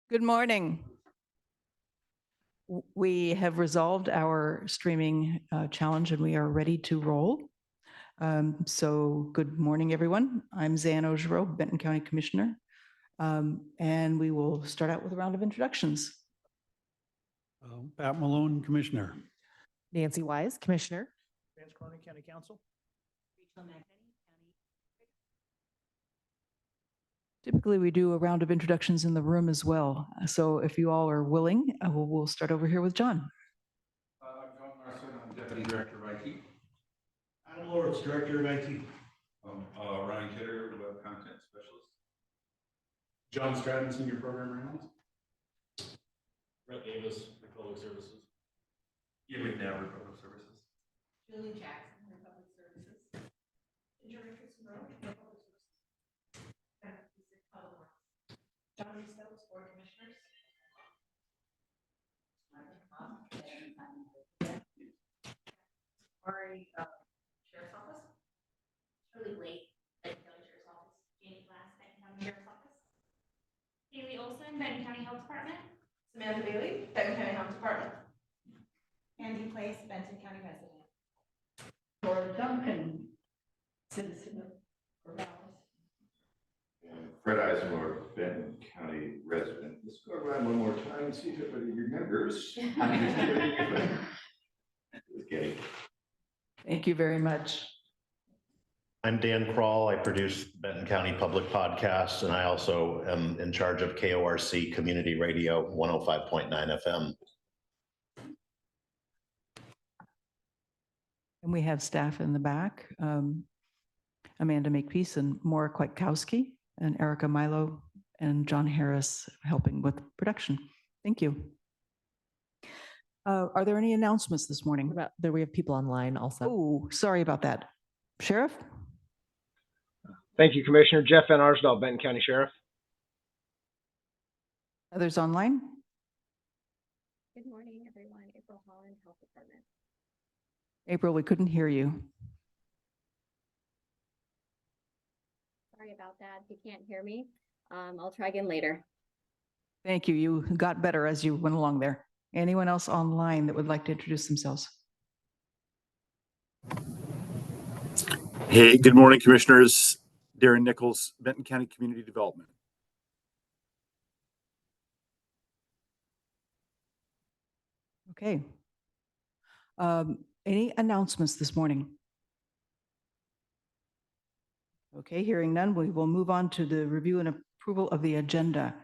Good morning. We have resolved our streaming challenge and we are ready to roll. So good morning, everyone. I'm Zan Ogerow, Benton County Commissioner. And we will start out with a round of introductions. Pat Malone, Commissioner. Nancy Wise, Commissioner. Vance Cronin, County Council. Typically, we do a round of introductions in the room as well. So if you all are willing, we'll start over here with John. John Larson, I'm Deputy Director of IT. Adam Lawrence, Director of IT. Ryan Kidder, Web Content Specialist. John Stratton, Senior Program Analyst. Brett Davis, Republic Services. Ian McNabb, Public Services. Julie Jackson, Republic Services. Ginger Richardson, Republic Services. Public Works. John Stokes, Board of Commissioners. Ari, Sheriff's Office. Shirley Blake, Benton County Sheriff's Office. Jamie Glass, Benton County Sheriff's Office. Haley Olson, Benton County Health Department. Samantha Bailey, Benton County Health Department. Andy Place, Benton County resident. Laura Duncan, citizen of Corvallis. And Fred Eisenberg, Benton County resident. Let's go around one more time and see if everybody remembers. I'm just kidding. Just kidding. Thank you very much. I'm Dan Kroll. I produce Benton County Public Podcasts, and I also am in charge of KORC Community Radio 105.9 FM. And we have staff in the back, Amanda Makepeace and Maura Kwiatkowski and Erica Milo and John Harris helping with production. Thank you. Are there any announcements this morning? We have people online also. Oh, sorry about that. Sheriff? Thank you, Commissioner. Jeff Van Arsdale, Benton County Sheriff. Others online? Good morning, everyone. April Holland, Health Department. April, we couldn't hear you. Sorry about that. If you can't hear me, I'll try again later. Thank you. You got better as you went along there. Anyone else online that would like to introduce themselves? Hey, good morning, Commissioners. Darren Nichols, Benton County Community Development. Okay. Any announcements this morning? Okay, hearing none, we will move on to the review and approval of the agenda.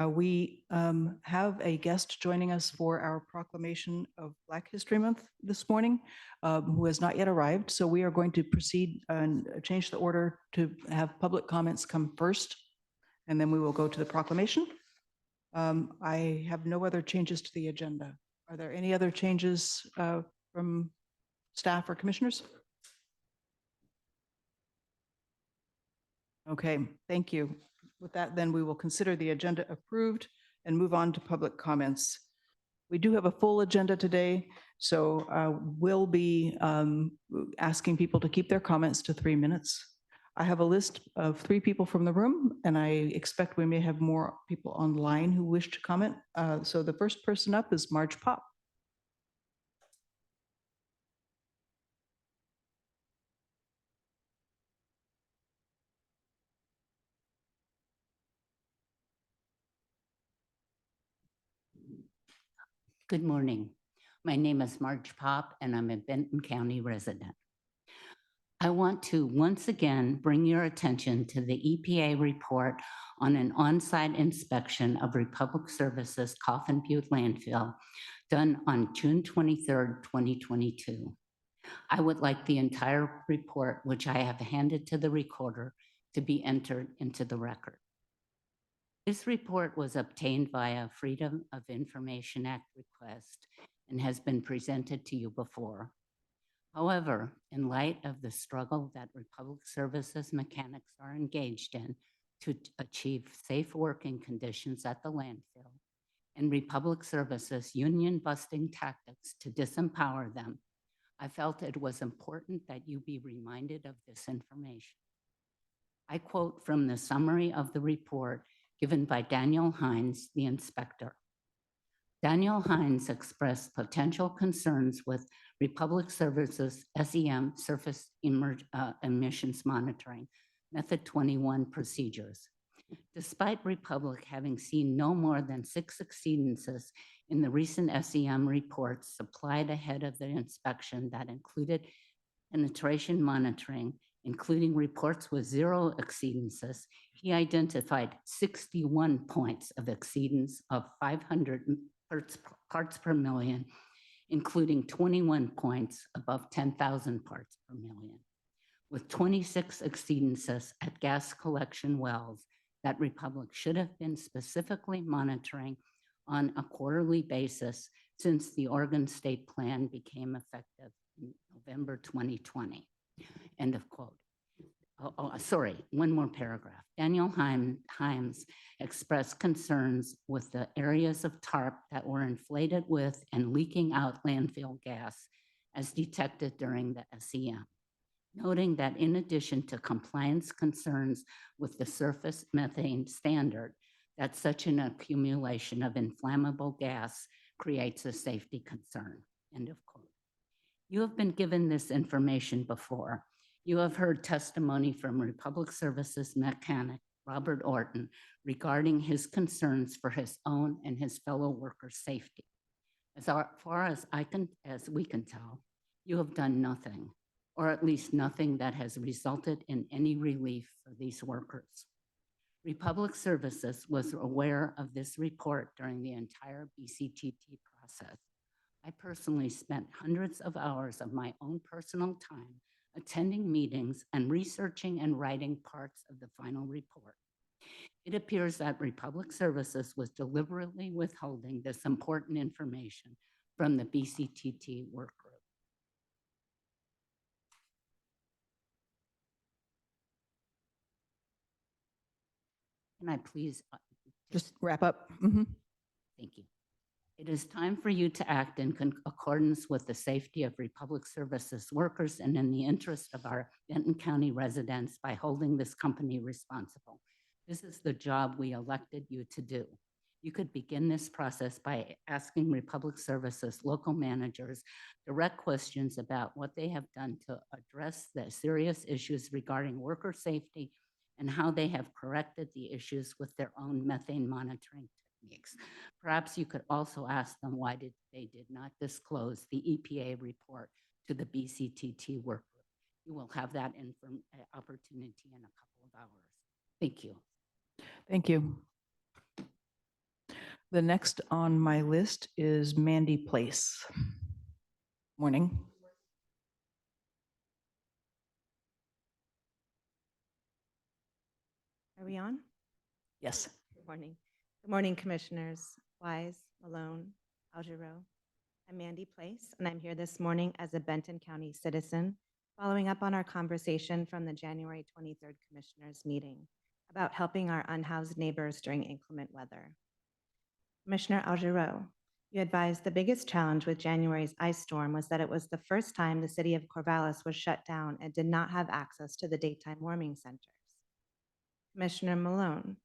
We have a guest joining us for our proclamation of Black History Month this morning, who has not yet arrived. So we are going to proceed and change the order to have public comments come first, and then we will go to the proclamation. I have no other changes to the agenda. Are there any other changes from staff or commissioners? Okay, thank you. With that, then we will consider the agenda approved and move on to public comments. We do have a full agenda today, so we'll be asking people to keep their comments to 3 minutes. I have a list of 3 people from the room, and I expect we may have more people online who wish to comment. So the first person up is Marge Pop. Good morning. My name is Marge Pop, and I'm a Benton County resident. I want to once again bring your attention to the EPA report on an on-site inspection of Republic Services Coffin Butte landfill done on June 23rd, 2022. I would like the entire report, which I have handed to the recorder, to be entered into the record. This report was obtained via Freedom of Information Act request and has been presented to you before. However, in light of the struggle that Republic Services mechanics are engaged in to achieve safe working conditions at the landfill and Republic Services union busting tactics to disempower them, I felt it was important that you be reminded of this information. I quote from the summary of the report given by Daniel Hines, the inspector. Daniel Hines expressed potential concerns with Republic Services SEM surface emissions monitoring, method 21 procedures. Despite Republic having seen no more than 6 exceedances in the recent SEM reports supplied ahead of the inspection that included penetration monitoring, including reports with 0 exceedances, he identified 61 points of exceedance of 500 parts per million, including 21 points above 10,000 parts per million, with 26 exceedances at gas collection wells that Republic should have been specifically monitoring on a quarterly basis since the Oregon State Plan became effective in November 2020. End of quote. Sorry, one more paragraph. Daniel Himes expressed concerns with the areas of TARP that were inflated with and leaking out landfill gas as detected during the SEM, noting that in addition to compliance concerns with the surface methane standard, that such an accumulation of inflammable gas creates a safety concern. End of quote. You have been given this information before. You have heard testimony from Republic Services mechanic Robert Orton regarding his concerns for his own and his fellow workers' safety. As far as we can tell, you have done nothing, or at least nothing that has resulted in any relief for these workers. Republic Services was aware of this report during the entire BCTT process. I personally spent hundreds of hours of my own personal time attending meetings and researching and writing parts of the final report. It appears that Republic Services was deliberately withholding this important information from the BCTT work group. Can I please Just wrap up. Mhm. Thank you. It is time for you to act in accordance with the safety of Republic Services workers and in the interest of our Benton County residents by holding this company responsible. This is the job we elected you to do. You could begin this process by asking Republic Services local managers direct questions about what they have done to address the serious issues regarding worker safety and how they have corrected the issues with their own methane monitoring techniques. Perhaps you could also ask them why they did not disclose the EPA report to the BCTT work group. You will have that opportunity in a couple of hours. Thank you. Thank you. The next on my list is Mandy Place. Morning. Are we on? Yes. Good morning. Good morning, Commissioners Wise, Malone, Algero. I'm Mandy Place, and I'm here this morning as a Benton County citizen, following up on our conversation from the January 23rd Commissioners meeting about helping our unhoused neighbors during inclement weather. Commissioner Algero, you advised the biggest challenge with January's ice storm was that it was the first time the city of Corvallis was shut down and did not have access to the daytime warming centers. Commissioner Malone,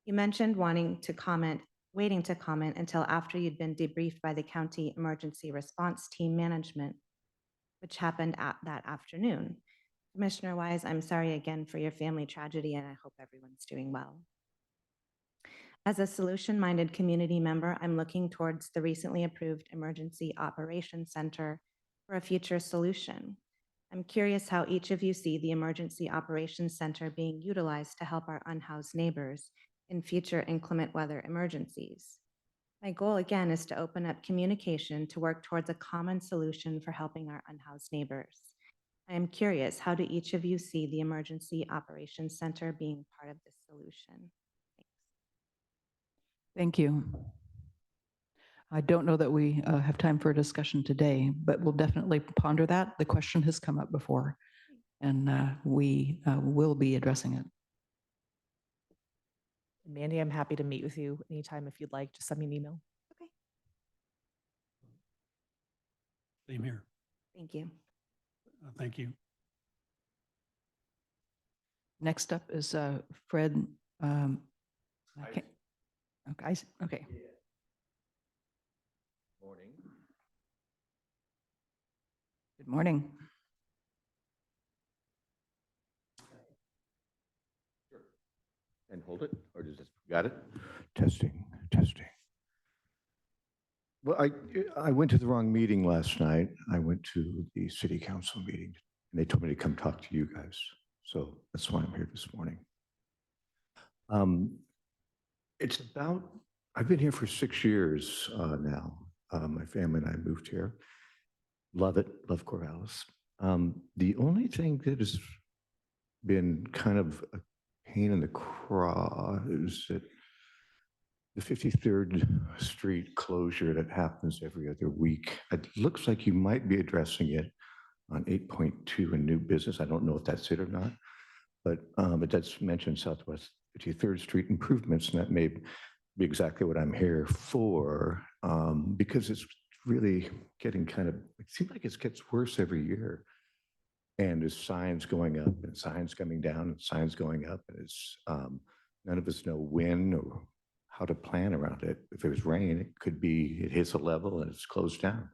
you mentioned waiting to comment until after you'd been debriefed by the county emergency response team management, which happened that afternoon. Commissioner Wise, I'm sorry again for your family tragedy, and I hope everyone's doing well. As a solution-minded community member, I'm looking towards the recently approved Emergency Operations Center for a future solution. I'm curious how each of you see the Emergency Operations Center being utilized to help our unhoused neighbors in future inclement weather emergencies. My goal again is to open up communication to work towards a common solution for helping our unhoused neighbors. I am curious, how do each of you see the Emergency Operations Center being part of this solution? Thank you. I don't know that we have time for a discussion today, but we'll definitely ponder that. The question has come up before, and we will be addressing it. Mandy, I'm happy to meet with you anytime if you'd like. Just send me an email. Okay. Same here. Thank you. Thank you. Next up is Fred Okay. Okay, okay. Morning. Good morning. And hold it, or does this, got it? Testing, testing. Well, I went to the wrong meeting last night. I went to the city council meeting and they told me to come talk to you guys. So that's why I'm here this morning. It's about, I've been here for 6 years now. My family and I moved here. Love it, love Corvallis. The only thing that has been kind of a pain in the craw is that the 53rd Street closure that happens every other week. It looks like you might be addressing it on 8.2 in new business. I don't know if that's it or not, but it does mention Southwest 53rd Street improvements, and that may be exactly what I'm here for, because it's really getting kind of, it seems like it gets worse every year. And there's signs going up and signs coming down and signs going up. And it's none of us know when or how to plan around it. If there's rain, it could be, it hits a level and it's closed down.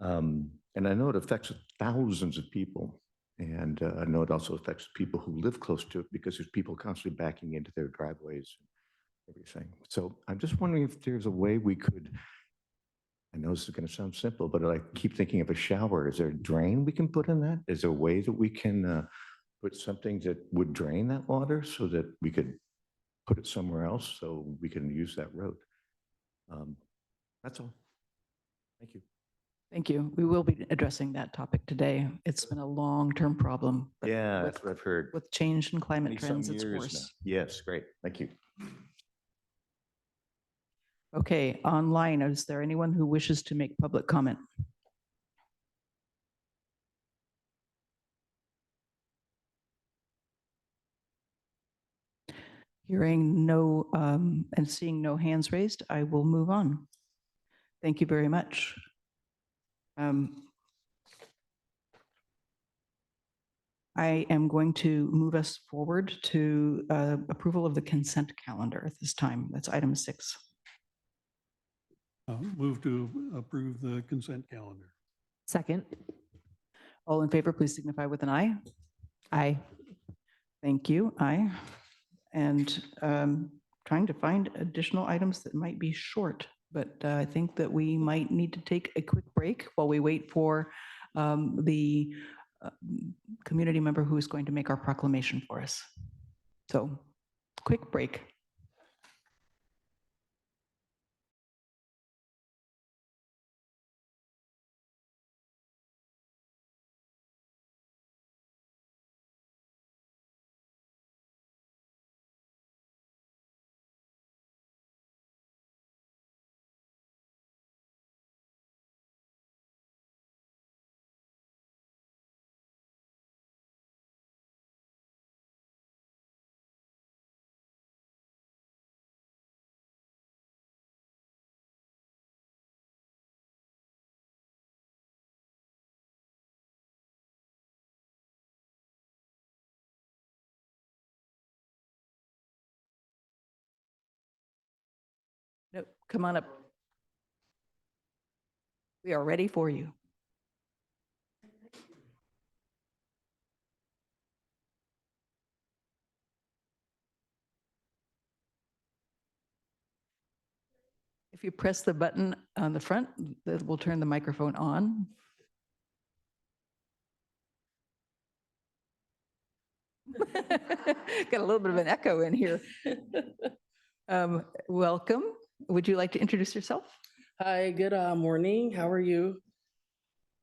And I know it affects thousands of people. And I know it also affects people who live close to it because there's people constantly backing into their driveways and everything. So I'm just wondering if there's a way we could, I know this is going to sound simple, but I keep thinking of a shower. Is there a drain we can put in that? Is there a way that we can put something that would drain that water so that we could put it somewhere else so we can use that road? That's all. Thank you. Thank you. We will be addressing that topic today. It's been a long-term problem. but Yeah, with- that's what I've heard. With change in climate 20-some trends, it's years now. worse. Yes, great. Thank you. Okay, online, is there anyone who wishes to make public comment? Hearing no, and seeing no hands raised, I will move on. Thank you very much. I am going to move us forward to approval of the consent calendar at this time. That's item 6. Move to approve the consent calendar. Second. All in favor, please signify with an aye. Aye. Thank you. Aye. And trying to find additional items that might be short, but I think that we might need to take a quick break while we wait for the community member who is going to make our proclamation for us. So, quick break. No, come on up. We are ready for you. If you press the button on the front, that will turn the microphone on. Got a little bit of an echo in here. Welcome. Would you like to introduce yourself? Hi, good morning. How are you?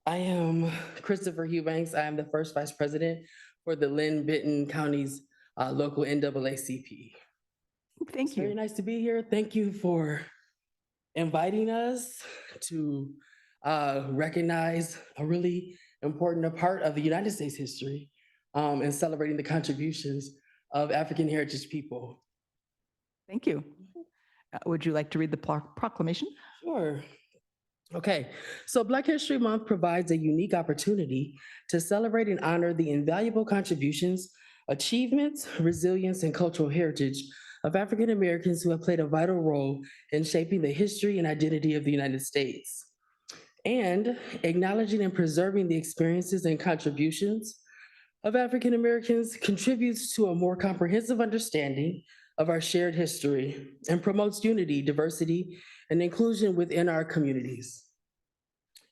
I am Christopher Eubanks. I am the first vice president for the Lynn-Benton County's local NAACP. Thank you. Very nice to be here. Thank you for inviting us to recognize a really important part of the United States history and celebrating the contributions of African heritage people. Thank you. Would you like to read the proclamation? Sure. Okay, so Black History Month provides a unique opportunity to celebrate and honor the invaluable contributions, achievements, resilience, and cultural heritage of African Americans who have played a vital role in shaping the history and identity of the United States. And acknowledging and preserving the experiences and contributions of African Americans contributes to a more comprehensive understanding of our shared history and promotes unity, diversity, and inclusion within our communities.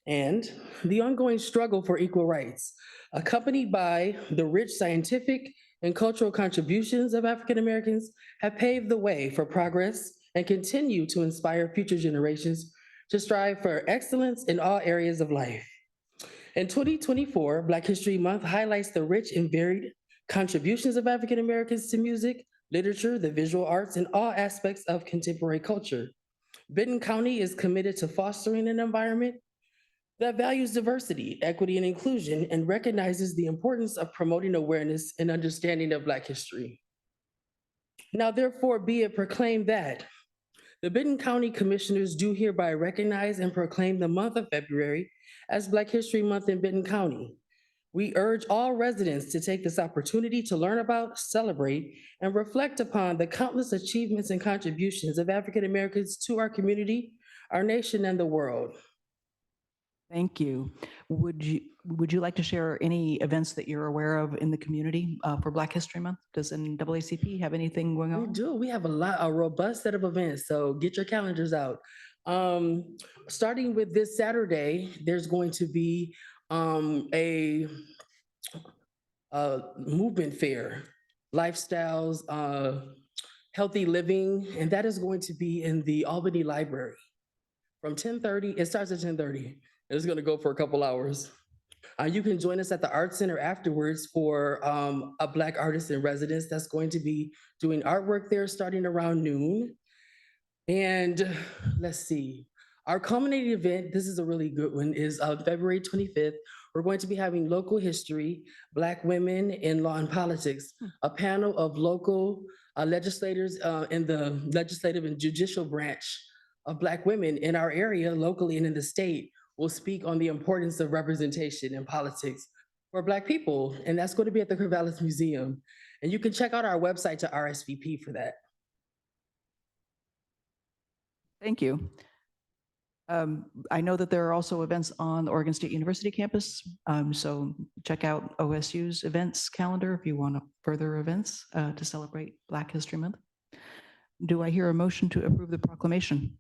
And the ongoing struggle for equal rights, accompanied by the rich scientific and cultural contributions of African Americans, have paved the way for progress and continue to inspire future generations to strive for excellence in all areas of life. In 2024, Black History Month highlights the rich and varied contributions of African Americans to music, literature, the visual arts, and all aspects of contemporary culture. Benton County is committed to fostering an environment that values diversity, equity, and inclusion, and recognizes the importance of promoting awareness and understanding of Black history. Now, therefore, be it proclaimed that the Benton County Commissioners do hereby recognize and proclaim the month of February as Black History Month in Benton County. We urge all residents to take this opportunity to learn about, celebrate, and reflect upon the countless achievements and contributions of African Americans to our community, our nation, and the world. Thank you. Would you like to share any events that you're aware of in the community for Black History Month? Does NAACP have anything going on? We do. We have a robust set of events, so get your calendars out. Starting with this Saturday, there's going to be a movement fair, lifestyles, healthy living, and that is going to be in the Albany Library from 10:30. It starts at 10:30. It's going to go for a couple hours. You can join us at the Art Center afterwards for a Black artist in residence that's going to be doing artwork there starting around noon. And let's see, our culminating event, this is a really good one, is February 25th. We're going to be having local history, Black women in law and politics, a panel of local legislators in the legislative and judicial branch of Black women in our area, locally and in the state, will speak on the importance of representation in politics for Black people. And that's going to be at the Corvallis Museum. And you can check out our website to RSVP for that. Thank you. I know that there are also events on the Oregon State University campus. So check out OSU's events calendar if you want further events to celebrate Black History Month. Do I hear a motion to approve the proclamation?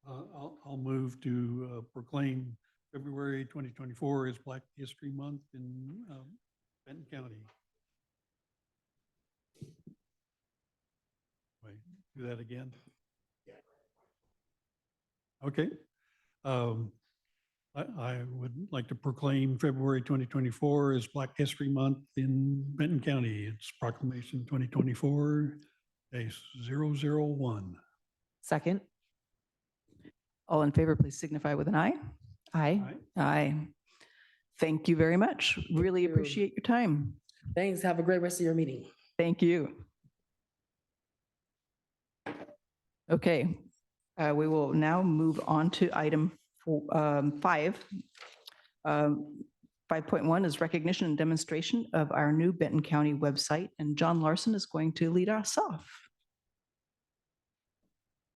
I'll move to proclaim February 2024 as Black History Month in Benton County. Wait, do that again? Okay. I would like to proclaim February 2024 as Black History Month in Benton County. It's Proclamation 2024-001. Second. All in favor, please signify with an aye. Aye. Aye. Thank you very much. Really you. appreciate your time. Thanks. Have a great rest of your meeting. Thank you. Okay, we will now move on to item 5. 5.1 is recognition and demonstration of our new Benton County website, and John Larson is going to lead us off.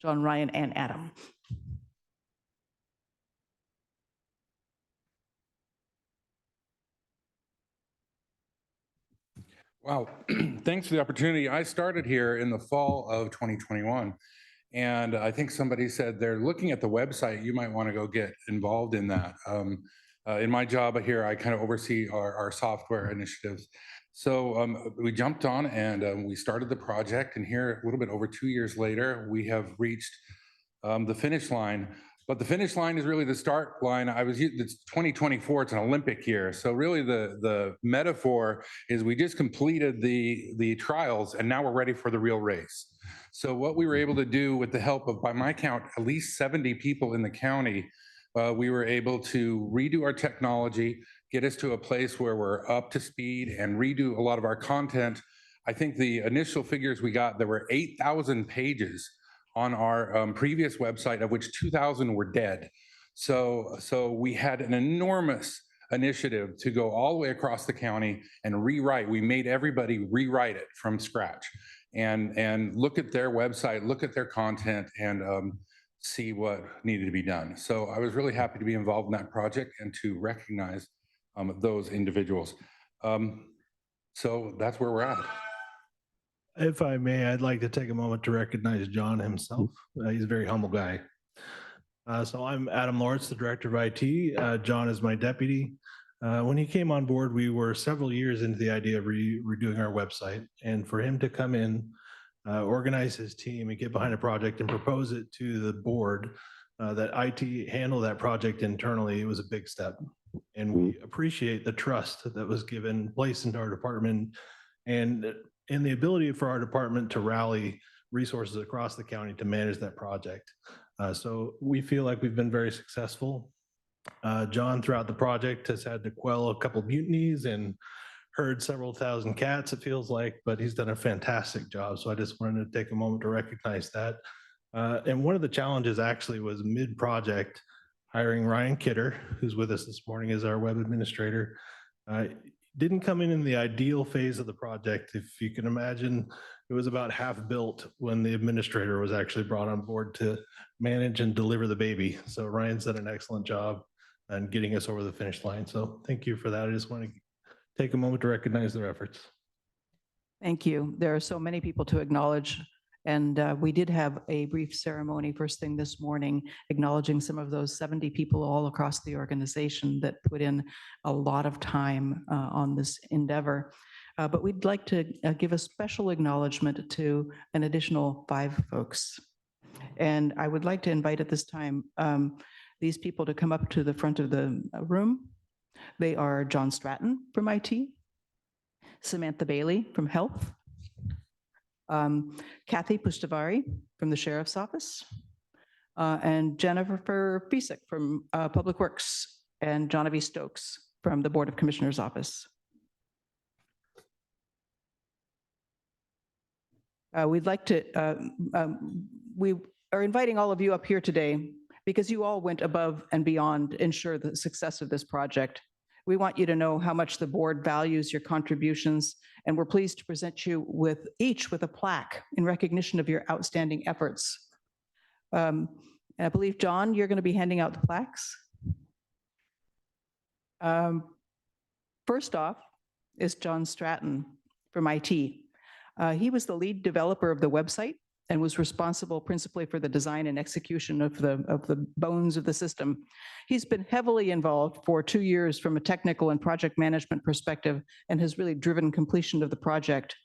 John, Ryan, and Adam. Wow, thanks for the opportunity. I started here in the fall of 2021. And I think somebody said they're looking at the website. You might want to go get involved in that. In my job here, I kind of oversee our software initiatives. So we jumped on and we started the project. And here, a little bit over 2 years later, we have reached the finish line. But the finish line is really the start line. It's 2024, it's an Olympic year. So really the metaphor is we just completed the trials and now we're ready for the real race. So what we were able to do with the help of, by my count, at least 70 people in the county, we were able to redo our technology, get us to a place where we're up to speed and redo a lot of our content. I think the initial figures we got, there were 8,000 pages on our previous website, of which 2,000 were dead. So we had an enormous initiative to go all the way across the county and rewrite. We made everybody rewrite it from scratch. and look at their website, look at their content, and see what needed to be done. So I was really happy to be involved in that project and to recognize those individuals. So that's where we're at. If I may, I'd like to take a moment to recognize John himself. He's a very humble guy. So I'm Adam Lawrence, the Director of IT. John is my deputy. When he came on board, we were several years into the idea of redoing our website. And for him to come in, organize his team and get behind a project and propose it to the board, that IT handle that project internally, it was a big step. And we appreciate the trust that was given, placed into our department, and the ability for our department to rally resources across the county to manage that project. So we feel like we've been very successful. John, throughout the project, has had to quell a couple mutinies and herd several thousand cats, it feels like, but he's done a fantastic job. So I just wanted to take a moment to recognize that. And one of the challenges actually was mid-project hiring Ryan Kidder, who's with us this morning as our web administrator. Didn't come in the ideal phase of the project. If you can imagine, it was about half built when the administrator was actually brought on board to manage and deliver the baby. So Ryan's done an excellent job in getting us over the finish line. So thank you for that. I just want to take a moment to recognize their efforts. Thank you. There are so many people to acknowledge. And we did have a brief ceremony first thing this morning, acknowledging some of those 70 people all across the organization that put in a lot of time on this endeavor. But we'd like to give a special acknowledgement to an additional 5 folks. And I would like to invite at this time these people to come up to the front of the room. They are John Stratton from IT, Samantha Bailey from Health, Kathy Pustavari from the Sheriff's Office, and Jennifer Fisick from Public Works, and Johnavie Stokes from the Board of Commissioners Office. We'd like to, we are inviting all of you up here today because you all went above and beyond to ensure the success of this project. We want you to know how much the board values your contributions, and we're pleased to present you with each with a plaque in recognition of your outstanding efforts. And I believe, John, you're going to be handing out the plaques. First off is John Stratton from IT. He was the lead developer of the website and was responsible principally for the design and execution of the bones of the system. He's been heavily involved for 2 years from a technical and project management perspective and has really driven completion of the project.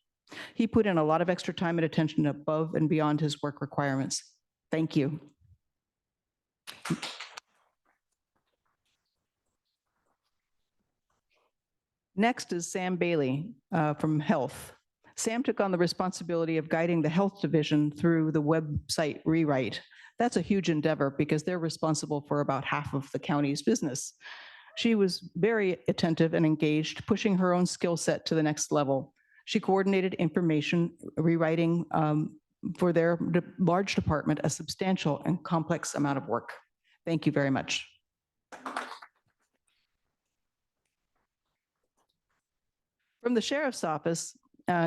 He put in a lot of extra time and attention above and beyond his work requirements. Thank you. Next is Sam Bailey from Health. Sam took on the responsibility of guiding the health division through the website rewrite. That's a huge endeavor because they're responsible for about half of the county's business. She was very attentive and engaged, pushing her own skill set to the next level. She coordinated information rewriting for their large department, a substantial and complex amount of work. Thank you very much. From the Sheriff's Office,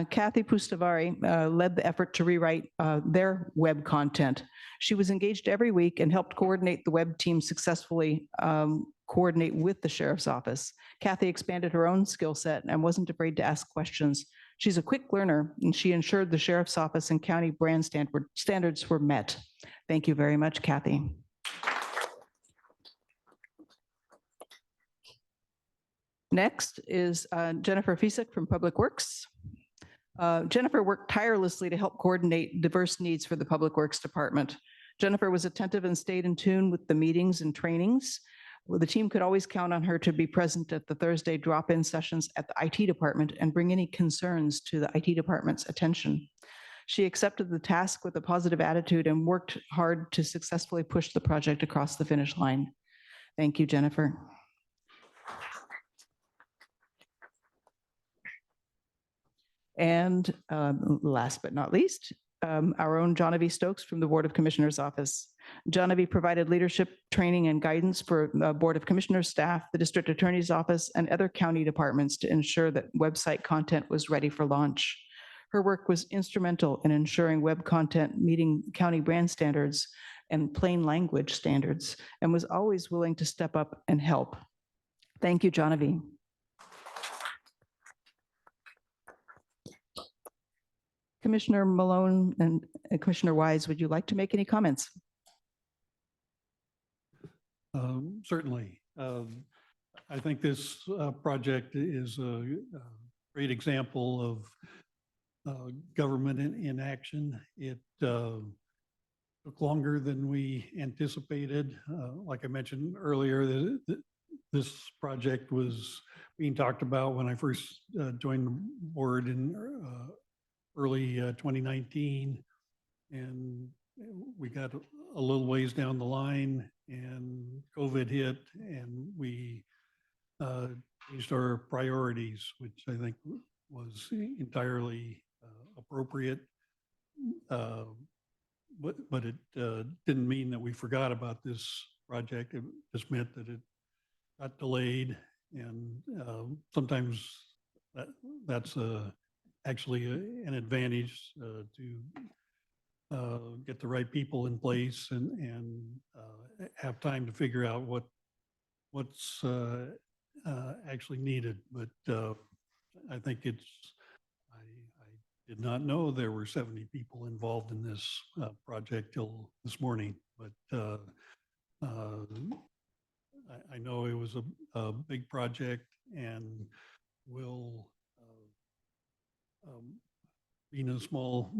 Kathy Pustavari led the effort to rewrite their web content. She was engaged every week and helped coordinate the web team successfully coordinate with the Sheriff's Office. Kathy expanded her own skill set and wasn't afraid to ask questions. She's a quick learner, and she ensured the Sheriff's Office and county brand standards were met. Thank you very much, Kathy. Next is Jennifer Fisick from Public Works. Jennifer worked tirelessly to help coordinate diverse needs for the Public Works Department. Jennifer was attentive and stayed in tune with the meetings and trainings. The team could always count on her to be present at the Thursday drop-in sessions at the IT department and bring any concerns to the IT department's attention. She accepted the task with a positive attitude and worked hard to successfully push the project across the finish line. Thank you, Jennifer. And last but not least, our own Johnavie Stokes from the Board of Commissioners Office. Johnavie provided leadership training and guidance for the Board of Commissioners staff, the District Attorney's Office, and other county departments to ensure that website content was ready for launch. Her work was instrumental in ensuring web content meeting county brand standards and plain language standards, and was always willing to step up and help. Thank you, Genevieve. Commissioner Malone and Commissioner Wise, would you like to make any comments? Certainly. I think this project is a great example of government in action. It took longer than we anticipated. Like I mentioned earlier, this project was being talked about when I first joined the board in early 2019. And we got a little ways down the line and COVID hit, and we changed our priorities, which I think was entirely appropriate. But it didn't mean that we forgot about this project. It just meant that it got delayed, and sometimes that's actually an advantage to get the right people in place and have time to figure out what's actually needed. But I think I did not know there were 70 people involved in this project till this morning. But I know it was a big project, and will being a small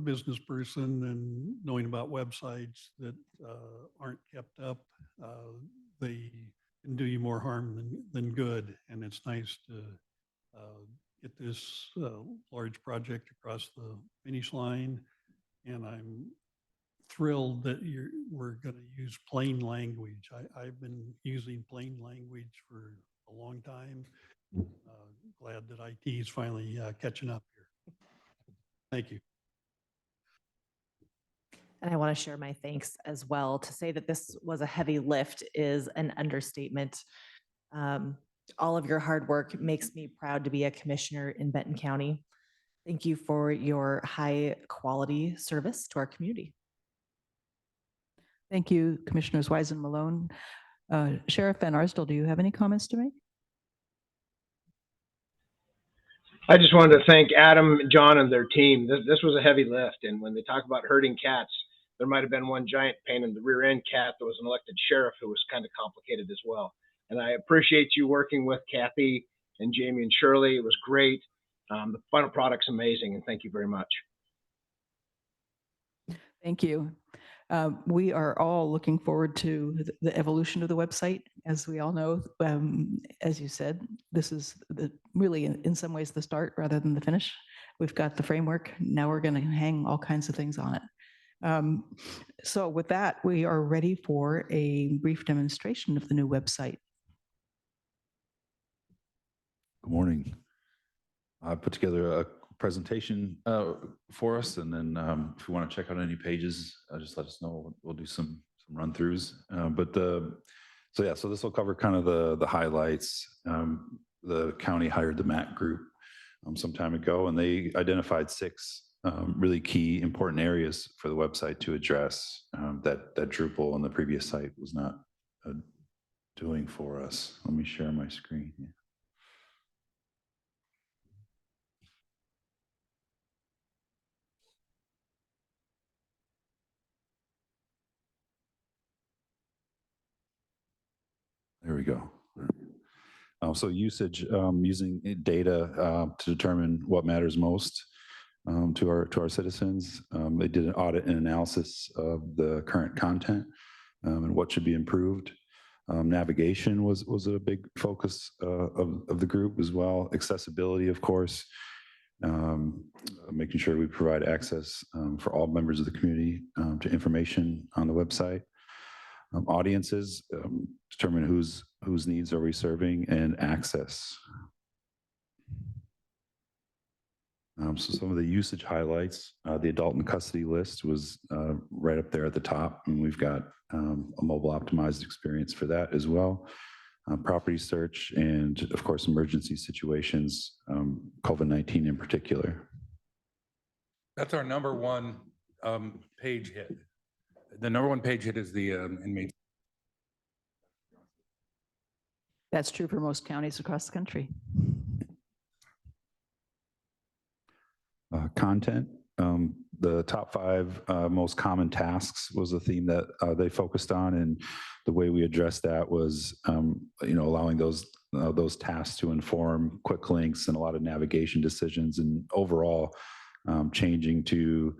business person and knowing about websites that aren't kept up, they can do you more harm than good. And it's nice to get this large project across the finish line. And I'm thrilled that we're going to use plain language. I've been using plain language for a long time. Glad that IT is finally catching up here. Thank you. And I want to share my thanks as well. To say that this was a heavy lift is an understatement. All of your hard work makes me proud to be a commissioner in Benton County. Thank you for your high quality service to our community. Thank you, Commissioners Wise and Malone. Sheriff Van Arsdell, do you have any comments to make? I just wanted to thank Adam, John, and their team. This was a heavy lift, and when they talk about herding cats, there might have been one giant pain in the rear end cat that was an elected sheriff who was kind of complicated as well. And I appreciate you working with Kathy and Jamie and Shirley. It was great. The final product's amazing, and thank you very much. Thank you. We are all looking forward to the evolution of the website. As we all know, as you said, this is really in some ways the start rather than the finish. We've got the framework. Now we're going to hang all kinds of things on it. So with that, we are ready for a brief demonstration of the new website. Good morning. I put together a presentation for us, and then if you want to check out any pages, just let us know. We'll do some run throughs. So this will cover kind of the highlights. The county hired the MAC group some time ago, and they identified 6 really key important areas for the website to address that Drupal on the previous site was not doing for us. Let me share my screen. Yeah. There we go. So usage, using data to determine what matters most to our citizens. They did an audit and analysis of the current content and what should be improved. Navigation was a big focus of the group as well. Accessibility, of course, making sure we provide access for all members of the community to information on the website. Audiences, determine whose needs are we serving, and access. So some of the usage highlights, the adult in custody list was right up there at the top, and we've got a mobile optimized experience for that as well. Property search, and of course, emergency situations, COVID-19 in particular. That's our number one page hit. The number one page hit is the inmate. That's true for most counties across the country. Content. The top 5 most common tasks was a theme that they focused on, and the way we addressed that was, allowing those tasks to inform quick links and a lot of navigation decisions, and overall changing to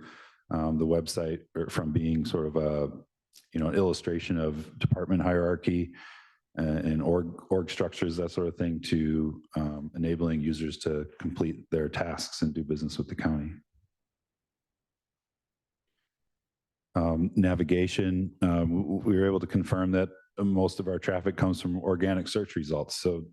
the website from being sort of an illustration of department hierarchy and org structures, that sort of thing, to enabling users to complete their tasks and do business with the county. Navigation, we were able to confirm that most of our traffic comes from organic search results. So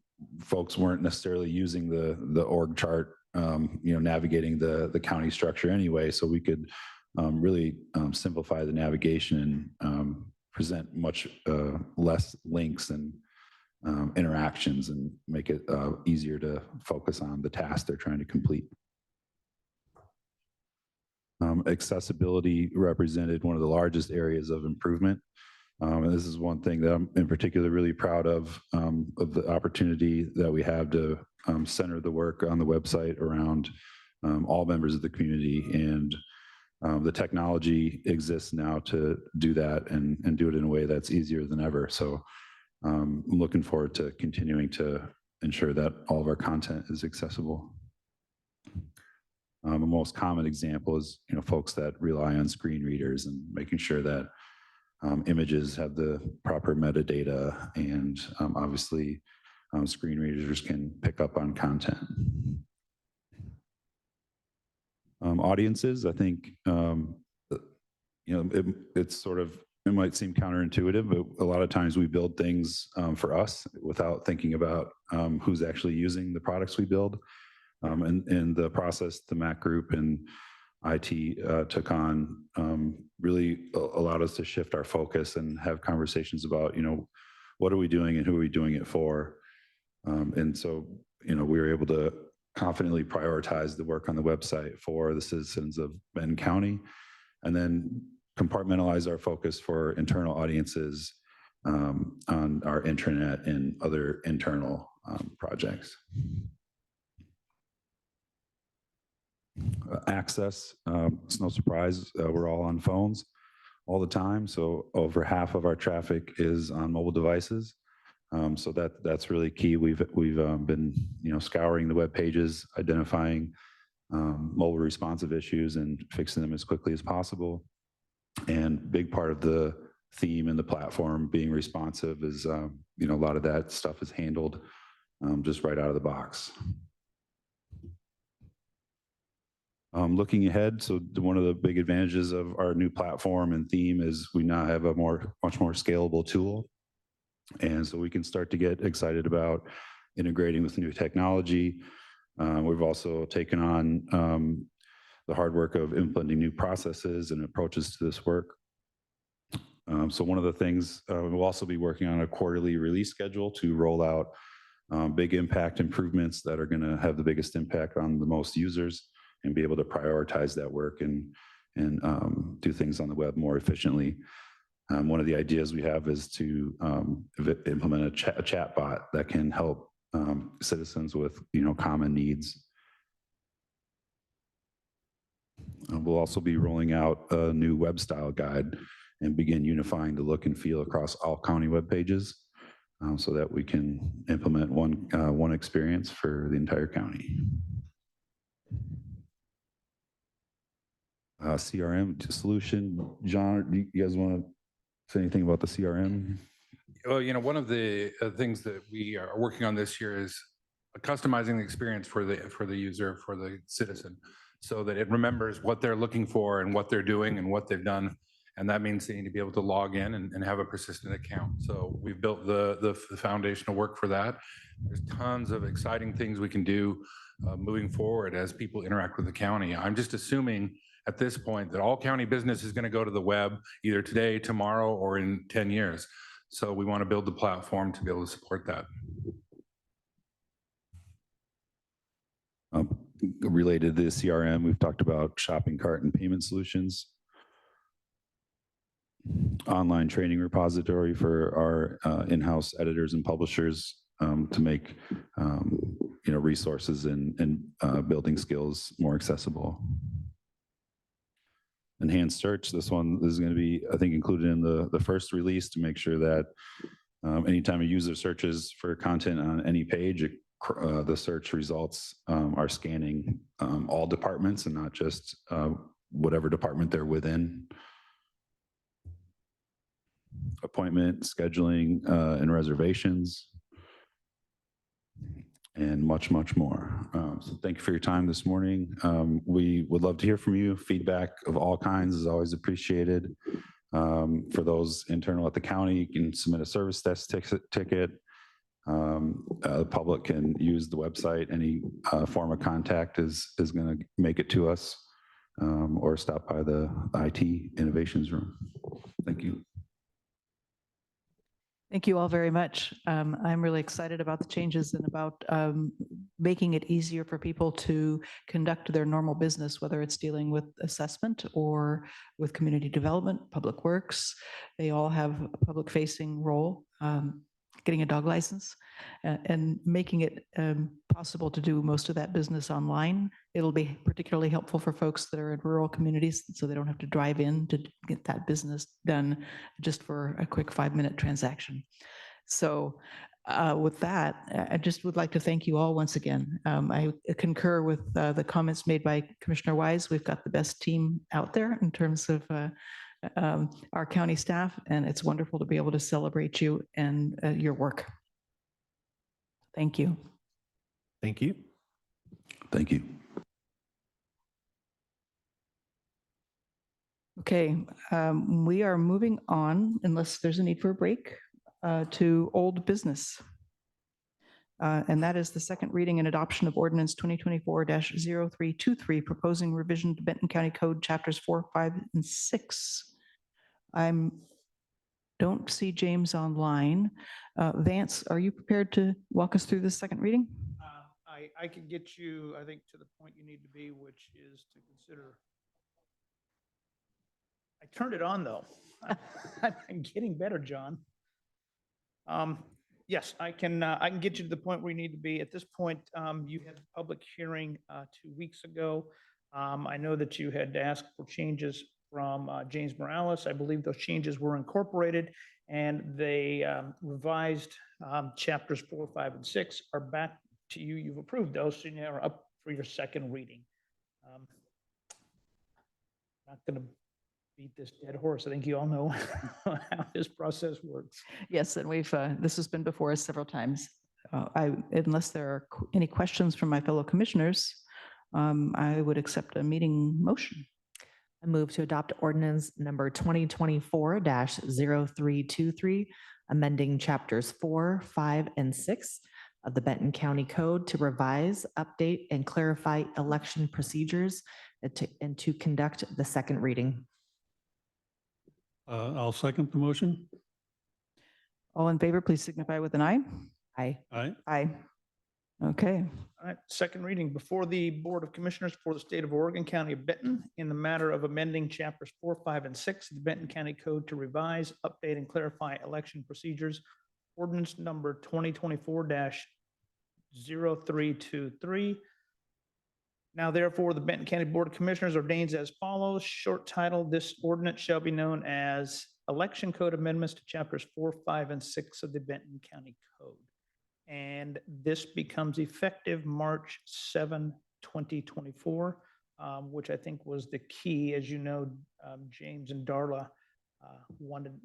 folks weren't necessarily using the org chart, navigating the county structure anyway. So we could really simplify the navigation and present much less links and interactions, and make it easier to focus on the task they're trying to complete. Accessibility represented one of the largest areas of improvement. And this is one thing that I'm in particular really proud of the opportunity that we have to center the work on the website around all members of the community. And the technology exists now to do that and do it in a way that's easier than ever. So I'm looking forward to continuing to ensure that all of our content is accessible. The most common example is, folks that rely on screen readers and making sure that images have the proper metadata, and obviously screen readers can pick up on content. Audiences, I think, it's sort of, it might seem counterintuitive, but a lot of times we build things for us without thinking about who's actually using the products we build. And in the process, the MAC group and IT took on really allowed us to shift our focus and have conversations about, what are we doing and who are we doing it for? And so, we were able to confidently prioritize the work on the website for the citizens of Benton County, and then compartmentalize our focus for internal audiences on our intranet and other internal projects. Access, it's no surprise, we're all on phones all the time. So over half of our traffic is on mobile devices. So that's really key. We've been scouring the web pages, identifying mobile responsive issues and fixing them as quickly as possible. And big part of the theme and the platform being responsive is a lot of that stuff is handled just right out of the box. Looking ahead, so one of the big advantages of our new platform and theme is we now have a much more scalable tool. And so we can start to get excited about integrating with new technology. We've also taken on the hard work of implementing new processes and approaches to this work. So one of the things, we'll also be working on a quarterly release schedule to roll out big impact improvements that are going to have the biggest impact on the most users, and be able to prioritize that work and do things on the web more efficiently. One of the ideas we have is to implement a chat bot that can help citizens with common needs. We'll also be rolling out a new web style guide and begin unifying the look and feel across all county web pages, so that we can implement one experience for the entire county. CRM solution. John, do you guys want to say anything about the CRM? Well, one of the things that we are working on this year is customizing the experience for the user, for the citizen, so that it remembers what they're looking for and what they're doing and what they've done. And that means they need to be able to log in and have a persistent account. So we've built the foundational work for that. There's tons of exciting things we can do moving forward as people interact with the county. I'm just assuming at this point that all county business is going to go to the web either today, tomorrow, or in 10 years. So we want to build the platform to be able to support that. related to the CRM, we've talked about shopping cart and payment solutions. Online training repository for our in-house editors and publishers to make resources and building skills more accessible. Enhanced search, this one is going to be, I think, included in the first release to make sure that anytime a user searches for content on any page, the search results are scanning all departments and not just whatever department they're within. Appointment, scheduling, and reservations, and much, much more. So thank you for your time this morning. We would love to hear from you. Feedback of all kinds is always appreciated. For those internal at the county, you can submit a service desk ticket. The public can use the website. Any form of contact is going to make it to us, or stop by the IT innovations room. Thank you. Thank you all very much. I'm really excited about the changes and about making it easier for people to conduct their normal business, whether it's dealing with assessment or with community development, public works. They all have a public-facing role, getting a dog license, and making it possible to do most of that business online. It'll be particularly helpful for folks that are in rural communities, so they don't have to drive in to get that business done just for a quick 5-minute transaction. So with that, I just would like to thank you all once again. I concur with the comments made by Commissioner Wise. We've got the best team out there in terms of our county staff, and it's wonderful to be able to celebrate you and your work. Thank you. Thank you. Thank you. Okay, we are moving on, unless there's a need for a break, to old business. And that is the second reading and adoption of ordinance 2024-0323, proposing revision to Benton County Code Chapters 4, 5, and 6. Don't see James online. Vance, are you prepared to walk us through this second reading? I can get you, I think, to the point you need to be, which is to consider. I turned it on, though. I'm getting better, John. Yes, I can get you to the point where you need to be. At this point, you had a public hearing 2 weeks ago. I know that you had asked for changes from James Morales. I believe those changes were incorporated, and they revised chapters 4, 5, and 6 are back to you. You've approved those, so you are up for your second reading. Not going to beat this dead horse. I think you all know how this process works. Yes, and we've this has been before us several times. Unless there are any questions from my fellow commissioners, I would accept a meeting motion. I move to adopt ordinance number 2024-0323, amending chapters 4, 5, and 6 of the Benton County Code to revise, update, and clarify election procedures and to conduct the second reading. I'll second the motion. All in favor, please signify with an aye. Aye. Aye. Aye. Okay. All right, second reading before the Board of Commissioners for the State of Oregon, County of Benton, in the matter of amending chapters 4, 5, and 6 of the Benton County Code to revise, update, and clarify election procedures. Ordinance number 2024-0323. Now therefore, the Benton County Board of Commissioners ordains as follows. Short title, this ordinance shall be known as Election Code Amendments to Chapters 4, 5, and 6 of the Benton County Code. And this becomes effective March 7, 2024, which I think was the key. As you know, James and Darla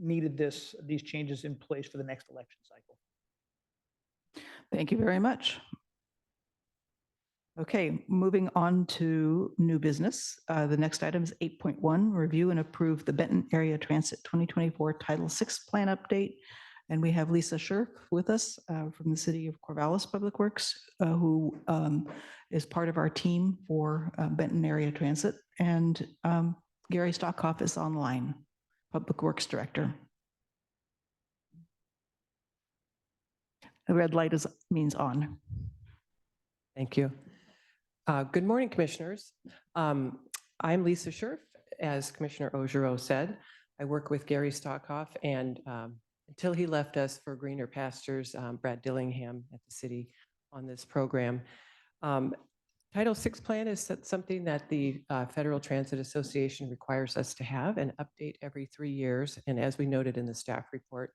needed these changes in place for the next election cycle. Thank you very much. Okay, moving on to new business. The next item is 8.1, review and approve the Benton Area Transit 2024 Title VI Plan Update. And we have Lisa Scherf with us from the City of Corvallis Public Works, who is part of our team for Benton Area Transit. And Gary Stockhoff is online, Public Works Director. The red light means on. Thank you. Good morning, Commissioners. I'm Lisa Scherf. As Commissioner Ojero said, I work with Gary Stockhoff, and until he left us for greener pastures, Brad Dillingham at the city on this program. Title VI plan is something that the Federal Transit Association requires us to have and update every 3 years. And as we noted in the staff report,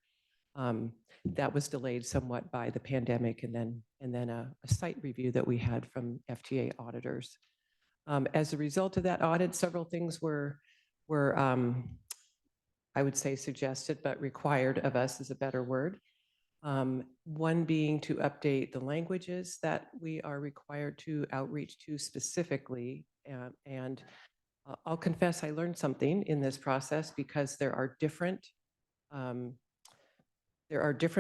that was delayed somewhat by the pandemic and then a site review that we had from FTA auditors. As a result of that audit, several things were I would say suggested, but required of us is a better word. One being to update the languages that we are required to outreach to specifically. And I'll confess I learned something in this process because there are different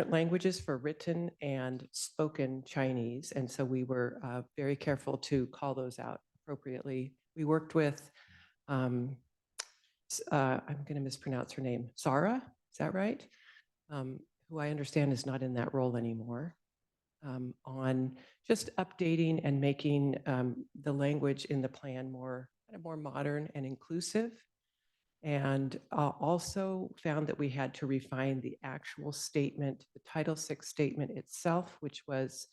languages for written and spoken Chinese. And so we were very careful to call those out appropriately. We worked with, I'm going to mispronounce her name, Sarah, is that right? Who I understand is not in that role anymore, on just updating and making the language in the plan more modern and inclusive. And also found that we had to refine the actual statement, the Title VI statement itself, which was,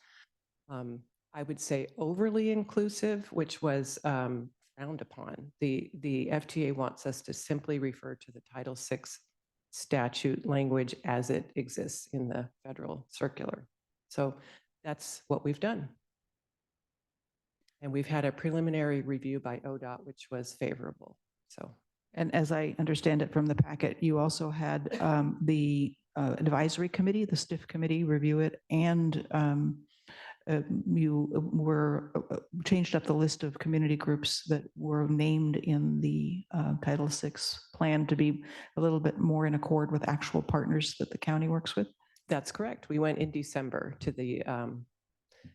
I would say, overly inclusive, which was frowned upon. The FTA wants us to simply refer to the Title VI statute language as it exists in the federal circular. So that's what we've done. And we've had a preliminary review by ODOT, which was favorable. So. And as I understand it from the packet, you also had the advisory committee, the STIF committee, review it, and you were changed up the list of community groups that were named in the Title VI plan to be a little bit more in accord with actual partners that the county works with. That's correct. We went in December to the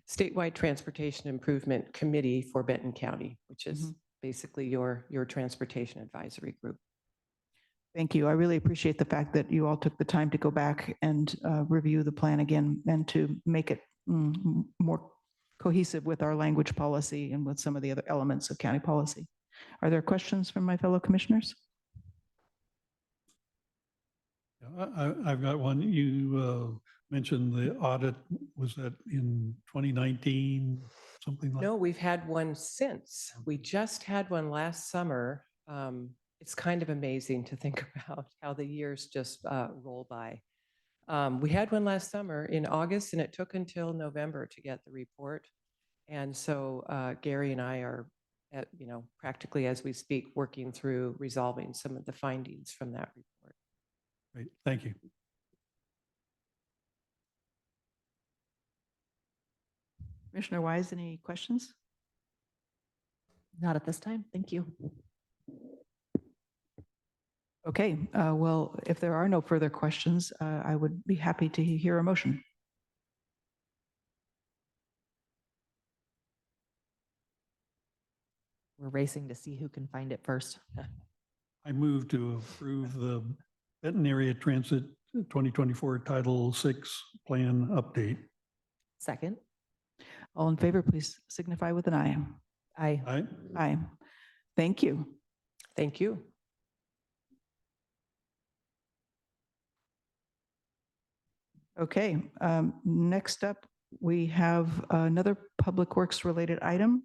Statewide Transportation Improvement Committee for Benton County, which is basically your transportation advisory group. Thank you. I really appreciate the fact that you all took the time to go back and review the plan again and to make it more cohesive with our language policy and with some of the other elements of county policy. Are there questions from my fellow commissioners? I've got one. You mentioned the audit, was that in 2019, something like? No, we've had one since. We just had one last summer. It's kind of amazing to think about how the years just roll by. We had one last summer in August, and it took until November to get the report. And so Gary and I are, practically as we speak, working through resolving some of the findings from that report. Great, thank you. Commissioner Wise, any questions? Not at this time. Thank you. Okay, well, if there are no further questions, I would be happy to hear a motion. We're racing to see who can find it first. I move to approve the Benton Area Transit 2024 Title VI Plan Update. Second. All in favor, please signify with an aye. Aye. Aye. Aye. Thank you. Thank you. Okay, next up, we have another Public Works related item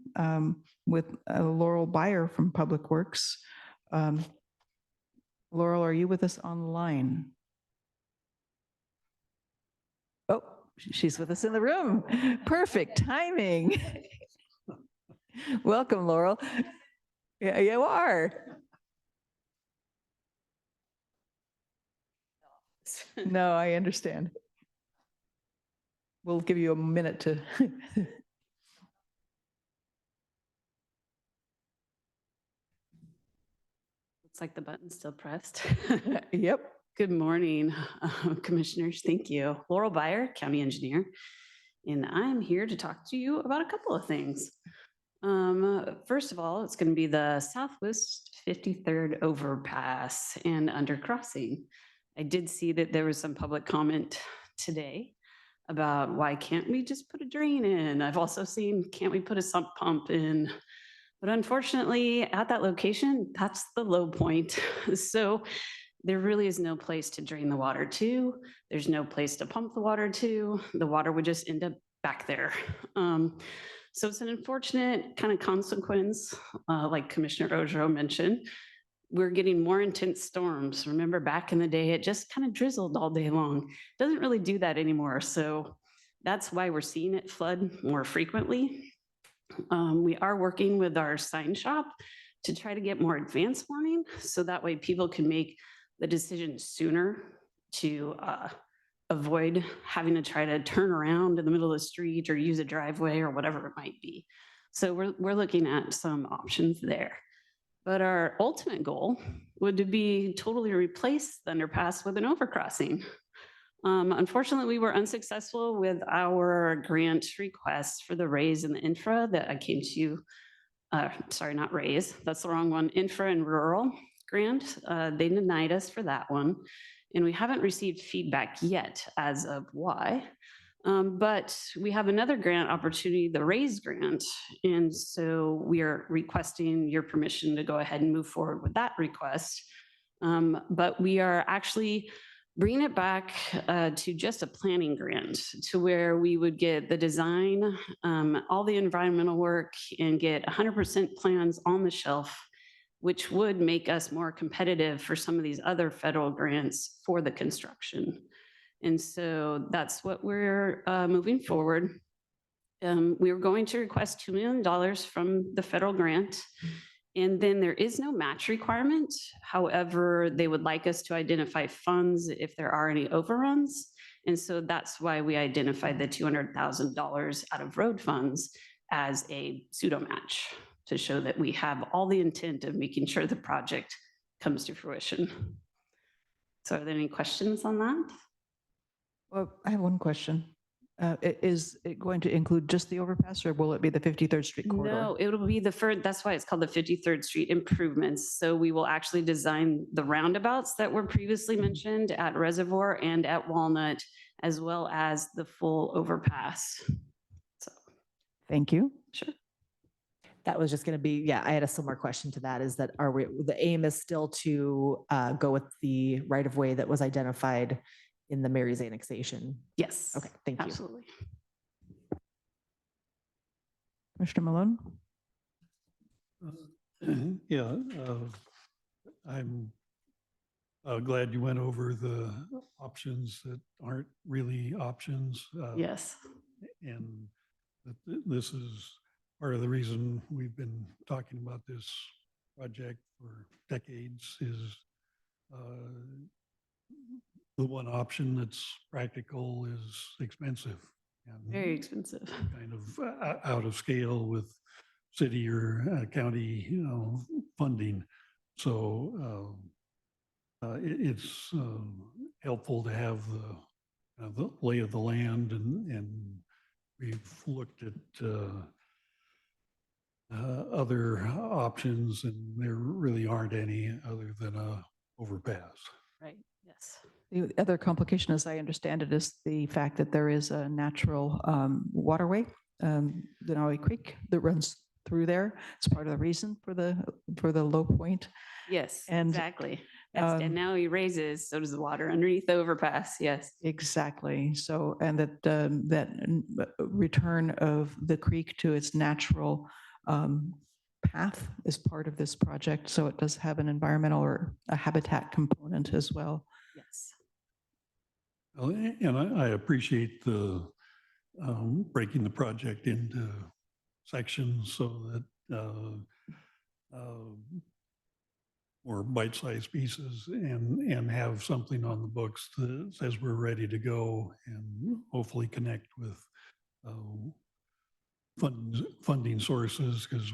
with Laurel Beyer from Public Works. Laurel, are you with us online? Oh, she's with us in the room. Perfect timing. Welcome, Laurel. Yeah, you are. No, I understand. We'll give you a minute to. Looks like the button's still pressed. Yep. Good morning, commissioners. Thank you. Laurel Beyer, County Engineer, and I'm here to talk to you about a couple of things. First of all, it's going to be the Southwest 53rd overpass and undercrossing. I did see that there was some public comment today about why can't we just put a drain in? I've also seen, can't we put a sump pump in? But unfortunately, at that location, that's the low point. So there really is no place to drain the water to. There's no place to pump the water to. The water would just end up back there. So it's an unfortunate kind of consequence, like Commissioner Ojo mentioned. We're getting more intense storms. Remember back in the day, it just kind of drizzled all day long. Doesn't really do that anymore. So that's why we're seeing it flood more frequently. We are working with our sign shop to try to get more advanced warning. So that way people can make the decision sooner to avoid having to try to turn around in the middle of the street or use a driveway or whatever it might be. So we're looking at some options there. But our ultimate goal would to be totally replace the underpass with an overcrossing. Unfortunately, we were unsuccessful with our grant request for the raise and the infra that I came to you. Sorry, not raise, that's the wrong one. Infra and rural grant. They denied us for that one. And we haven't received feedback yet as of why. But we have another grant opportunity, the RAISE grant. And so we are requesting your permission to go ahead and move forward with that request. But we are actually bringing it back to just a planning grant to where we would get the design, all the environmental work, and get 100% plans on the shelf, which would make us more competitive for some of these other federal grants for the construction. And so that's what we're moving forward. We are going to request $2 million from the federal grant. And then there is no match requirement. However, they would like us to identify funds if there are any overruns. And so that's why we identified the $200,000 out of road funds as a pseudo match to show that we have all the intent of making sure the project comes to fruition. So are there any questions on that? Well, I have one question. Is it going to include just the overpass or will it be the 53rd Street corridor? No, it will be the first, that's why it's called the 53rd Street improvements. So we will actually design the roundabouts that were previously mentioned at Reservoir and at Walnut, as well as the full overpass. So, thank you. Sure. That was just going to be, yeah, I had a similar question to that, is that the aim is still to go with the right of way that was identified in the Mary's annexation? Yes. Okay, thank you. Absolutely. Commissioner Malone? Yeah, I'm glad you went over the options that aren't really options. Yes. And this is part of the reason we've been talking about this project for decades is the one option that's practical is expensive. And Very expensive. kind of out of scale with city or county, funding. So it's helpful to have the lay of the land, and we've looked at other options, and there really aren't any other than a overpass. Right. Yes. The other complication, as I understand it, is the fact that there is a natural waterway, the Noe Creek, that runs through there. It's part of the reason for the low point. Yes, And, exactly. And now he raises, so does the water underneath the overpass. Yes. Exactly. So, and that return of the creek to its natural path is part of this project. So it does have an environmental or a habitat component as well. Yes. Well, and I appreciate the breaking the project into sections so that more bite-sized pieces and have something on the books that says we're ready to go and hopefully connect with funding sources, because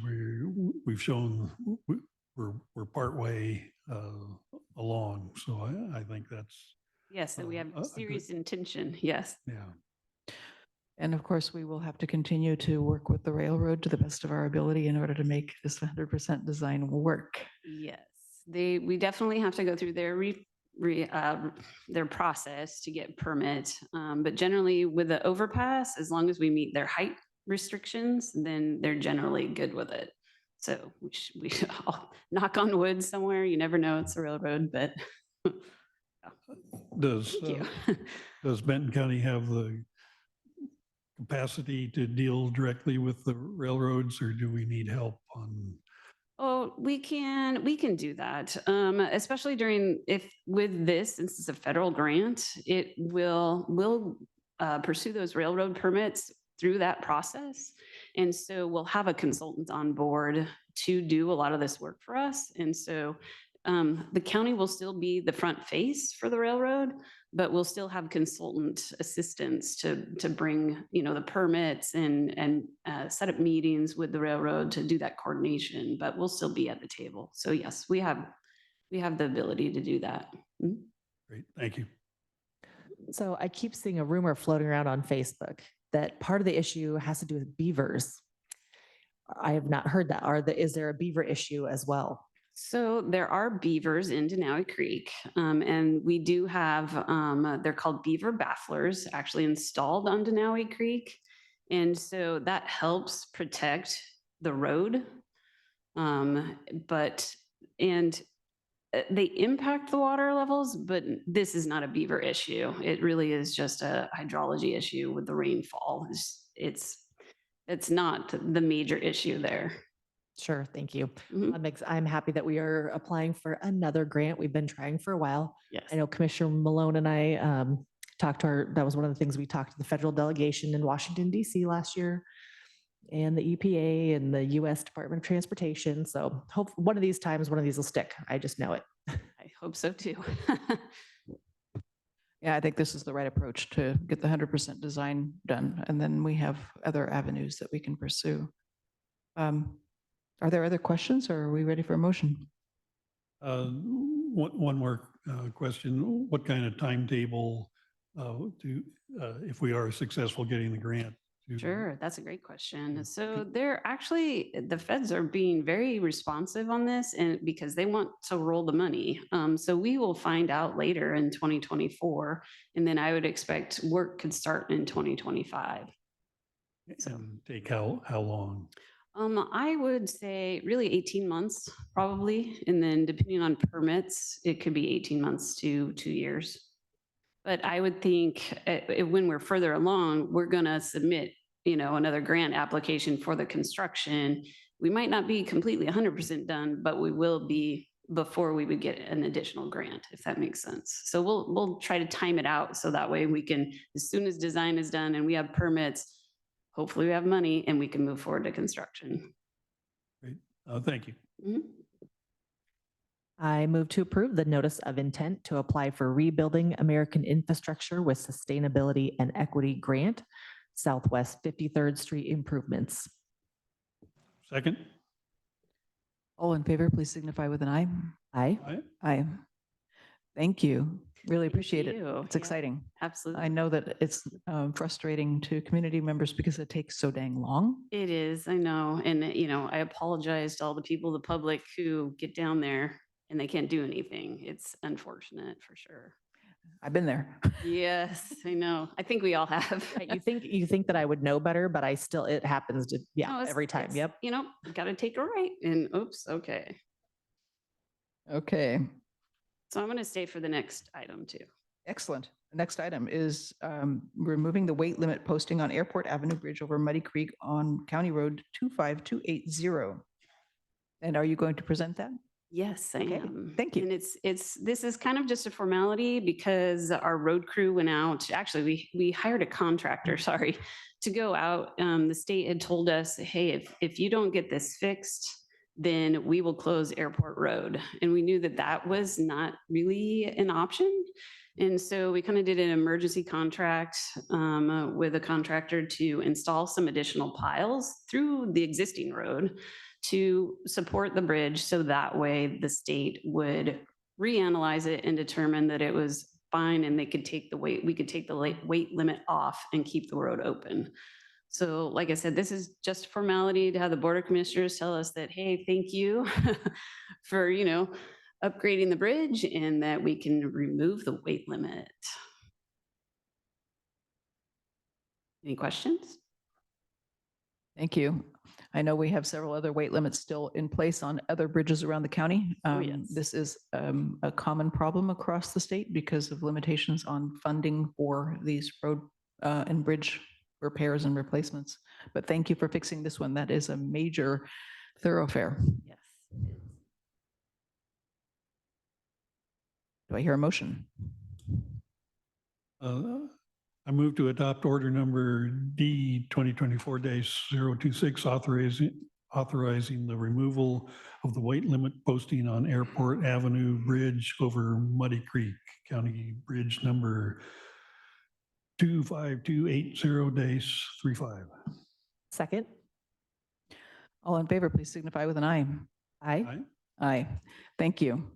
we've shown we're partway along. So I think that's Yes, that we have serious intention. Yes. yeah. And of course, we will have to continue to work with the railroad to the best of our ability in order to make this 100% design work. Yes. We definitely have to go through their their process to get permit. But generally with the overpass, as long as we meet their height restrictions, then they're generally good with it. So we should all knock on wood somewhere. You never know, it's a railroad, but Does, thank you. does Benton County have the capacity to deal directly with the railroads, or do we need help on? Oh, we can do that. Especially if with this, since it's a federal grant, it will pursue those railroad permits through that process. And so we'll have a consultant on board to do a lot of this work for us. And so the county will still be the front face for the railroad, but we'll still have consultant assistance to bring, the permits and set up meetings with the railroad to do that coordination, but we'll still be at the table. So yes, we have the ability to do that. Mhm. Great, thank you. So I keep seeing a rumor floating around on Facebook that part of the issue has to do with beavers. I have not heard that. Is there a beaver issue as well? So there are beavers in Denali Creek, and we do have, they're called beaver bafflers actually installed on Denali Creek. And so that helps protect the road. They impact the water levels, but this is not a beaver issue. It really is just a hydrology issue with the rainfall. It's not the major issue there. Sure, thank you. Mhm. I'm happy that we are applying for another grant. We've been trying for a while. Yes. I know Commissioner Malone and I that was one of the things we talked to the federal delegation in Washington DC last year, and the EPA and the US Department of Transportation. So hope one of these times, one of these will stick. I just know it. I hope so too. Yeah, I think this is the right approach to get the 100% design done. And then we have other avenues that we can pursue. Are there other questions, or are we ready for a motion? One more question. What kind of timetable if we are successful getting the grant? Sure, that's a great question. So the feds are being very responsive on this, and because they want to roll the money. So we will find out later in 2024, and then I would expect work could start in 2025. And take how long? I would say really 18 months probably, and then depending on permits, it could be 18 months to 2 years. But I would think when we're further along, we're going to submit, another grant application for the construction. We might not be completely 100% done, but we will be before we would get an additional grant, if that makes sense. So we'll try to time it out so that way we can, as soon as design is done and we have permits, hopefully we have money and we can move forward to construction. Great. Thank you. Mhm. I move to approve the notice of intent to apply for Rebuilding American Infrastructure with Sustainability and Equity Grant, Southwest 53rd Street improvements. Second? All in favor, please signify with an aye. Aye. Aye. Aye. Thank you. Really appreciate it. you. It's Yeah, exciting. Absolutely. I know that it's frustrating to community members because it takes so dang long. It is, I know. And, I apologize to all the people, the public who get down there and they can't do anything. It's unfortunate for sure. I've been there. Yes, I know. I think we all have. Right, you think that I would know better, but it happens to, No, it's- every time. it's, Yep. Got to take a right and oops, okay. Okay, So I'm going to stay for the next item too. excellent. The next item is removing the weight limit posting on Airport Avenue Bridge over Muddy Creek on County Road 25280. And are you going to present that? Yes, I Okay, am. thank you. And this is kind of just a formality because our road crew went out, actually, we hired a contractor, sorry, to go out. The state had told us, hey, if you don't get this fixed, then we will close Airport Road. And we knew that that was not really an option. And so we kind of did an emergency contract with a contractor to install some additional piles through the existing road to support the bridge. So that way the state would reanalyze it and determine that it was fine and we could take the weight limit off and keep the road open. So like I said, this is just formality to have the Board of Commissioners tell us that, hey, thank you for, upgrading the bridge and that we can remove the weight limit. Any questions? Thank you. I know we have several other weight limits still in place on other bridges around the county. yes. This is a common problem across the state because of limitations on funding for these road and bridge repairs and replacements. But thank you for fixing this one. That is a major thoroughfare. Yes. Do I hear a motion? I move to adopt order number D 2024-026, authorizing the removal of the weight limit posting on Airport Avenue Bridge over Muddy Creek, County Bridge number 25280-35. Second. All in favor, please signify with an aye. Aye. Aye. Aye. Thank you.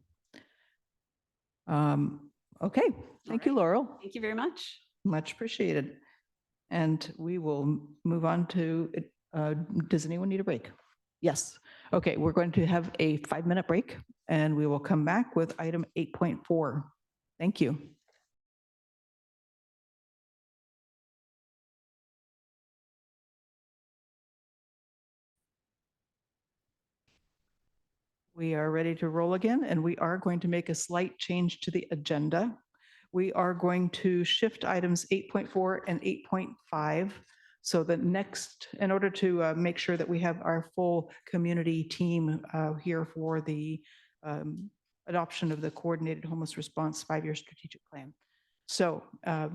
Okay, thank you, Laurel. Thank you very much. Much appreciated. And we will move on to, does anyone need a break? Yes. Okay, we're going to have a 5-minute break and we will come back with item 8.4. Thank you. We are ready to roll again, and we are going to make a slight change to the agenda. We are going to shift items 8.4 and 8.5. So the next, in order to make sure that we have our full community team here for the adoption of the Coordinated Homeless Response 5-year strategic plan. So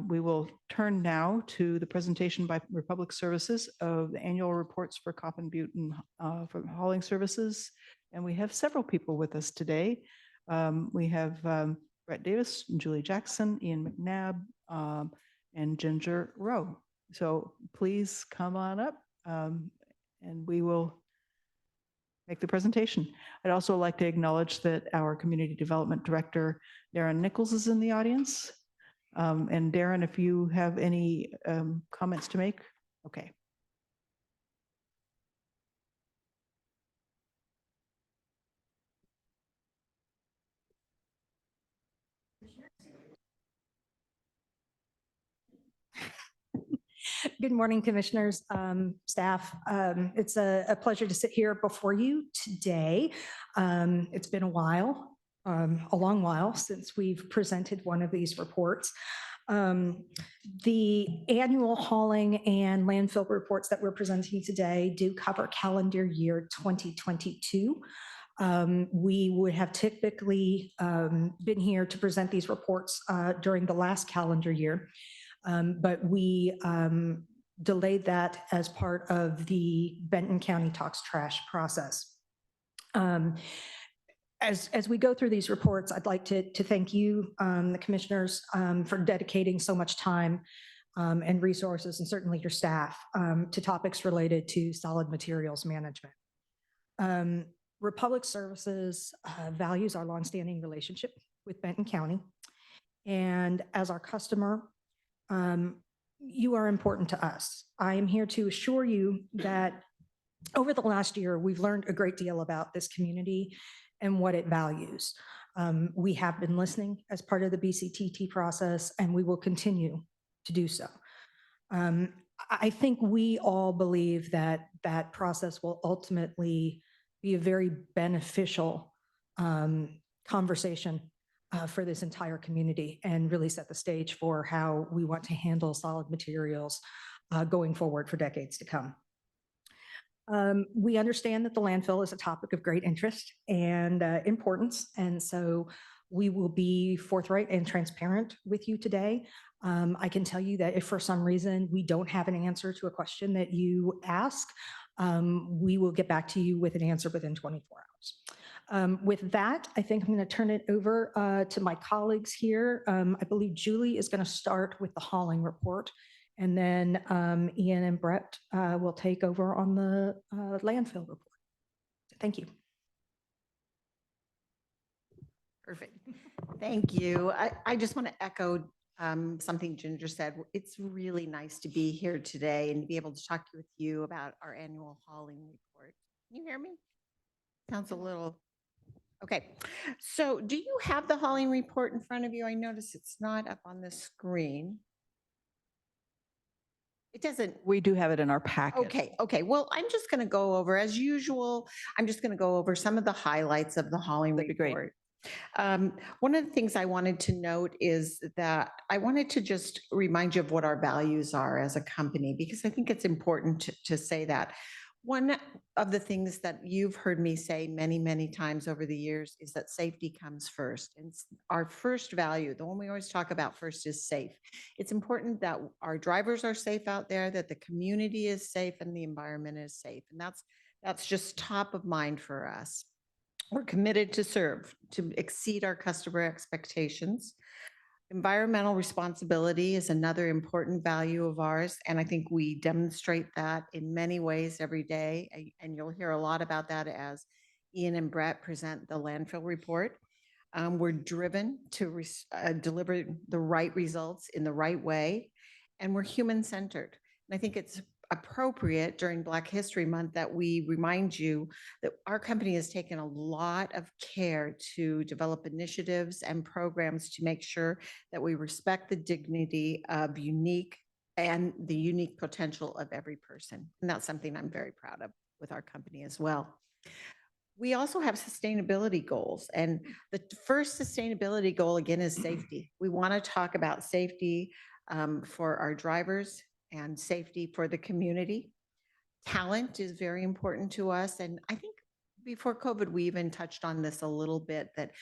we will turn now to the presentation by Republic Services of the annual reports for Coppin Butte and for hauling services. And we have several people with us today. We have Brett Davis, Julie Jackson, Ian McNabb, and Ginger Rowe. So please come on up and we will make the presentation. I'd also like to acknowledge that our Community Development Director, Darren Nichols, is in the audience. And Darren, if you have any comments to make, okay. Good morning, commissioners, staff. It's a pleasure to sit here before you today. It's been a while, a long while since we've presented one of these reports. The annual hauling and landfill reports that we're presenting today do cover calendar year 2022. We would have typically been here to present these reports during the last calendar year. But we delayed that as part of the Benton County Talks Trash process. As we go through these reports, I'd like to thank you, the commissioners, for dedicating so much time and resources, and certainly your staff, to topics related to solid materials management. Republic Services values our longstanding relationship with Benton County. And as our customer, you are important to us. I am here to assure you that over the last year, we've learned a great deal about this community and what it values. We have been listening as part of the BCTT process, and we will continue to do so. I think we all believe that that process will ultimately be a very beneficial conversation for this entire community and really set the stage for how we want to handle solid materials going forward for decades to come. We understand that the landfill is a topic of great interest and importance, and so we will be forthright and transparent with you today. I can tell you that if for some reason we don't have an answer to a question that you ask, we will get back to you with an answer within 24 hours. With that, I think I'm going to turn it over to my colleagues here. I believe Julie is going to start with the hauling report, and then Ian and Brett will take over on the landfill report. Thank you. Perfect. Thank you. I just want to echo something Ginger said. It's really nice to be here today and to be able to talk with you about our annual hauling report. Can you hear me? Sounds a little, Okay, so do you have the hauling report in front of you? I notice it's not up on the screen. It doesn't. We do have it in our packet. Okay. Well, I'm just going to go over, as usual, I'm just going to go over some of the highlights of the hauling That'd be great. report. One of the things I wanted to note is that I wanted to just remind you of what our values are as a company, because I think it's important to say that. One of the things that you've heard me say many, many times over the years is that safety comes first. And our first value, the one we always talk about first, is safe. It's important that our drivers are safe out there, that the community is safe, and the environment is safe. And that's just top of mind for us. We're committed to serve, to exceed our customer expectations. Environmental responsibility is another important value of ours, and I think we demonstrate that in many ways every day. And you'll hear a lot about that as Ian and Brett present the landfill report. We're driven to deliver the right results in the right way, and we're human-centered. And I think it's appropriate during Black History Month that we remind you that our company has taken a lot of care to develop initiatives and programs to make sure that we respect the dignity of the unique potential of every person. And that's something I'm very proud of with our company as well. We also have sustainability goals. And the first sustainability goal, again, is safety. We want to talk about safety for our drivers and safety for the community. Talent is very important to us. And I think before COVID, we even touched on this a little bit, that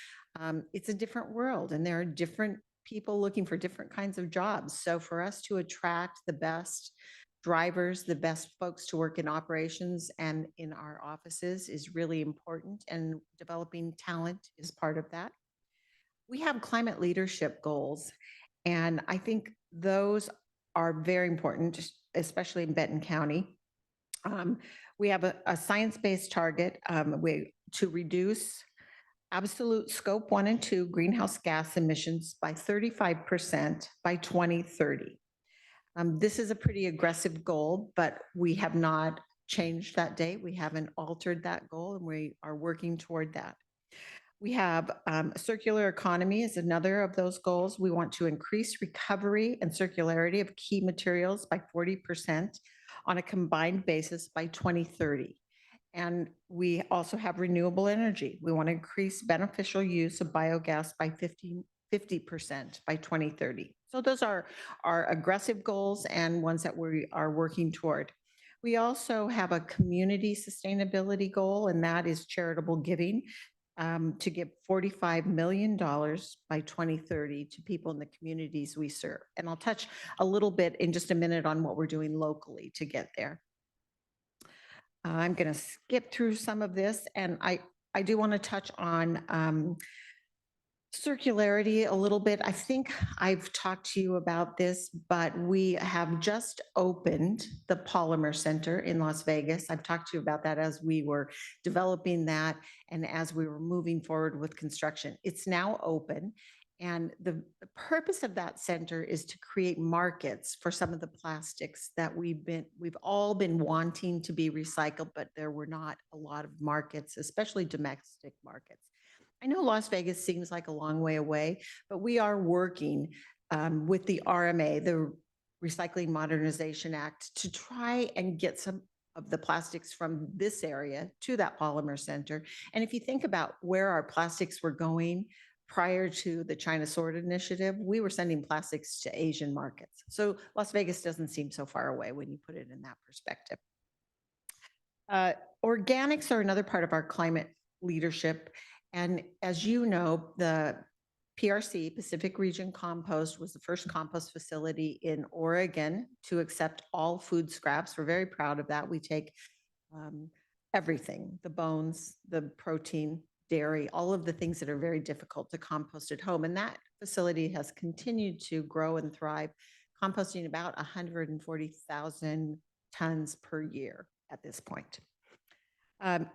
it's a different world and there are different people looking for different kinds of jobs. So for us to attract the best drivers, the best folks to work in operations and in our offices is really important, and developing talent is part of that. We have climate leadership goals, and I think those are very important, especially in Benton County. We have a science-based target to reduce absolute scope 1 and 2 greenhouse gas emissions by 35% by 2030. This is a pretty aggressive goal, but we have not changed that date. We haven't altered that goal, and we are working toward that. We have circular economy is another of those goals. We want to increase recovery and circularity of key materials by 40% on a combined basis by 2030. And we also have renewable energy. We want to increase beneficial use of biogas by 50% by 2030. So those are our aggressive goals and ones that we are working toward. We also have a community sustainability goal, and that is charitable giving. To give $45 million by 2030 to people in the communities we serve. And I'll touch a little bit in just a minute on what we're doing locally to get there. I'm going to skip through some of this, and I do want to touch on circularity a little bit. I think I've talked to you about this, but we have just opened the Polymer Center in Las Vegas. I've talked to you about that as we were developing that and as we were moving forward with construction. It's now open. And the purpose of that center is to create markets for some of the plastics that we've all been wanting to be recycled, but there were not a lot of markets, especially domestic markets. I know Las Vegas seems like a long way away, but we are working with the RMA, the Recycling Modernization Act, to try and get some of the plastics from this area to that Polymer Center. And if you think about where our plastics were going prior to the China Sword Initiative, we were sending plastics to Asian markets. So Las Vegas doesn't seem so far away when you put it in that perspective. Organics are another part of our climate leadership. And as you know, the PRC, Pacific Region Compost, was the first compost facility in Oregon to accept all food scraps. We're very proud of that. We take everything, the bones, the protein, dairy, all of the things that are very difficult to compost at home. And that facility has continued to grow and thrive, composting about 140,000 tons per year at this point.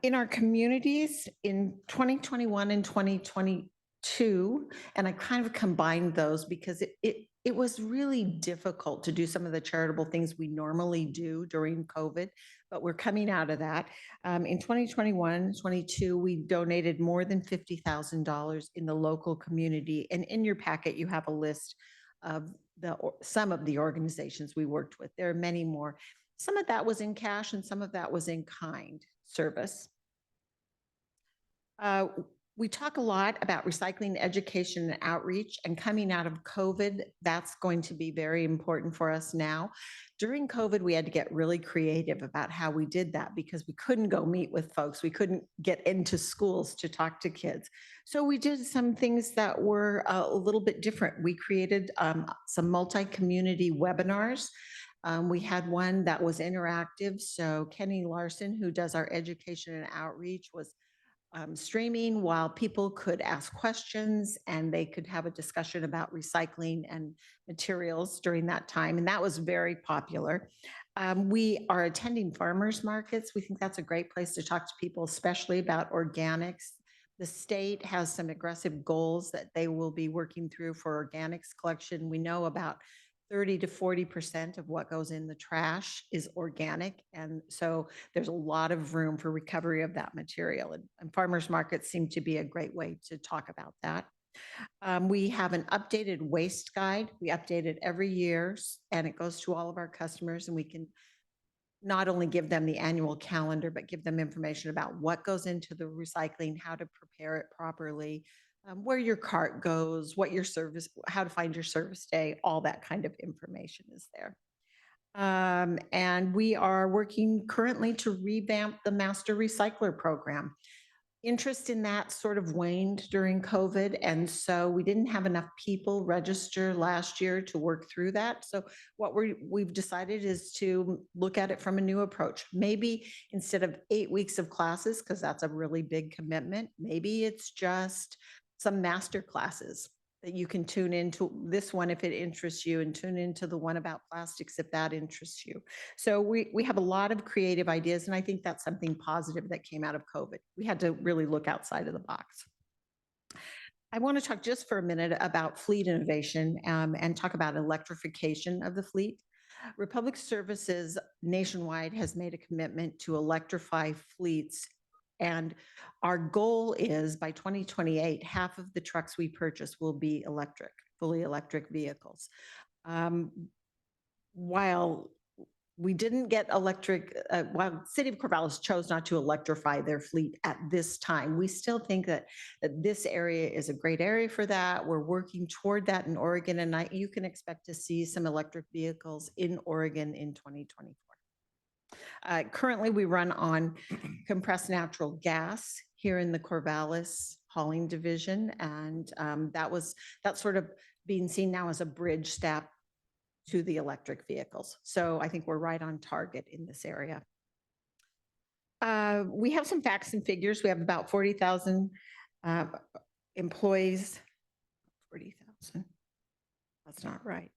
In our communities in 2021 and 2022, two, and I kind of combined those because it was really difficult to do some of the charitable things we normally do during COVID, but we're coming out of that. In 2021, 22, we donated more than $50,000 in the local community. And in your packet, you have a list of some of the organizations we worked with. There are many more. Some of that was in cash and some of that was in kind service. We talk a lot about recycling education and outreach, and coming out of COVID, that's going to be very important for us now. During COVID, we had to get really creative about how we did that because we couldn't go meet with folks. We couldn't get into schools to talk to kids. So we did some things that were a little bit different. We created some multi-community webinars. We had one that was interactive. So Kenny Larson, who does our education and outreach, was streaming while people could ask questions and they could have a discussion about recycling and materials during that time. And that was very popular. We are attending farmers markets. We think that's a great place to talk to people, especially about organics. The state has some aggressive goals that they will be working through for organics collection. We know about 30 to 40% of what goes in the trash is organic. And so there's a lot of room for recovery of that material. And farmers markets seem to be a great way to talk about that. We have an updated waste guide. We update it every year and it goes to all of our customers, and we can not only give them the annual calendar, but give them information about what goes into the recycling, how to prepare it properly, where your cart goes, what your service, how to find your service day, all that kind of information is there. And we are working currently to revamp the Master Recycler Program. Interest in that sort of waned during COVID, and so we didn't have enough people register last year to work through that. So what we've decided is to look at it from a new approach. Maybe instead of 8 weeks of classes, because that's a really big commitment, maybe it's just some master classes that you can tune into this one if it interests you, and tune into the one about plastics if that interests you. So we have a lot of creative ideas, and I think that's something positive that came out of COVID. We had to really look outside of the box. I want to talk just for a minute about fleet innovation and talk about electrification of the fleet. Republic Services nationwide has made a commitment to electrify fleets. And our goal is by 2028, half of the trucks we purchase will be electric, fully electric vehicles. While we didn't get electric, while City of Corvallis chose not to electrify their fleet at this time, we still think that this area is a great area for that. We're working toward that in Oregon, and you can expect to see some electric vehicles in Oregon in 2024. Currently, we run on compressed natural gas here in the Corvallis hauling division, and that's sort of being seen now as a bridge step to the electric vehicles. So I think we're right on target in this area. We have some facts and figures. We have about 40,000 employees. 40,000. That's not right.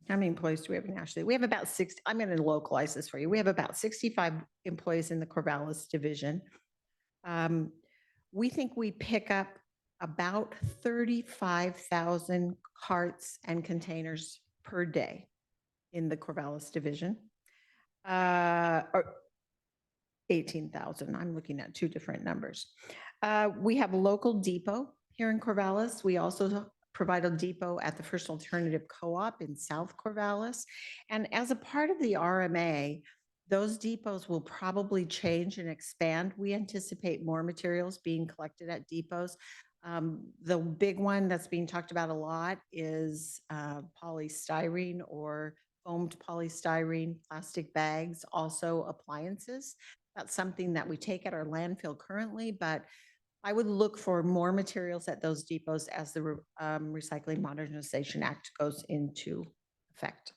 How many employees do we have nationally? We have about 60. I'm going to localize this for you. We have about 65 employees in the Corvallis division. We think we pick up about 35,000 carts and containers per day in the Corvallis division. Or 18,000. I'm looking at two different numbers. We have a local depot here in Corvallis. We also provide a depot at the First Alternative Co-op in South Corvallis. And as a part of the RMA, those depots will probably change and expand. We anticipate more materials being collected at depots. The big one that's being talked about a lot is polystyrene or foamed polystyrene, plastic bags, also appliances. That's something that we take at our landfill currently, but I would look for more materials at those depots as the Recycling Modernization Act goes into effect.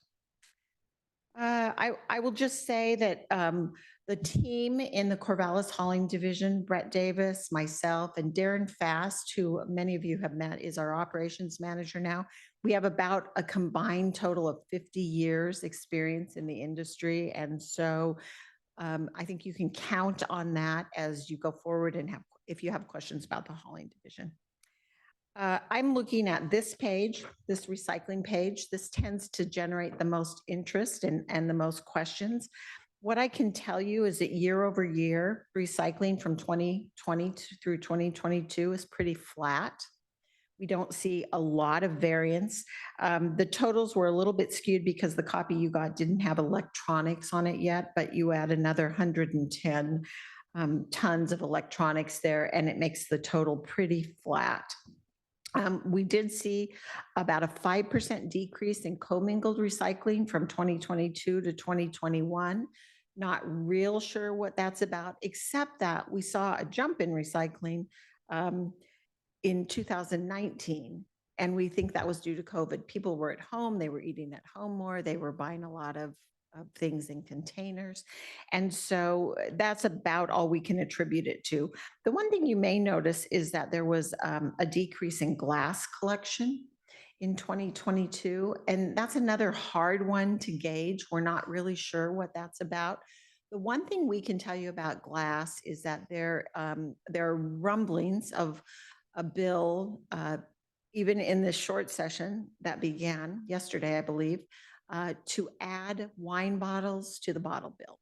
I will just say that the team in the Corvallis Hauling Division, Brett Davis, myself, and Darren Fast, who many of you have met, is our operations manager now. We have about a combined total of 50 years experience in the industry. And so I think you can count on that as you go forward and if you have questions about the hauling division. I'm looking at this page, this recycling page. This tends to generate the most interest and the most questions. What I can tell you is that year over year, recycling from 2020 through 2022 is pretty flat. We don't see a lot of variance. The totals were a little bit skewed because the copy you got didn't have electronics on it yet, but you add another 110 tons of electronics there, and it makes the total pretty flat. We did see about a 5% decrease in commingled recycling from 2022 to 2021. Not real sure what that's about, except that we saw a jump in recycling in 2019. And we think that was due to COVID. People were at home, they were eating at home more, they were buying a lot of things in containers. And so that's about all we can attribute it to. The one thing you may notice is that there was a decrease in glass collection in 2022. And that's another hard one to gauge. We're not really sure what that's about. The one thing we can tell you about glass is that there are rumblings of a bill, even in this short session that began yesterday, I believe, to add wine bottles to the bottle bill.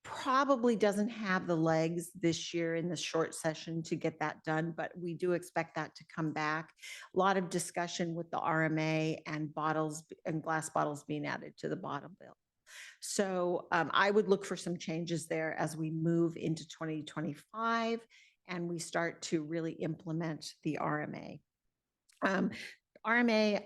Probably doesn't have the legs this year in the short session to get that done, but we do expect that to come back. A lot of discussion with the RMA and bottles and glass bottles being added to the bottle bill. So I would look for some changes there as we move into 2025 and we start to really implement the RMA. RMA,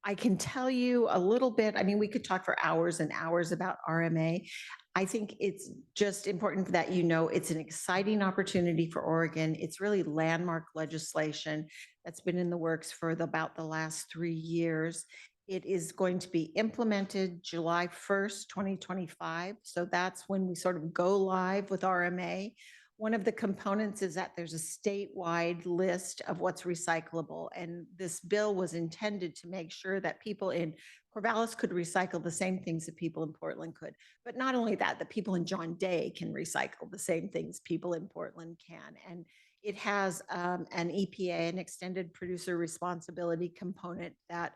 I can tell you a little bit. I mean, we could talk for hours and hours about RMA. I think it's just important that you know it's an exciting opportunity for Oregon. It's really landmark legislation that's been in the works for about the last 3 years. It is going to be implemented July 1st, 2025. So that's when we sort of go live with RMA. One of the components is that there's a statewide list of what's recyclable. And this bill was intended to make sure that people in Corvallis could recycle the same things that people in Portland could. But not only that, the people in John Day can recycle the same things people in Portland can. And it has an EPA, an extended producer responsibility component that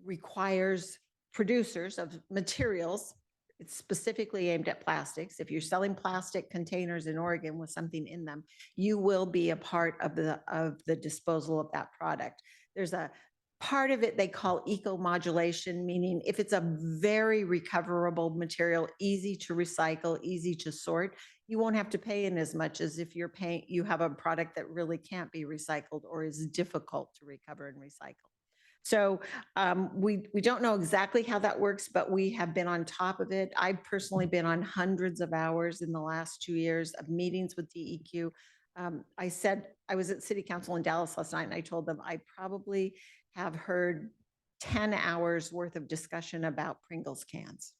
requires producers of materials. It's specifically aimed at plastics. If you're selling plastic containers in Oregon with something in them, you will be a part of the disposal of that product. There's a part of it they call eco-modulation, meaning if it's a very recoverable material, easy to recycle, easy to sort, you won't have to pay in as much as if you have a product that really can't be recycled or is difficult to recover and recycle. So we don't know exactly how that works, but we have been on top of it. I've personally been on hundreds of hours in the last 2 years of meetings with DEQ. I said I was at City Council in Dallas last night, and I told them I probably have heard 10 hours worth of discussion about Pringles cans.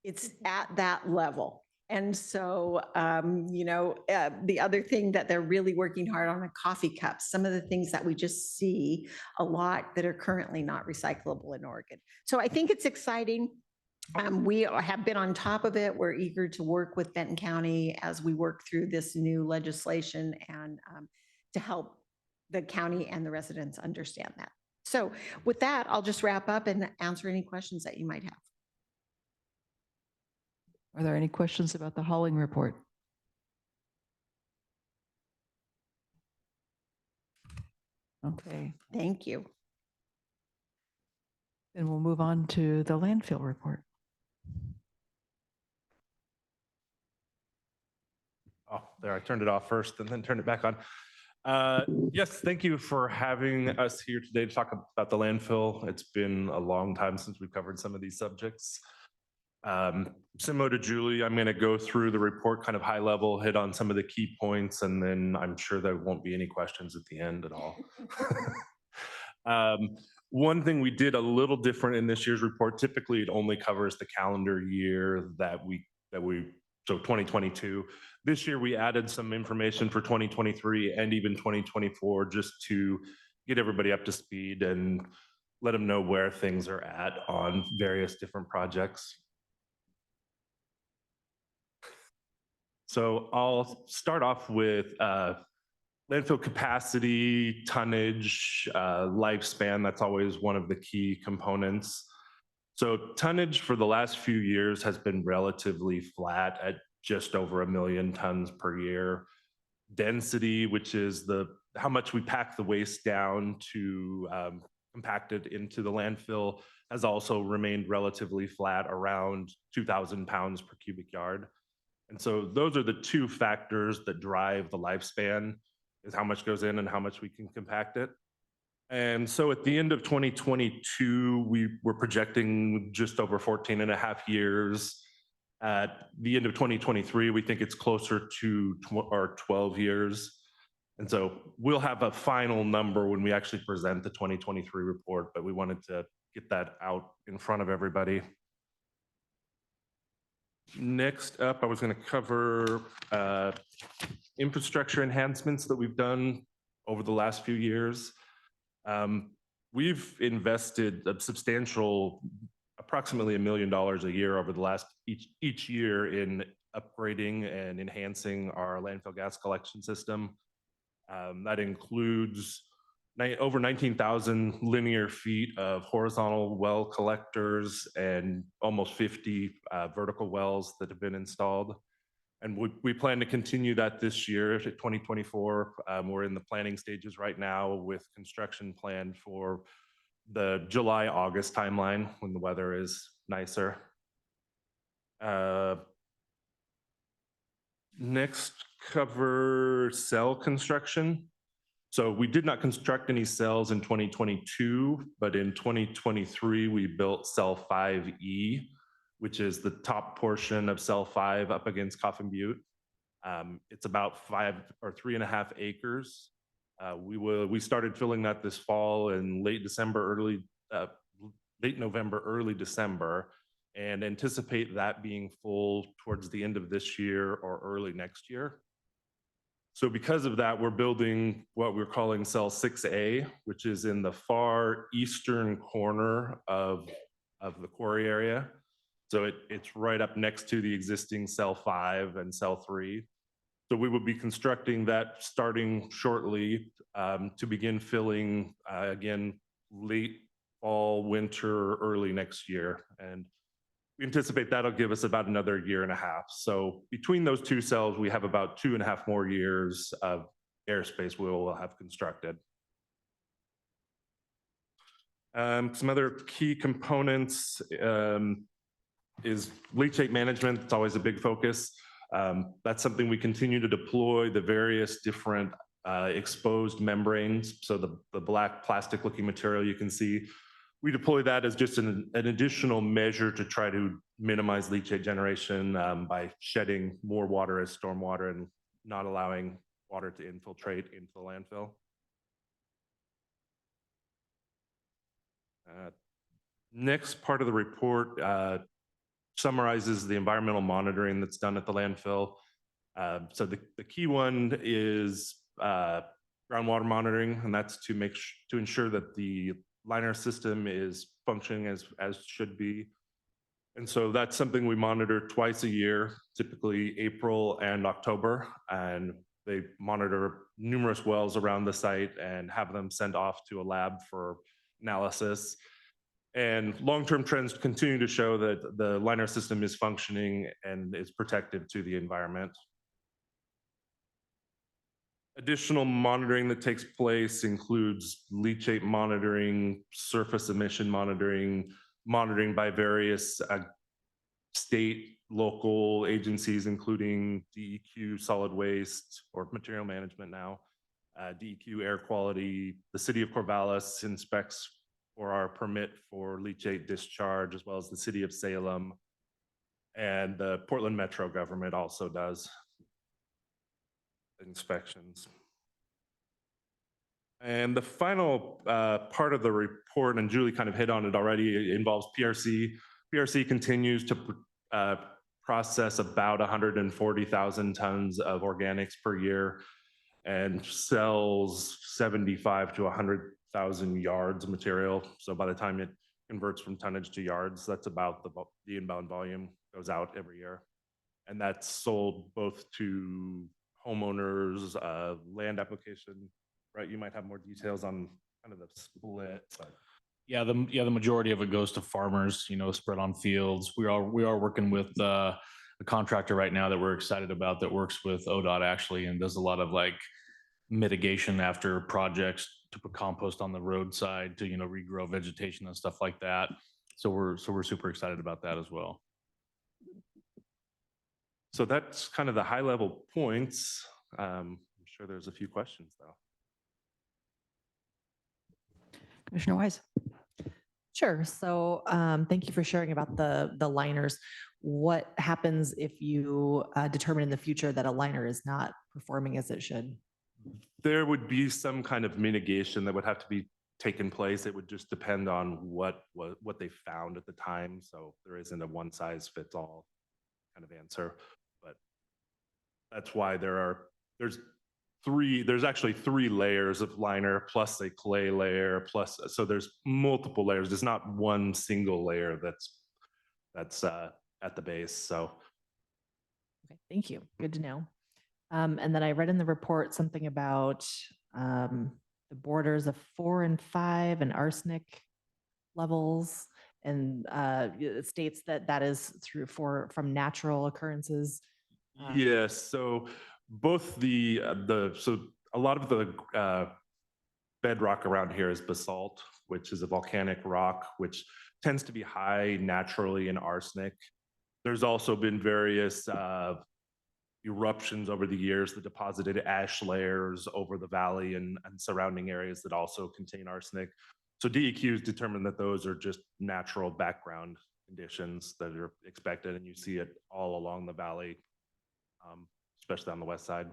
It's at that level. And so, the other thing that they're really working hard on are coffee cups, some of the things that we just see a lot that are currently not recyclable in Oregon. So I think it's exciting. We have been on top of it. We're eager to work with Benton County as we work through this new legislation and to help the county and the residents understand that. So with that, I'll just wrap up and answer any questions that you might have. Are there any questions about the hauling report? Okay. Thank you. Then we'll move on to the landfill report. Oh, there, I turned it off first and then turned it back on. Yes, thank you for having us here today to talk about the landfill. It's been a long time since we've covered some of these subjects. Similar to Julie, I'm going to go through the report kind of high level, hit on some of the key points, and then I'm sure there won't be any questions at the end at all. One thing we did a little different in this year's report, typically it only covers the calendar year that we so 2022. This year we added some information for 2023 and even 2024 just to get everybody up to speed and let them know where things are at on various different projects. So I'll start off with landfill capacity, tonnage, lifespan, that's always one of the key components. So tonnage for the last few years has been relatively flat at just over 1 million tons per year. Density, which is how much we pack the waste down to compact it into the landfill, has also remained relatively flat around 2,000 pounds per cubic yard. And so those are the two factors that drive the lifespan, is how much goes in and how much we can compact it. And so at the end of 2022, we were projecting just over 14 and a half years. At the end of 2023, we think it's closer to 12 years. And so we'll have a final number when we actually present the 2023 report, but we wanted to get that out in front of everybody. Next up, I was going to cover infrastructure enhancements that we've done over the last few years. We've invested a substantial, approximately $1 million a year over the last each year in upgrading and enhancing our landfill gas collection system. That includes over 19,000 linear feet of horizontal well collectors and almost 50 vertical wells that have been installed. And we plan to continue that this year, 2024. We're in the planning stages right now with construction planned for the July-August timeline when the weather is nicer. Next, cover cell construction. So we did not construct any cells in 2022, but in 2023, we built cell 5E, which is the top portion of cell 5 up against Coffin Butte. It's about 3.5 acres. We started filling that this fall in late November, early December, and anticipate that being full towards the end of this year or early next year. So because of that, we're building what we're calling cell 6A, which is in the far eastern corner of the quarry area. So it's right up next to the existing cell 5 and cell 3. So we will be constructing that starting shortly to begin filling again late fall, winter, early next year. And we anticipate that'll give us about another 1.5 years. So between those two cells, we have about 2.5 more years of airspace we will have constructed. Some other key components is leachate management. It's always a big focus. That's something we continue to deploy, the various different exposed membranes. So the black plastic looking material you can see, we deploy that as just an additional measure to try to minimize leachate generation by shedding more water as stormwater and not allowing water to infiltrate into the landfill. Next part of the report summarizes the environmental monitoring that's done at the landfill. So the key one is groundwater monitoring, and that's to ensure that the liner system is functioning as should be. And so that's something we monitor twice a year, typically April and October, and they monitor numerous wells around the site and have them sent off to a lab for analysis. And long-term trends continue to show that the liner system is functioning and is protective to the environment. Additional monitoring that takes place includes leachate monitoring, surface emission monitoring, monitoring by various state, local agencies, including DEQ solid waste or material management now, DEQ air quality. The city of Corvallis inspects for our permit for leachate discharge, as well as the city of Salem. And the Portland Metro government also does inspections. And the final part of the report, and Julie kind of hit on it already, involves PRC. PRC continues to process about 140,000 tons of organics per year and sells 75 to 100,000 yards of material. So by the time it converts from tonnage to yards, that's about the inbound volume goes out every year. And that's sold both to homeowners, land application, right? You might have more details on kind of the split, but. Yeah, the majority of it goes to farmers, spread on fields. We are working with a contractor right now that we're excited about that works with ODOT actually and does a lot of like mitigation after projects to put compost on the roadside to, regrow vegetation and stuff like that. So we're super excited about that as well. So that's kind of the high level points. I'm sure there's a few questions though. Commissioner Wise. Sure. So thank you for sharing about the liners. What happens if you determine in the future that a liner is not performing as it should? There would be some kind of mitigation that would have to be taken place. It would just depend on what they found at the time. So there isn't a one size fits all kind of answer, but that's why there's actually three layers of liner plus a clay layer plus, so there's multiple layers. There's not one single layer that's at the base. So. Okay, thank you. Good to know. And then I read in the report something about the borders of 4 and 5 and arsenic levels, and it states that is from natural occurrences. Yes. So both so a lot of the bedrock around here is basalt, which is a volcanic rock, which tends to be high naturally in arsenic. There's also been various eruptions over the years that deposited ash layers over the valley and surrounding areas that also contain arsenic. So DEQ has determined that those are just natural background conditions that are expected, and you see it all along the valley, especially on the west side.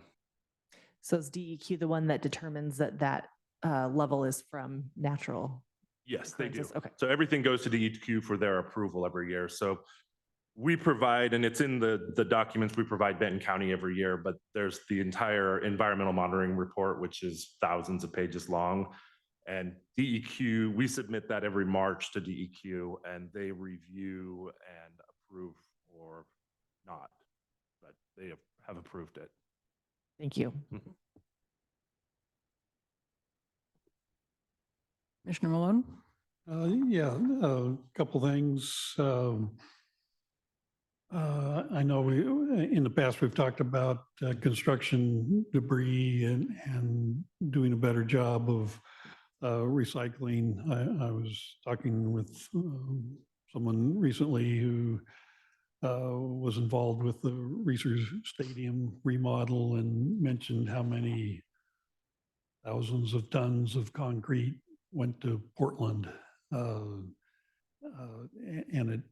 So is DEQ the one that determines that level is from natural? Yes, they do. Okay. So everything goes to DEQ for their approval every year. So we provide, and it's in the documents, we provide Benton County every year, but there's the entire environmental monitoring report, which is thousands of pages long. And DEQ, we submit that every March to DEQ, and they review and approve or not, but they have approved it. Thank you. Commissioner Malone. Yeah, a couple things. I know in the past we've talked about construction debris and doing a better job of recycling. I was talking with someone recently who was involved with the Research Stadium remodel and mentioned how many thousands of tons of concrete went to Portland. And it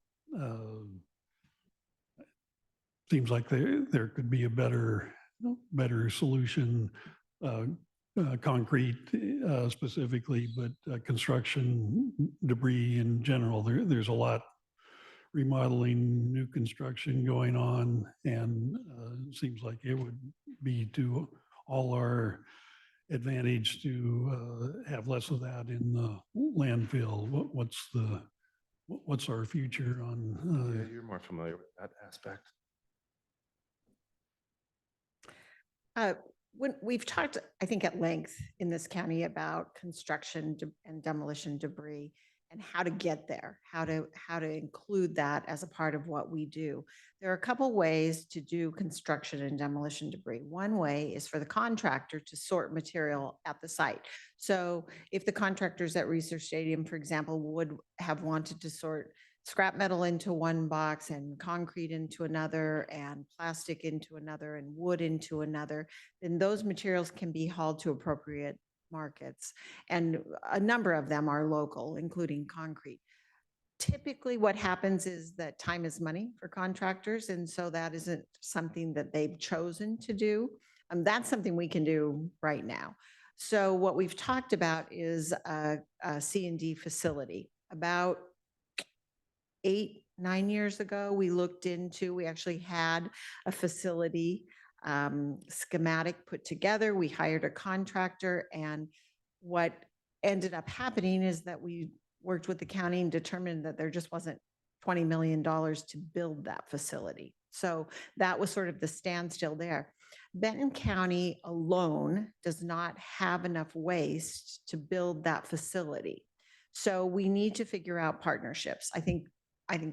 seems like there could be a better solution, concrete specifically, but construction debris in general. There's a lot remodeling, new construction going on, and it seems like it would be to all our advantage to have less of that in the landfill. What's our future on? Yeah, you're more familiar with that aspect. When we've talked, I think at length in this county about construction and demolition debris and how to get there, how to include that as a part of what we do. There are a couple ways to do construction and demolition debris. One way is for the contractor to sort material at the site. So if the contractors at Research Stadium, for example, would have wanted to sort scrap metal into one box and concrete into another and plastic into another and wood into another, then those materials can be hauled to appropriate markets. And a number of them are local, including concrete. Typically what happens is that time is money for contractors. And so that isn't something that they've chosen to do. That's something we can do right now. So what we've talked about is a C&D facility. About 8-9 years ago, we actually had a facility schematic put together. We hired a contractor, and what ended up happening is that we worked with the county and determined that there just wasn't $20 million to build that facility. So that was sort of the standstill there. Benton County alone does not have enough waste to build that facility. So we need to figure out partnerships. I think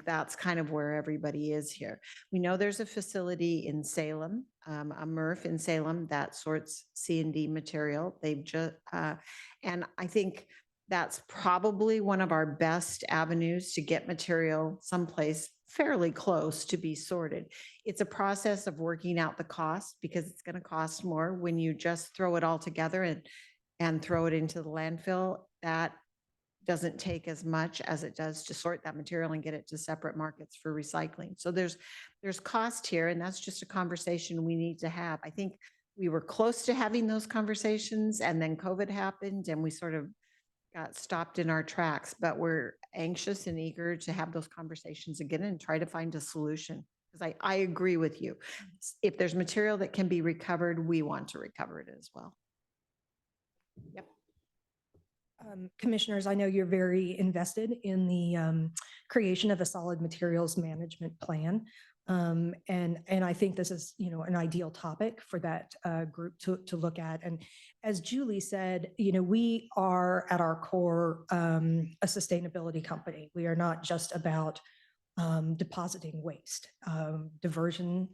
that's kind of where everybody is here. We know there's a facility in Salem, a MRF in Salem that sorts C&D material. They've just, and I think that's probably one of our best avenues to get material someplace fairly close to be sorted. It's a process of working out the cost because it's going to cost more when you just throw it all together and throw it into the landfill. That doesn't take as much as it does to sort that material and get it to separate markets for recycling. So there's cost here, and that's just a conversation we need to have. I think we were close to having those conversations, and then COVID happened and we sort of got stopped in our tracks, but we're anxious and eager to have those conversations again and try to find a solution. Because I agree with you. If there's material that can be recovered, we want to recover it as well. Yep. Commissioners, I know you're very invested in the creation of a solid materials management plan. And I think this is, an ideal topic for that group to look at. And as Julie said, we are at our core a sustainability company. We are not just about depositing waste, diversion,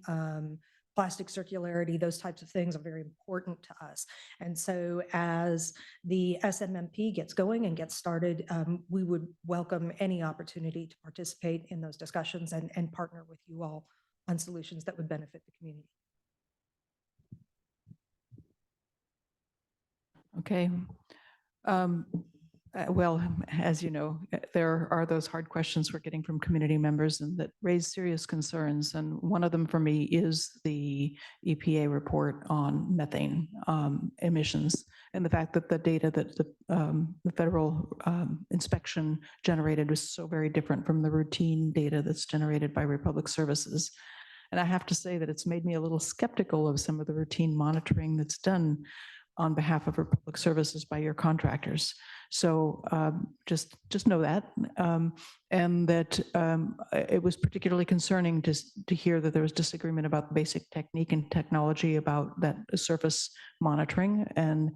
plastic circularity, those types of things are very important to us. And so as the SMMP gets going and gets started, we would welcome any opportunity to participate in those discussions and partner with you all on solutions that would benefit the community. Okay. Well, as you know, there are those hard questions we're getting from community members and that raise serious concerns. And one of them for me is the EPA report on methane emissions and the fact that the data that the federal inspection generated was so very different from the routine data that's generated by Republic Services. And I have to say that it's made me a little skeptical of some of the routine monitoring that's done on behalf of Republic Services by your contractors. So just know that. And that it was particularly concerning to hear that there was disagreement about the basic technique and technology about that surface monitoring and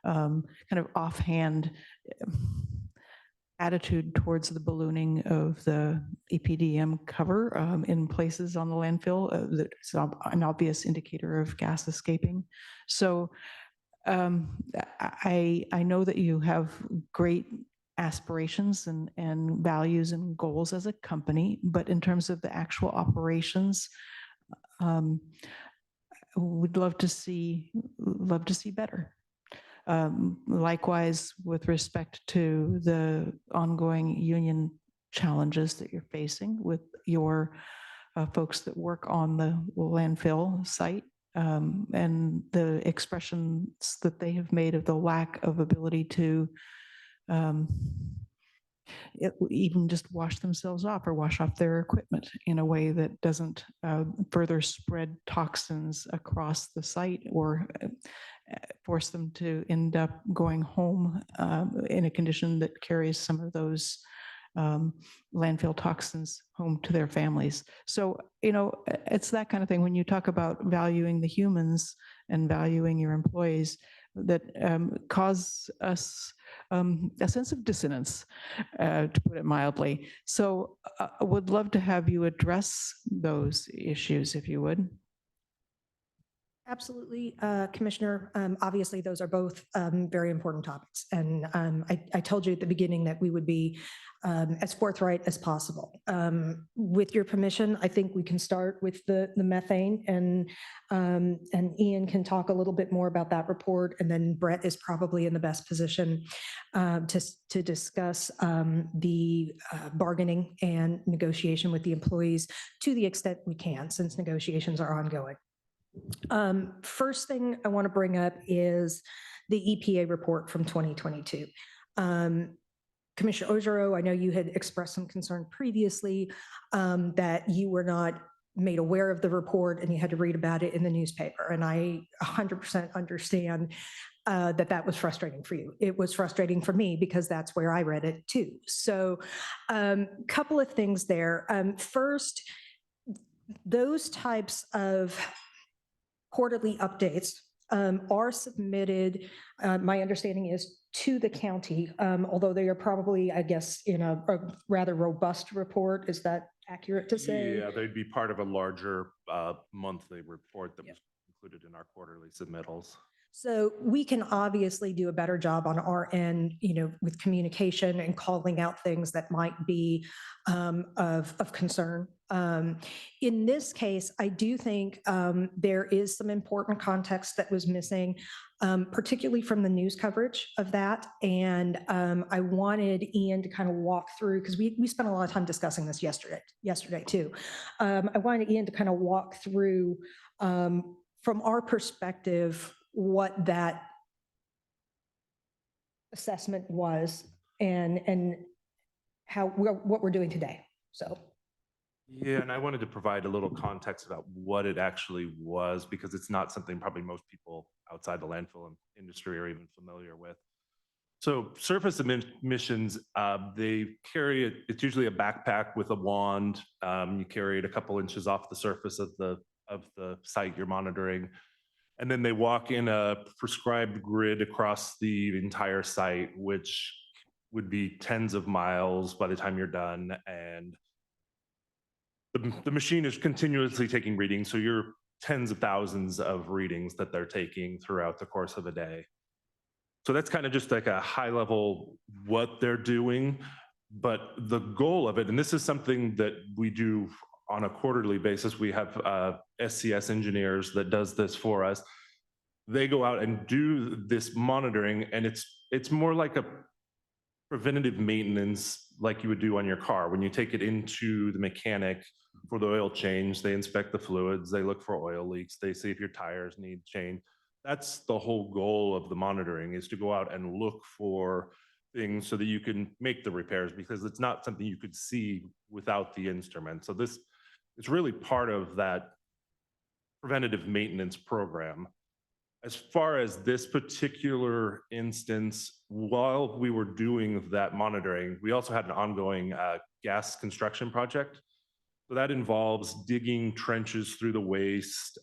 kind of offhand attitude towards the ballooning of the EPDM cover in places on the landfill. That's an obvious indicator of gas escaping. So I know that you have great aspirations and values and goals as a company, but in terms of the actual operations, we'd love to see better. Likewise, with respect to the ongoing union challenges that you're facing with your folks that work on the landfill site. And the expressions that they have made of the lack of ability to even just wash themselves off or wash off their equipment in a way that doesn't further spread toxins across the site or force them to end up going home in a condition that carries some of those landfill toxins home to their families. So, it's that kind of thing. When you talk about valuing the humans and valuing your employees, that cause us a sense of dissonance, to put it mildly. So I would love to have you address those issues, if you would. Absolutely, Commissioner. Obviously, those are both very important topics. And I told you at the beginning that we would be as forthright as possible. With your permission, I think we can start with the methane and Ian can talk a little bit more about that report. And then Brett is probably in the best position to discuss the bargaining and negotiation with the employees to the extent we can, since negotiations are ongoing. First thing I want to bring up is the EPA report from 2022. Commissioner Ojero, I know you had expressed some concern previously that you were not made aware of the report and you had to read about it in the newspaper. And I 100% understand that was frustrating for you. It was frustrating for me because that's where I read it too. So couple of things there. First, those types of quarterly updates are submitted, my understanding is, to the county, although they are probably, I guess, in a rather robust report. Is that accurate to say? Yeah, they'd be part of a larger monthly report that was included in our quarterly submittals. So we can obviously do a better job on our end, with communication and calling out things that might be of concern. In this case, I do think there is some important context that was missing, particularly from the news coverage of that. And I wanted Ian to kind of walk through, because we spent a lot of time discussing this yesterday too. I wanted Ian to kind of walk through, from our perspective, what that assessment was and what we're doing today. So. Yeah, and I wanted to provide a little context about what it actually was, because it's not something probably most people outside the landfill industry are even familiar with. So surface emissions, they carry it, it's usually a backpack with a wand. You carry it a couple inches off the surface of the site you're monitoring. And then they walk in a prescribed grid across the entire site, which would be tens of miles by the time you're done. And the machine is continuously taking readings. So you're tens of thousands of readings that they're taking throughout the course of a day. So that's kind of just like a high level what they're doing. But the goal of it, and this is something that we do on a quarterly basis, we have SCS engineers that does this for us. They go out and do this monitoring, and it's more like a preventative maintenance like you would do on your car. When you take it into the mechanic for the oil change, they inspect the fluids, they look for oil leaks, they see if your tires need change. That's the whole goal of the monitoring, is to go out and look for things so that you can make the repairs, because it's not something you could see without the instrument. So this is really part of that preventative maintenance program. As far as this particular instance, while we were doing that monitoring, we also had an ongoing gas construction project. So that involves digging trenches through the waste,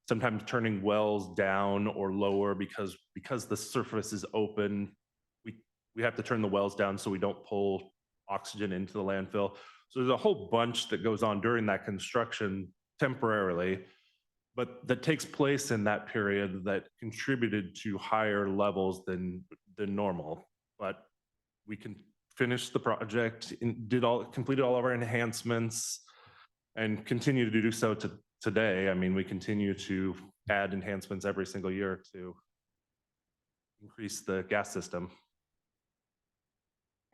sometimes turning wells down or lower because the surface is open. We have to turn the wells down so we don't pull oxygen into the landfill. So there's a whole bunch that goes on during that construction temporarily, but that takes place in that period that contributed to higher levels than normal. But we can finish the project, completed all of our enhancements, and continue to do so today. I mean, we continue to add enhancements every single year to increase the gas system.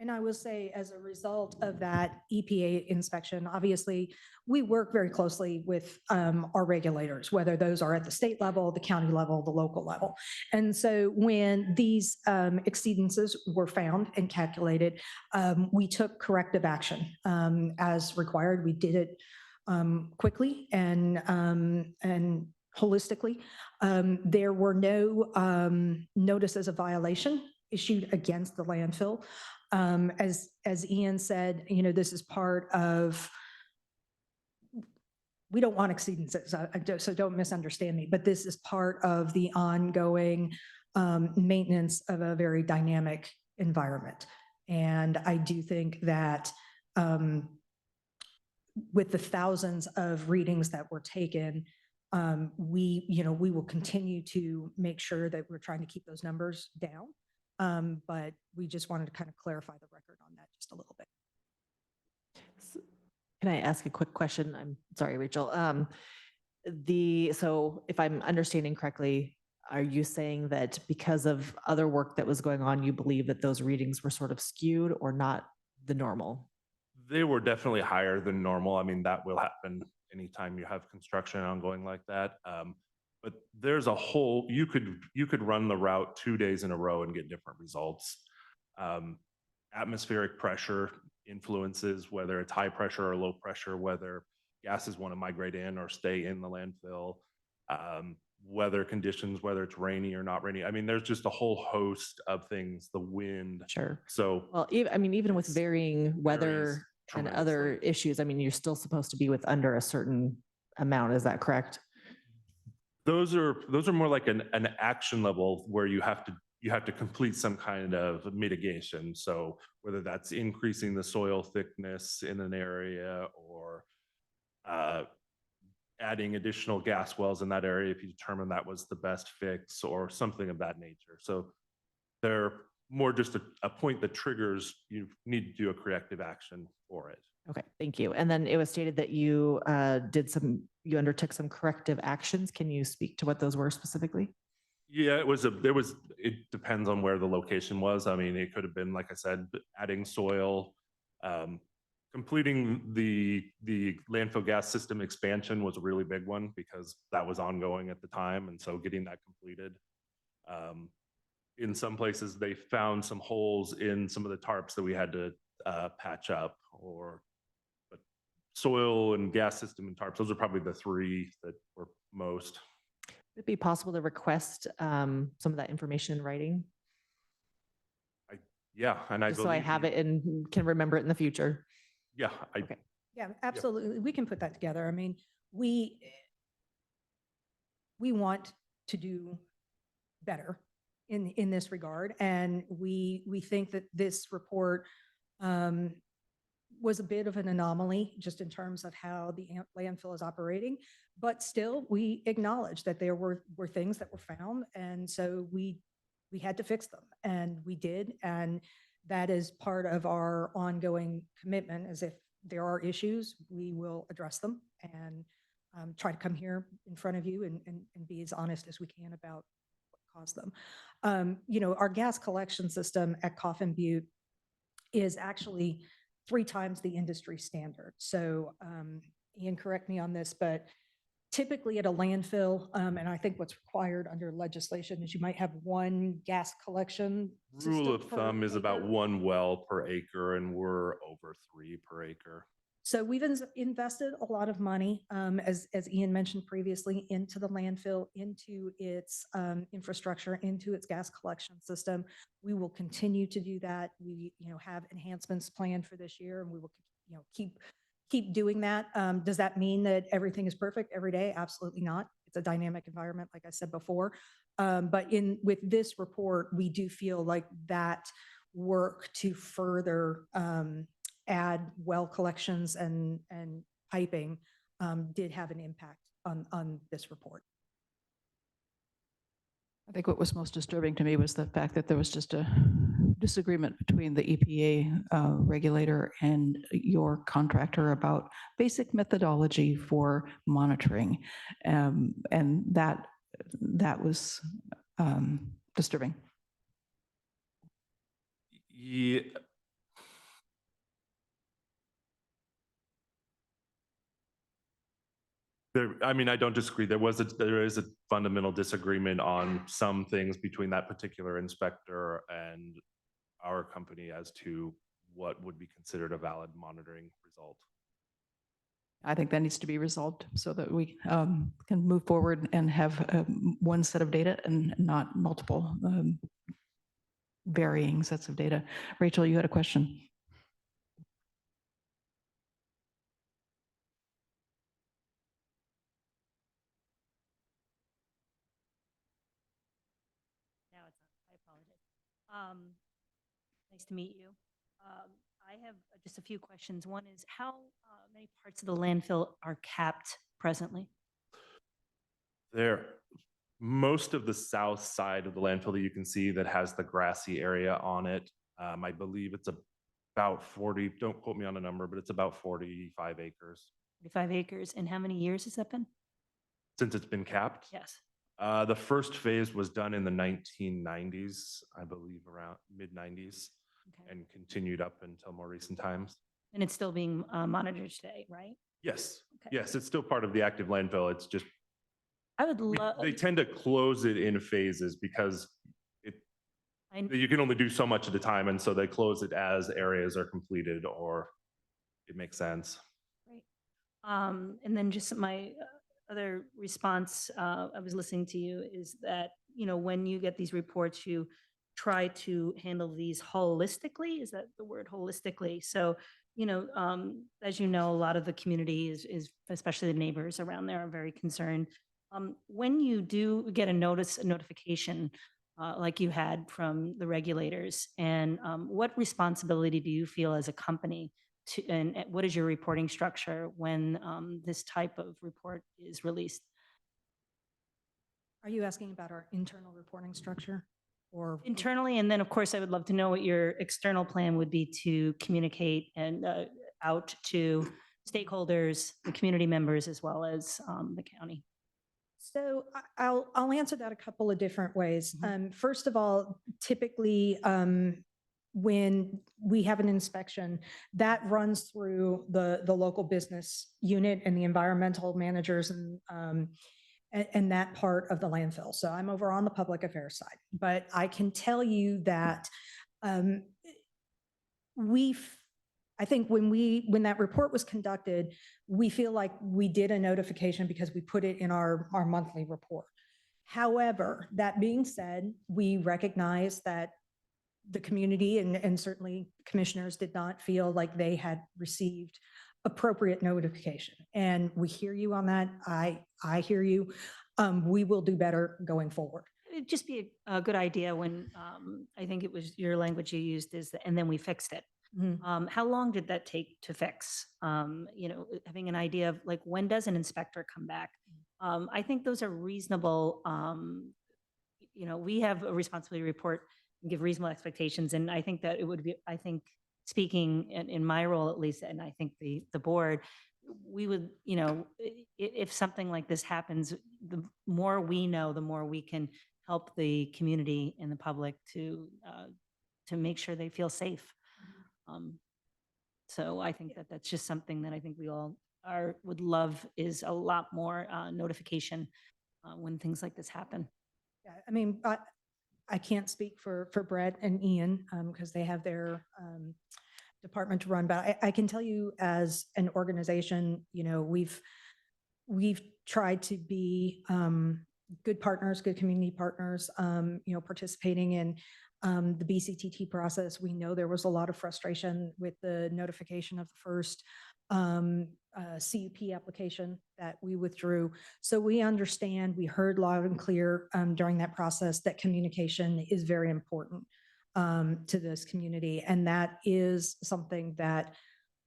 And I will say, as a result of that EPA inspection, obviously, we work very closely with our regulators, whether those are at the state level, the county level, the local level. And so when these exceedances were found and calculated, we took corrective action as required. We did it quickly and holistically. There were no notices of violation issued against the landfill. As Ian said, this is part of, we don't want exceedances, so don't misunderstand me, but this is part of the ongoing maintenance of a very dynamic environment. And I do think that with the thousands of readings that were taken, we will continue to make sure that we're trying to keep those numbers down. But we just wanted to kind of clarify the record on that just a little bit. Can I ask a quick question? I'm sorry, Rachel. So if I'm understanding correctly, are you saying that because of other work that was going on, you believe that those readings were sort of skewed or not the normal? They were definitely higher than normal. I mean, that will happen anytime you have construction ongoing like that. But there's a whole, you could run the route 2 days in a row and get different results. Atmospheric pressure influences whether it's high pressure or low pressure, whether gases want to migrate in or stay in the landfill, weather conditions, whether it's rainy or not rainy. I mean, there's just a whole host of things, the wind. Sure. So, well, even with varying weather and other issues, I mean, you're still supposed to be with under a certain amount. Is that correct? Those are more like an action level where you have to complete some kind of mitigation. So whether that's increasing the soil thickness in an area or adding additional gas wells in that area if you determine that was the best fix or something of that nature. So they're more just a point that triggers you need to do a corrective action for it. Okay, thank you. And then it was stated that you you undertook some corrective actions. Can you speak to what those were specifically? Yeah, it depends on where the location was. I mean, it could have been, like I said, adding soil, completing the landfill gas system expansion was a really big one because that was ongoing at the time. And so getting that completed. In some places, they found some holes in some of the tarps that we had to patch up, but soil and gas system and tarps, those are probably the three that were most. Would it be possible to request some of that information in writing? Yeah, and Just so I have it and can remember it in the future. Yeah, Yeah, absolutely. We can put that together. I mean, we want to do better in this regard. And we think that this report was a bit of an anomaly just in terms of how the landfill is operating. But still, we acknowledge that there were things that were found. And so we had to fix them, and we did. And that is part of our ongoing commitment, as if there are issues, we will address them and try to come here in front of you and be as honest as we can about what caused them. Our gas collection system at Coffin Butte is actually 3 times the industry standard. So Ian, correct me on this, but typically at a landfill, and I think what's required under legislation is you might have 1 gas collection Rule of system per thumb is about acre. 1 well per acre, and we're over 3 per acre. So we've invested a lot of money, as Ian mentioned previously, into the landfill, into its infrastructure, into its gas collection system. We will continue to do that. We, have enhancements planned for this year, and we will, keep doing that. Does that mean that everything is perfect every day? Absolutely not. It's a dynamic environment, like I said before. But with this report, we do feel like that work to further add well collections and piping did have an impact on this report. I think what was most disturbing to me was the fact that there was just a disagreement between the EPA regulator and your contractor about basic methodology for monitoring. And that was disturbing. Yeah. I don't disagree. There is a fundamental disagreement on some things between that particular inspector and our company as to what would be considered a valid monitoring result. I think that needs to be resolved so that we can move forward and have one set of data and not multiple varying sets of data. Rachel, you had a question. Nice to meet you. I have just a few questions. One is how many parts of the landfill are capped presently? Most of the south side of the landfill that you can see that has the grassy area on it, I believe it's about 40, don't quote me on a number, but it's about 45 acres. 45 acres. And how many years has that been? Since it's been capped? Yes. The first phase was done in the 1990s, I believe around mid-90s, and continued up until more recent times. And it's still being monitored today, right? Yes, yes, it's still part of the active landfill. It's just I would love. they tend to close it in phases because you can only do so much at a time, and so they close it as areas are completed or it makes sense. Right. And then just my other response, I was listening to you, is that, when you get these reports, you try to handle these holistically. Is that the word, holistically? So, as you know, a lot of the community is especially the neighbors around there are very concerned. When you do get a notification, like you had from the regulators, and what responsibility do you feel as a company to, and what is your reporting structure when this type of report is released? Are you asking about our internal reporting structure or? Internally, and then of course, I would love to know what your external plan would be to communicate and out to stakeholders, the community members, as well as the county. So I'll answer that a couple of different ways. First of all, typically, when we have an inspection, that runs through the local business unit and the environmental managers and that part of the landfill. So I'm over on the public affairs side, but I can tell you that I think when that report was conducted, we feel like we did a notification because we put it in our monthly report. However, that being said, we recognize that the community and certainly commissioners did not feel like they had received appropriate notification. And we hear you on that. I hear you. We will do better going forward. It'd just be a good idea when, I think it was your language you used is, and then we fixed it. How long did that take to fix? Having an idea of like, when does an inspector come back? I think those are reasonable. We have a responsibility report and give reasonable expectations. And I think that it would be, speaking in my role at least, and I think the board, we would, if something like this happens, the more we know, the more we can help the community and the public to make sure they feel safe. So I think that that's just something that I think we all would love, is a lot more notification when things like this happen. Yeah, I mean, I can't speak for Brett and Ian because they have their department to run, but I can tell you as an organization, we've tried to be good partners, good community partners, participating in the BCTT process. We know there was a lot of frustration with the notification of the first CUP application that we withdrew. So we understand, we heard loud and clear during that process that communication is very important to this community. And that is something that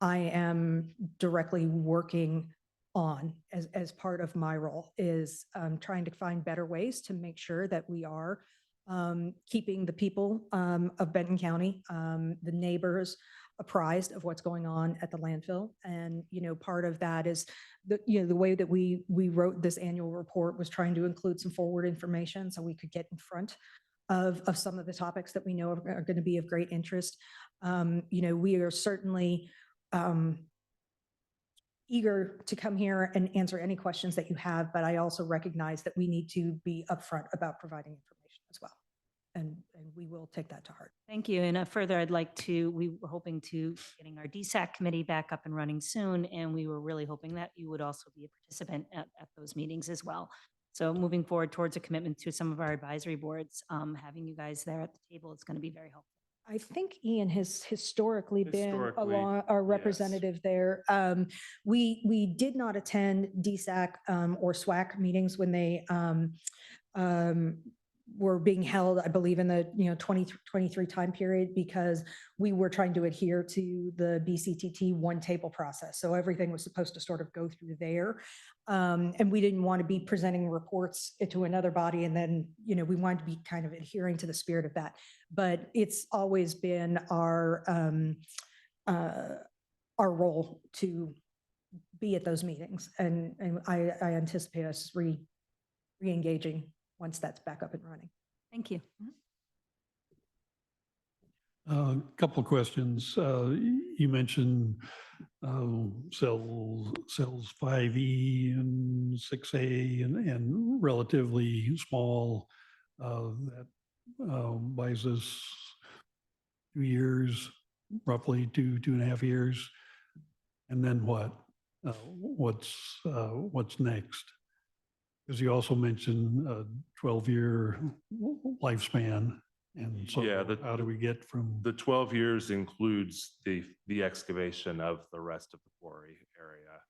I am directly working on as part of my role, is trying to find better ways to make sure that we are keeping the people of Benton County, the neighbors, apprised of what's going on at the landfill. And, part of that is the way that we wrote this annual report was trying to include some forward information so we could get in front of some of the topics that we know are going to be of great interest. We are certainly eager to come here and answer any questions that you have, but I also recognize that we need to be upfront about providing information as well. And we will take that to heart. Thank you. And further, we were hoping to getting our DSAC committee back up and running soon. And we were really hoping that you would also be a participant at those meetings as well. So moving forward towards a commitment to some of our advisory boards, having you guys there at the table is going to be very helpful. I think Ian has historically been Historically, a representative there. We did not attend DSAC or SWAC meetings when they were being held, I believe, in the 2023 time period, because we were trying to adhere to the BCTT one table process. So everything was supposed to sort of go through there. And we didn't want to be presenting reports to another body. And then, we wanted to be kind of adhering to the spirit of that. But it's always been our role to be at those meetings. And I anticipate us re-engaging once that's back up and running. Thank you. A couple of questions. You mentioned cells 5E and 6A and relatively small. That buys us 2 years, roughly 2.5 years. And then what? What's next? Because you also mentioned a 12-year lifespan. And so how do we get from? The 12 years includes the excavation of the rest of the quarry area,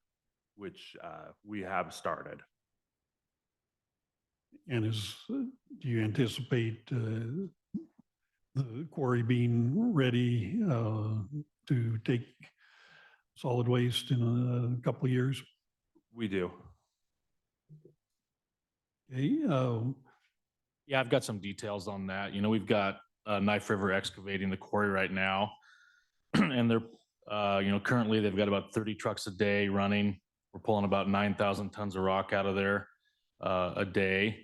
which we have started. And do you anticipate the quarry being ready to take solid waste in a couple of years? We do. Okay. Yeah, I've got some details on that. We've got Knife River excavating the quarry right now. And they're, currently they've got about 30 trucks a day running. We're pulling about 9,000 tons of rock out of there a day.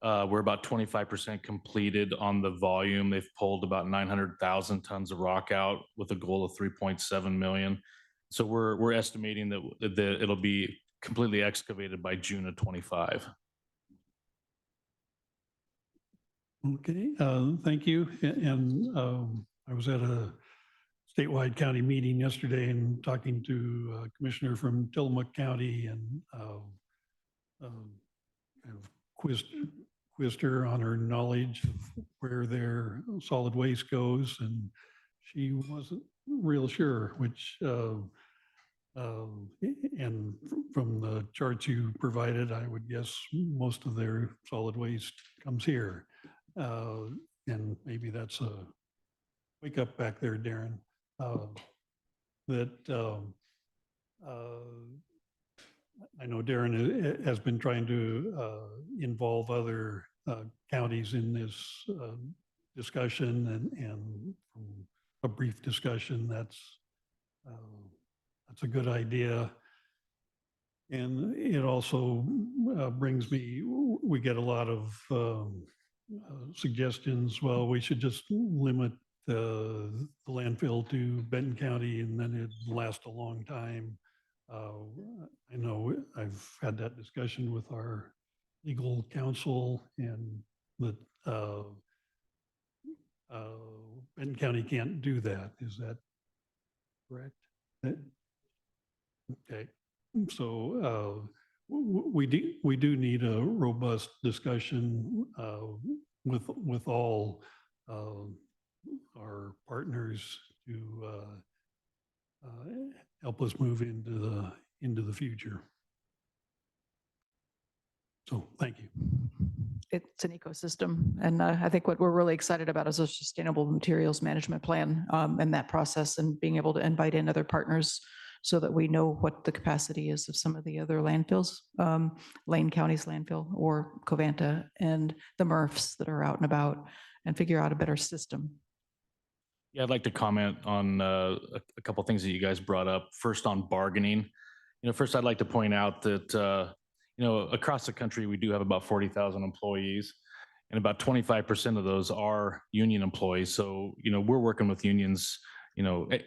We're about 25% completed on the volume. They've pulled about 900,000 tons of rock out with a goal of 3.7 million. So we're estimating that it'll be completely excavated by June of 25. Okay, thank you. And I was at a statewide county meeting yesterday and talking to a commissioner from Tillamook County and kind of quizzed her on her knowledge of where their solid waste goes, and she wasn't real sure, which and from the charts you provided, I would guess most of their solid waste comes here. And maybe that's a wake up back there, Darren, that I know Darren has been trying to involve other counties in this discussion, and from a brief discussion, that's a good idea. And it also brings me, we get a lot of suggestions. Well, we should just limit the landfill to Benton County and then it'd last a long time. I know I've had that discussion with our legal counsel, and that Benton County can't do that. Is that correct? Okay, so we do need a robust discussion with all our partners to help us move into the future. So thank you. It's an ecosystem. And I think what we're really excited about is a sustainable materials management plan and that process, and being able to invite in other partners so that we know what the capacity is of some of the other landfills, Lane County's landfill or Covanta and the MRFs that are out and about, and figure out a better system. Yeah, I'd like to comment on a couple of things that you guys brought up. First, on bargaining. First, I'd like to point out that across the country, we do have about 40,000 employees, and about 25% of those are union employees. So, we're working with unions,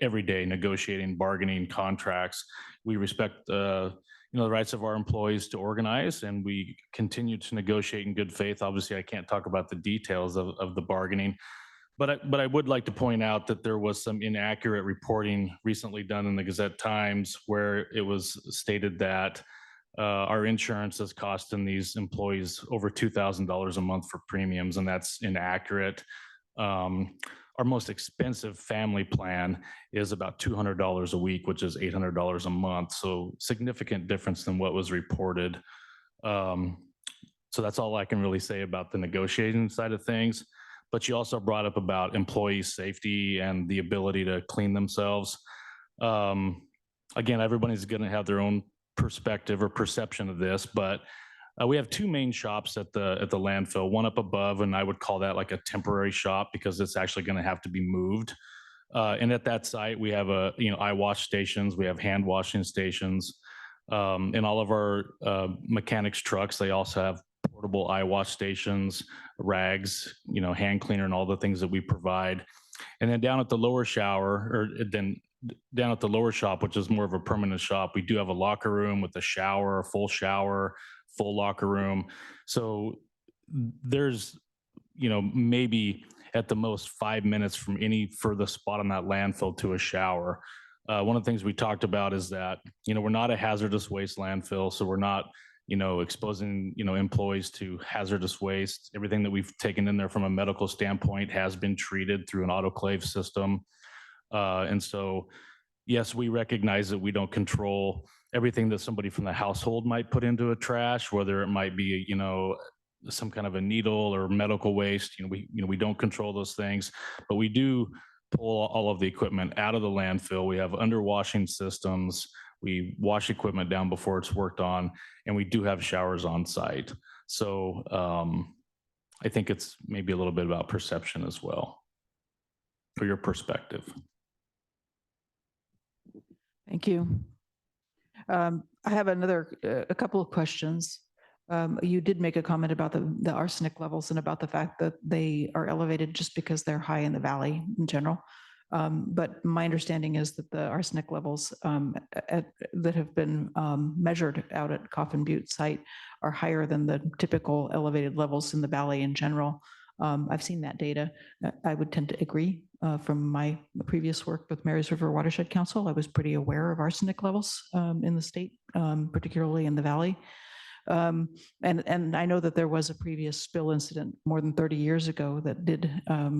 every day, negotiating, bargaining contracts. We respect, the rights of our employees to organize, and we continue to negotiate in good faith. Obviously, I can't talk about the details of the bargaining, but I would like to point out that there was some inaccurate reporting recently done in the Gazette-Times, where it was stated that our insurance is costing these employees over $2,000 a month for premiums, and that's inaccurate. Our most expensive family plan is about $200 a week, which is $800 a month. So significant difference than what was reported. So that's all I can really say about the negotiating side of things. But you also brought up about employee safety and the ability to clean themselves. Again, everybody's going to have their own perspective or perception of this, but we have two main shops at the landfill, one up above, and I would call that like a temporary shop because it's actually going to have to be moved. And at that site, we have eye wash stations, we have hand washing stations, and all of our mechanics trucks, they also have portable eye wash stations, rags, hand cleaner, and all the things that we provide. And then down at the lower down at the lower shop, which is more of a permanent shop, we do have a locker room with a shower, full locker room. So there's, maybe at the most 5 minutes from any further spot on that landfill to a shower. One of the things we talked about is that, we're not a hazardous waste landfill, so we're not, exposing, employees to hazardous waste. Everything that we've taken in there from a medical standpoint has been treated through an autoclave system. And so, yes, we recognize that we don't control everything that somebody from the household might put into a trash, whether it might be, some kind of a needle or medical waste. We don't control those things, but we do pull all of the equipment out of the landfill. We have underwashing systems. We wash equipment down before it's worked on, and we do have showers on site. So I think it's maybe a little bit about perception as well, for your perspective. Thank you. I have a couple of questions. You did make a comment about the arsenic levels and about the fact that they are elevated just because they're high in the valley in general. But my understanding is that the arsenic levels that have been measured out at Coffin Butte site are higher than the typical elevated levels in the valley in general. I've seen that data. I would tend to agree. From my previous work with Marys River Watershed Council, I was pretty aware of arsenic levels in the state, particularly in the valley. And I know that there was a previous spill incident more than 30 years ago that did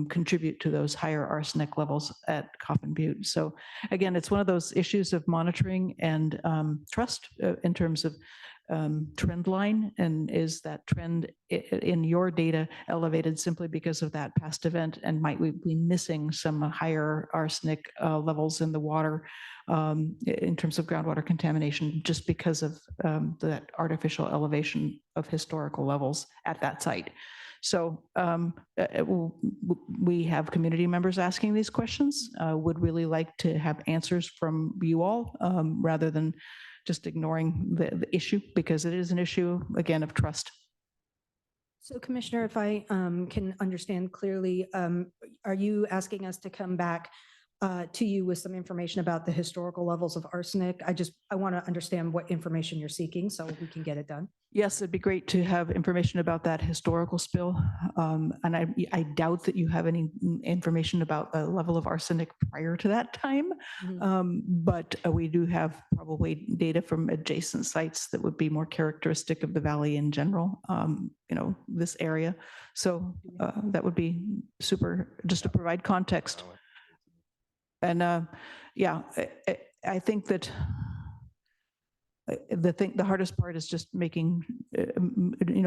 contribute to those higher arsenic levels at Coffin Butte. So again, it's one of those issues of monitoring and trust in terms of trend line. And is that trend in your data elevated simply because of that past event? And might we be missing some higher arsenic levels in the water in terms of groundwater contamination just because of that artificial elevation of historical levels at that site? So we have community members asking these questions. Would really like to have answers from you all rather than just ignoring the issue, because it is an issue, again, of trust. So Commissioner, if I can understand clearly, are you asking us to come back to you with some information about the historical levels of arsenic? I want to understand what information you're seeking so we can get it done. Yes, it'd be great to have information about that historical spill. And I doubt that you have any information about the level of arsenic prior to that time. But we do have probably data from adjacent sites that would be more characteristic of the valley in general, this area. So that would be super, just to provide context. And yeah, I think that the hardest part is just making,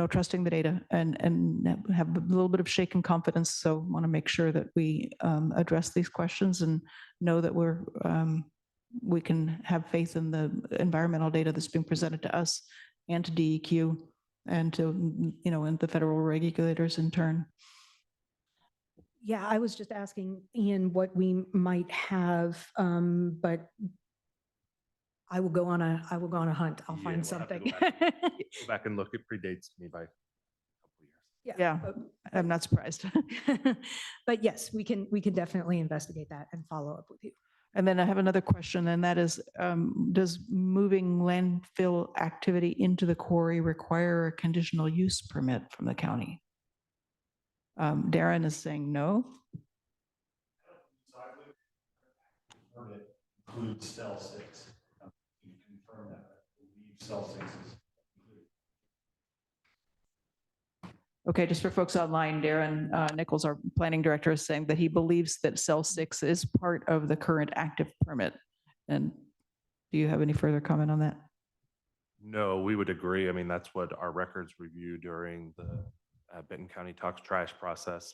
trusting the data and have a little bit of shaken confidence. So want to make sure that we address these questions and know that we can have faith in the environmental data that's being presented to us and to DEQ and to, and the federal regulators in turn. Yeah, I was just asking Ian what we might have, but I will go on a hunt. I'll find we'll have to something. Go back and look. It predates me by a couple years. Yeah, I'm not surprised. But yes, we can definitely investigate that and follow up with you. And then I have another question, and that is, does moving landfill activity into the quarry require a conditional use permit from the county? Darren is saying no. Includes cell 6. Can you confirm that? I believe cell 6 is included. Okay, just for folks online, Darren Nichols, our planning director, is saying that he believes that cell 6 is part of the current active permit. And do you have any further comment on that? No, we would agree. I mean, that's what our records review during the Benton County Talks Trash process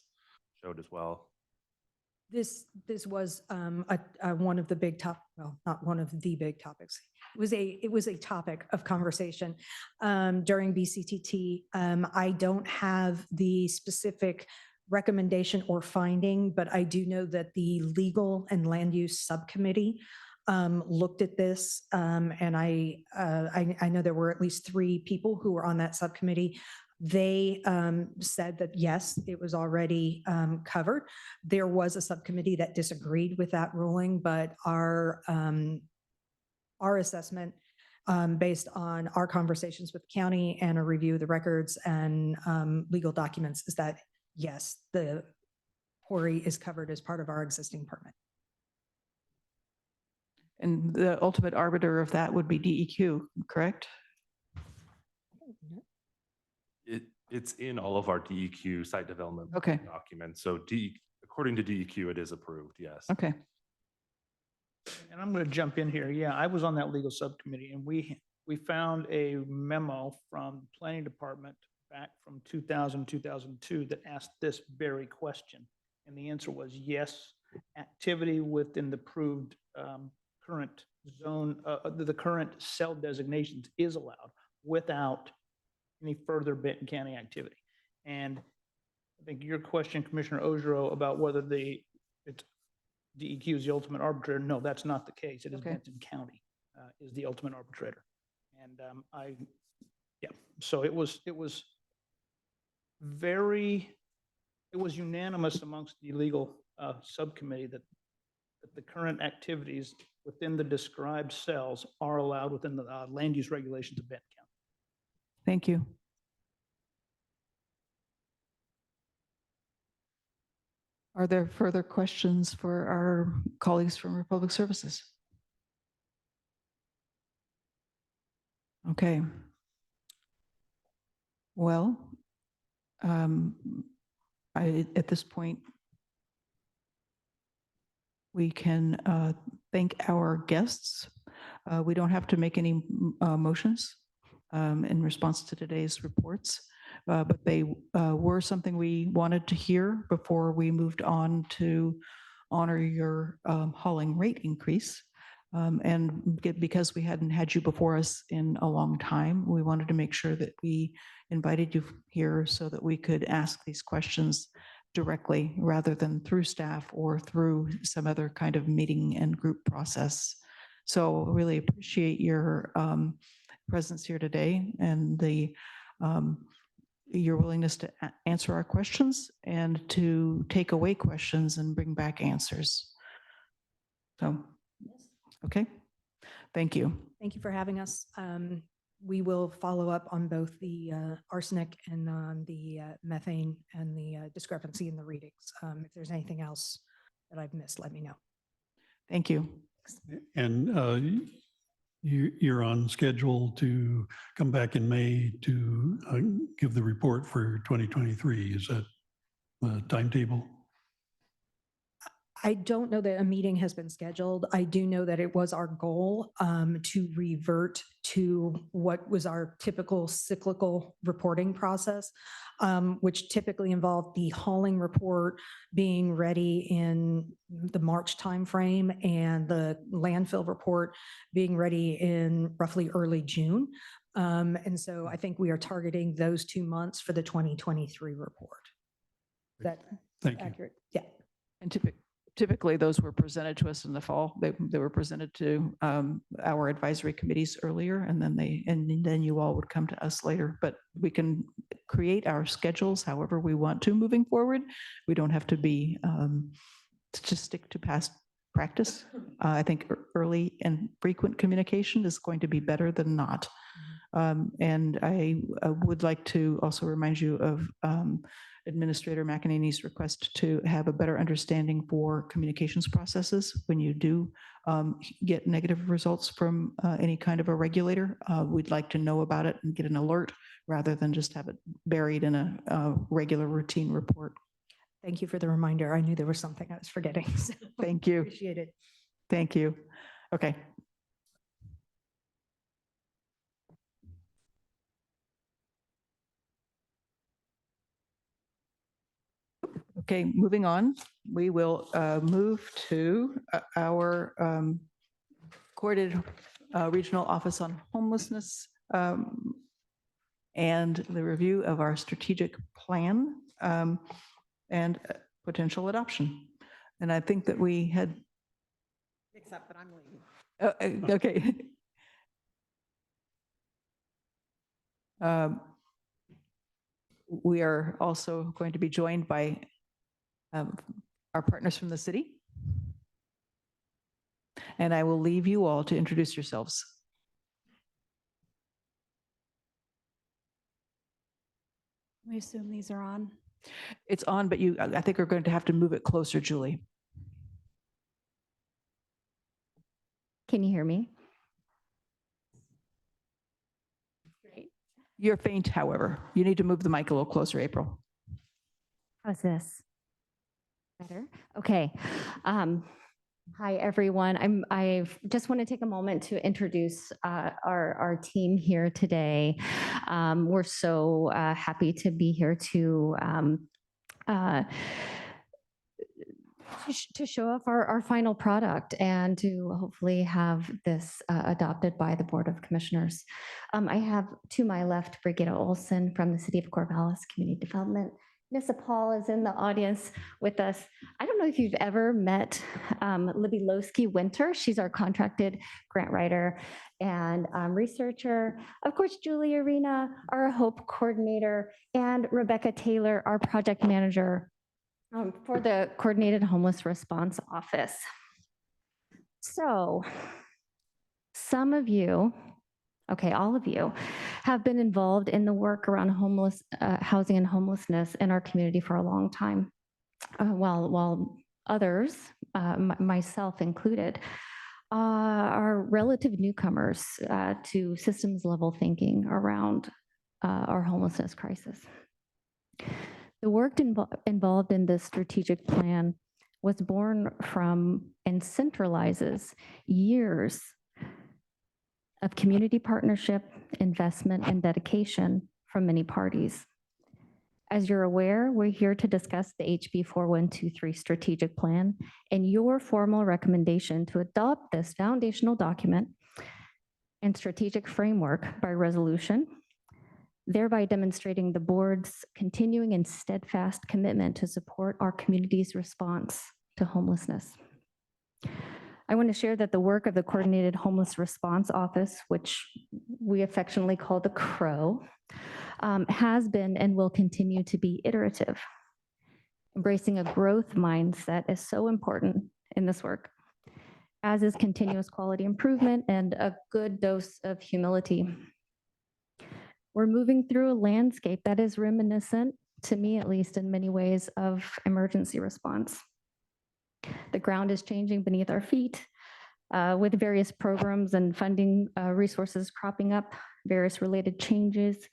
showed as well. This was one of the big well, not one of the big topics. It was a topic of conversation during BCTT. I don't have the specific recommendation or finding, but I do know that the Legal and Land Use Subcommittee looked at this, and I know there were at least 3 people who were on that subcommittee. They said that, yes, it was already covered. There was a subcommittee that disagreed with that ruling, but our assessment based on our conversations with the county and a review of the records and legal documents is that, yes, the quarry is covered as part of our existing permit. And the ultimate arbiter of that would be DEQ, correct? It's in all of our DEQ site development documents. So according to DEQ, it is approved, yes. Okay. And I'm going to jump in here. Yeah, I was on that legal subcommittee, and we found a memo from the planning department back from 2000, 2002 that asked this very question. And the answer was yes, activity within the approved current zone, the current cell designations is allowed without any further Benton County activity. And I think your question, Commissioner Ojero, about whether it's DEQ is the ultimate arbitrator, no, that's not the case. It is Okay. Benton County is the ultimate arbitrator. And so it was unanimous amongst the legal subcommittee that the current activities within the described cells are allowed within the land use regulations of Benton County. Thank you. Are there further questions for our colleagues from Republic Services? Okay. Well, at this point, we can thank our guests. We don't have to make any motions in response to today's reports, but they were something we wanted to hear before we moved on to honor your hauling rate increase. Because we hadn't had you before us in a long time, we wanted to make sure that we invited you here so that we could ask these questions directly rather than through staff or through some other kind of meeting and group process. So really appreciate your presence here today and your willingness to answer our questions and to take away questions and bring back answers. So, okay, thank you. Thank you for having us. We will follow up on both the arsenic and on the methane and the discrepancy in the readings. If there's anything else that I've missed, let me know. Thank you. And you're on schedule to come back in May to give the report for 2023. Is that the timetable? I don't know that a meeting has been scheduled. I do know that it was our goal to revert to what was our typical cyclical reporting process, which typically involved the hauling report being ready in the March timeframe and the landfill report being ready in roughly early June. And so I think we are targeting those 2 months for the 2023 report. Is that accurate? Yeah. And typically, those were presented to us in the fall. They were presented to our advisory committees earlier, and then you all would come to us later. But we can create our schedules however we want to moving forward. We don't have to be to stick to past practice. I think early and frequent communication is going to be better than not. And I would like to also remind you of Administrator McEnany's request to have a better understanding for communications processes. When you do get negative results from any kind of a regulator, we'd like to know about it and get an alert rather than just have it buried in a regular routine report. Thank you for the reminder. I knew there was something I was forgetting. So Thank you. appreciate it. Thank you. Okay. Okay, moving on, we will move to our coordinated regional office on homelessness and the review of our strategic plan and potential adoption. And I think that we had. Except that I'm leaving. Okay. We are also going to be joined by our partners from the city. And I will leave you all to introduce yourselves. We assume these are on. It's on, but I think we're going to have to move it closer, Julie. Can you hear me? You're faint, however. You need to move the mic a little closer, April. How's this? Better? Okay. Hi, everyone. I just want to take a moment to introduce our team here today. We're so happy to be here to show off our final product and to hopefully have this adopted by the Board of Commissioners. I have to my left Brigitte Olson from the City of Corvallis Community Development. Nissa Paul is in the audience with us. I don't know if you've ever met Libby Lowski-Winter. She's our contracted grant writer and researcher. Of course, Julie Arena, our HOPE coordinator, and Rebecca Taylor, our project manager for the Coordinated Homeless Response Office. So some of you, okay, all of you have been involved in the work around housing and homelessness in our community for a long time, while others, myself included, are relative newcomers to systems level thinking around our homelessness crisis. The work involved in this strategic plan was born from and centralizes years of community partnership, investment, and dedication from many parties. As you're aware, we're here to discuss the HB 4123 strategic plan and your formal recommendation to adopt this foundational document and strategic framework by resolution, thereby demonstrating the board's continuing and steadfast commitment to support our community's response to homelessness. I want to share that the work of the Coordinated Homeless Response Office, which we affectionately call the CROW, has been and will continue to be iterative. Embracing a growth mindset is so important in this work, as is continuous quality improvement and a good dose of humility. We're moving through a landscape that is reminiscent, to me at least in many ways, of emergency response. The ground is changing beneath our feet with various programs and funding resources cropping up, various related changes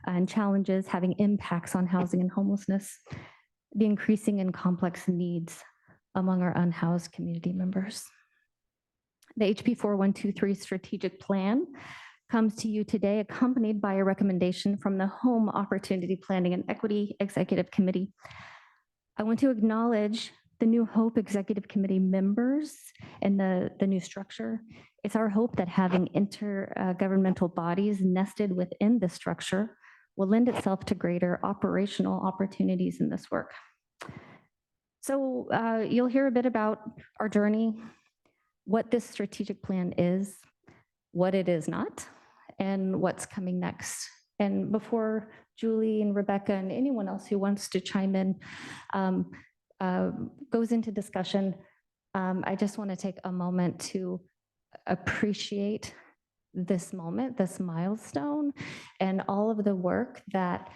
and challenges having impacts on housing and homelessness, the increasing and complex needs among our unhoused community members. The HB 4123 strategic plan comes to you today accompanied by a recommendation from the Home Opportunity Planning and Equity Executive Committee. I want to acknowledge the new HOPE Executive Committee members and the new structure. It's our hope that having intergovernmental bodies nested within this structure will lend itself to greater operational opportunities in this work. So you'll hear a bit about our journey, what this strategic plan is, what it is not, and what's coming next. And before Julie and Rebecca and anyone else who wants to chime in goes into discussion, I just want to take a moment to appreciate this moment, this milestone, and all of the work that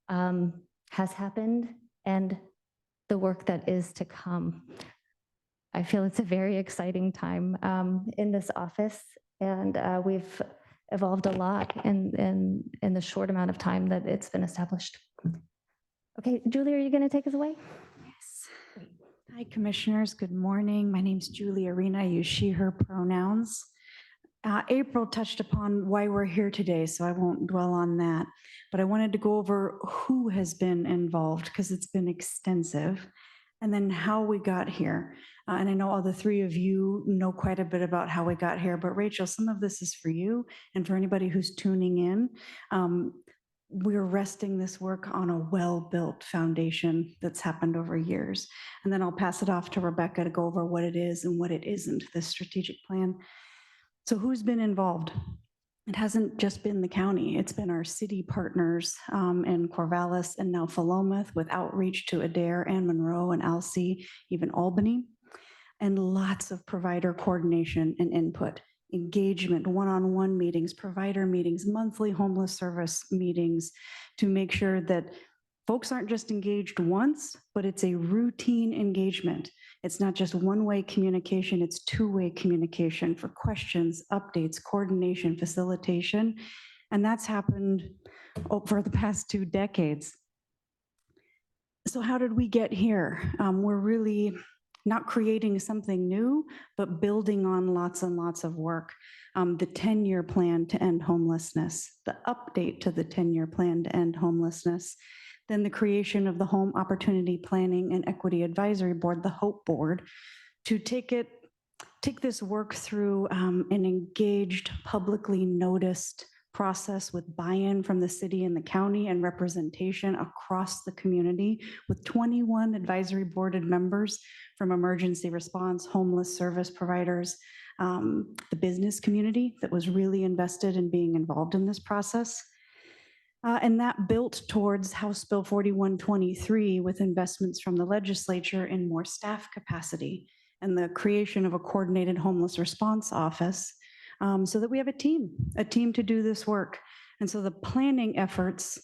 has happened and the work that is to come. I feel it's a very exciting time in this office, and we've evolved a lot in the short amount of time that it's been established. Okay, Julie, are you going to take us away? Yes. Hi, commissioners. Good morning. My name's Julie Arena. I use she, her pronouns. April touched upon why we're here today, so I won't dwell on that. But I wanted to go over who has been involved because it's been extensive, and then how we got here. And I know all the three of you know quite a bit about how we got here, but Rachel, some of this is for you and for anybody who's tuning in. We're resting this work on a well-built foundation that's happened over years. And then I'll pass it off to Rebecca to go over what it is and what it isn't, this strategic plan. So who's been involved? It hasn't just been the county, it's been our city partners in Corvallis and now Philomath, with outreach to Adair and Monroe and Alsea, even Albany, and lots of provider coordination and input, engagement, one-on-one meetings, provider meetings, monthly homeless service meetings, to make sure that folks aren't just engaged once, but it's a routine engagement. It's not just one-way communication, it's two-way communication for questions, updates, coordination, facilitation. And that's happened over the past 2 decades. So how did we get here? We're really not creating something new, but building on lots and lots of work. The 10-year plan to end homelessness, the update to the 10-year plan to end homelessness, then the creation of the Home Opportunity Planning and Equity Advisory Board, the HOPE Board, to take this work through an engaged, publicly noticed process with buy-in from the city and the county and representation across the community with 21 advisory boarded members from emergency response, homeless service providers, the business community that was really invested in being involved in this process. And that built towards House Bill 4123 with investments from the legislature in more staff capacity and the creation of a coordinated homeless response office, so that we have a team to do this work. And so the planning efforts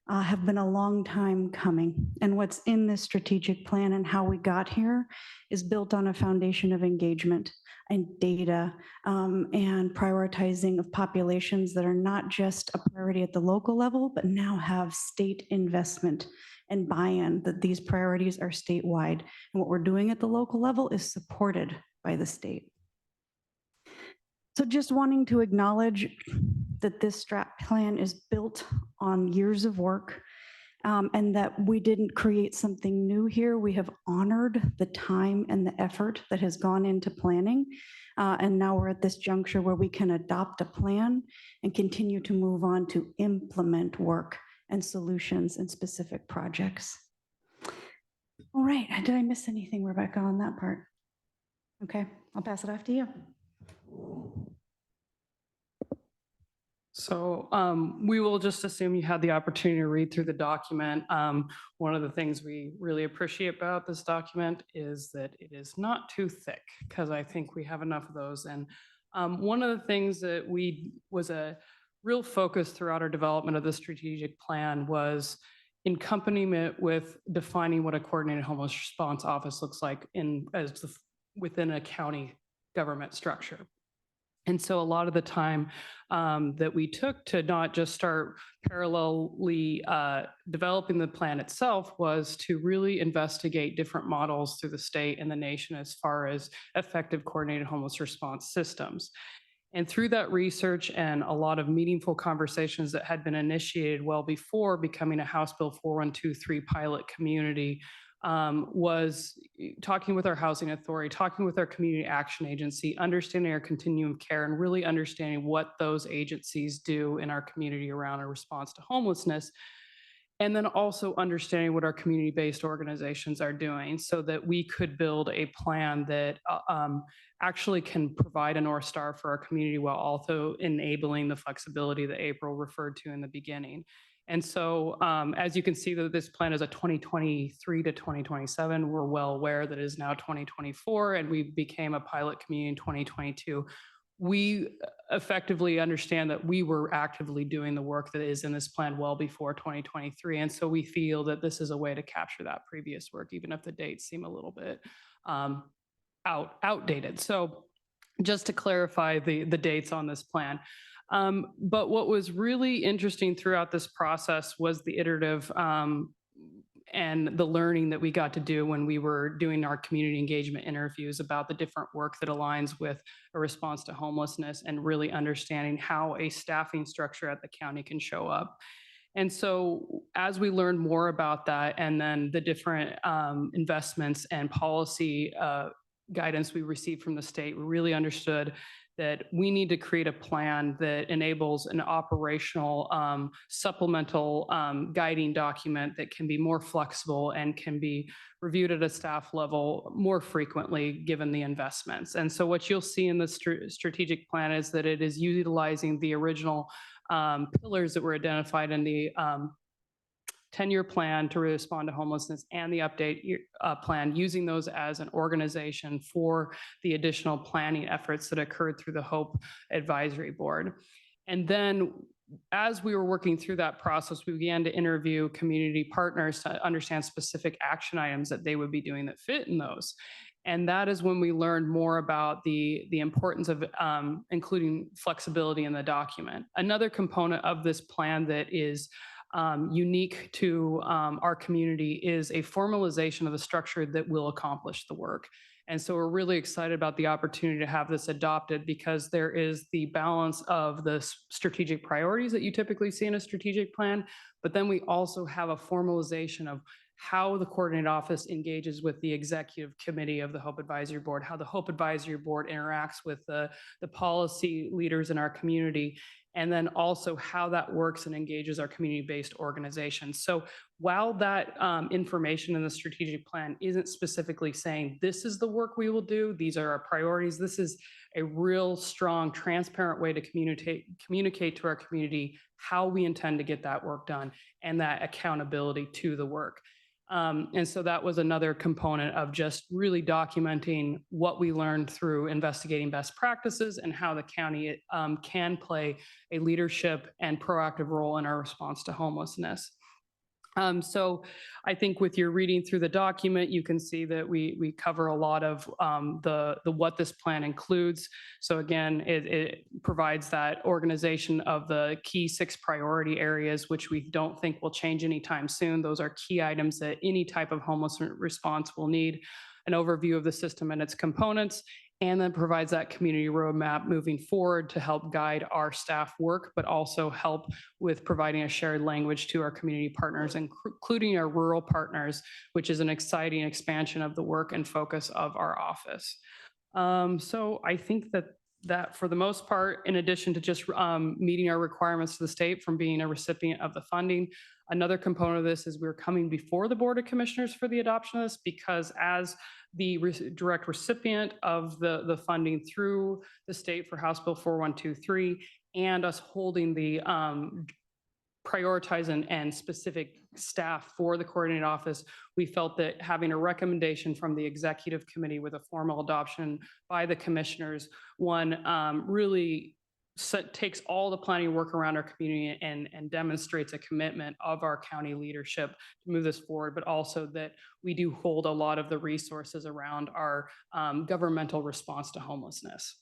have been a long time coming. And what's in this strategic plan and how we got here is built on a foundation of engagement and data and prioritizing of populations that are not just a priority at the local level, but now have state investment and buy-in that these priorities are statewide. And what we're doing at the local level is supported by the state. So just wanting to acknowledge that this strat plan is built on years of work, and that we didn't create something new here. We have honored the time and the effort that has gone into planning. And now we're at this juncture where we can adopt a plan and continue to move on to implement work and solutions and specific projects. All right, did I miss anything, Rebecca, on that part? Okay, I'll pass it off to you. So we will just assume you had the opportunity to read through the document. One of the things we really appreciate about this document is that it is not too thick, because I think we have enough of those. And one of the things that was a real focus throughout our development of the strategic plan was accompaniment with defining what a coordinated homeless response office looks like within a county government structure. And so a lot of the time that we took to not just start parallelly developing the plan itself was to really investigate different models through the state and the nation as far as effective coordinated homeless response systems. And through that research and a lot of meaningful conversations that had been initiated well before becoming a House Bill 4123 pilot community, was talking with our housing authority, talking with our community action agency, understanding our continuum of care, and really understanding what those agencies do in our community around our response to homelessness. And then also understanding what our community-based organizations are doing so that we could build a plan that actually can provide a North Star for our community while also enabling the flexibility that April referred to in the beginning. And so as you can see that this plan is a 2023 to 2027, we're well aware that it is now 2024 and we became a pilot community in 2022. We effectively understand that we were actively doing the work that is in this plan well before 2023. And so we feel that this is a way to capture that previous work, even if the dates seem a little bit outdated. So just to clarify the dates on this plan. But what was really interesting throughout this process was the iterative and the learning that we got to do when we were doing our community engagement interviews about the different work that aligns with a response to homelessness and really understanding how a staffing structure at the county can show up. And so as we learned more about that and then the different investments and policy guidance we received from the state, we really understood that we need to create a plan that enables an operational supplemental guiding document that can be more flexible and can be reviewed at a staff level more frequently given the investments. And so what you'll see in the strategic plan is that it is utilizing the original pillars that were identified in the 10-year plan to respond to homelessness and the update plan, using those as an organization for the additional planning efforts that occurred through the HOPE Advisory Board. And then as we were working through that process, we began to interview community partners to understand specific action items that they would be doing that fit in those. And that is when we learned more about the importance of including flexibility in the document. Another component of this plan that is unique to our community is a formalization of the structure that will accomplish the work. And so we're really excited about the opportunity to have this adopted because there is the balance of the strategic priorities that you typically see in a strategic plan, but then we also have a formalization of how the coordinated office engages with the executive committee of the Hope Advisory Board, how the Hope Advisory Board interacts with the policy leaders in our community, and then also how that works and engages our community-based organizations. So while that information in the strategic plan isn't specifically saying, this is the work we will do, these are our priorities, this is a real strong, transparent way to communicate to our community how we intend to get that work done and that accountability to the work. And so that was another component of just really documenting what we learned through investigating best practices and how the county can play a leadership and proactive role in our response to homelessness. So I think with your reading through the document, you can see that we cover a lot of the what this plan includes. So again, it provides that organization of the key 6 priority areas, which we don't think will change anytime soon. Those are key items that any type of homelessness response will need. An overview of the system and its components, and then provides that community roadmap moving forward to help guide our staff work, but also help with providing a shared language to our community partners, including our rural partners, which is an exciting expansion of the work and focus of our office. So I think that for the most part, in addition to just meeting our requirements to the state from being a recipient of the funding, another component of this is we're coming before the Board of Commissioners for the adoption of this, because as the direct recipient of the funding through the state for House Bill 4123 and us holding the prioritize and specific staff for the coordinated office, we felt that having a recommendation from the executive committee with a formal adoption by the commissioners, really takes all the planning work around our community and demonstrates a commitment of our county leadership to move this forward, but also that we do hold a lot of the resources around our governmental response to homelessness.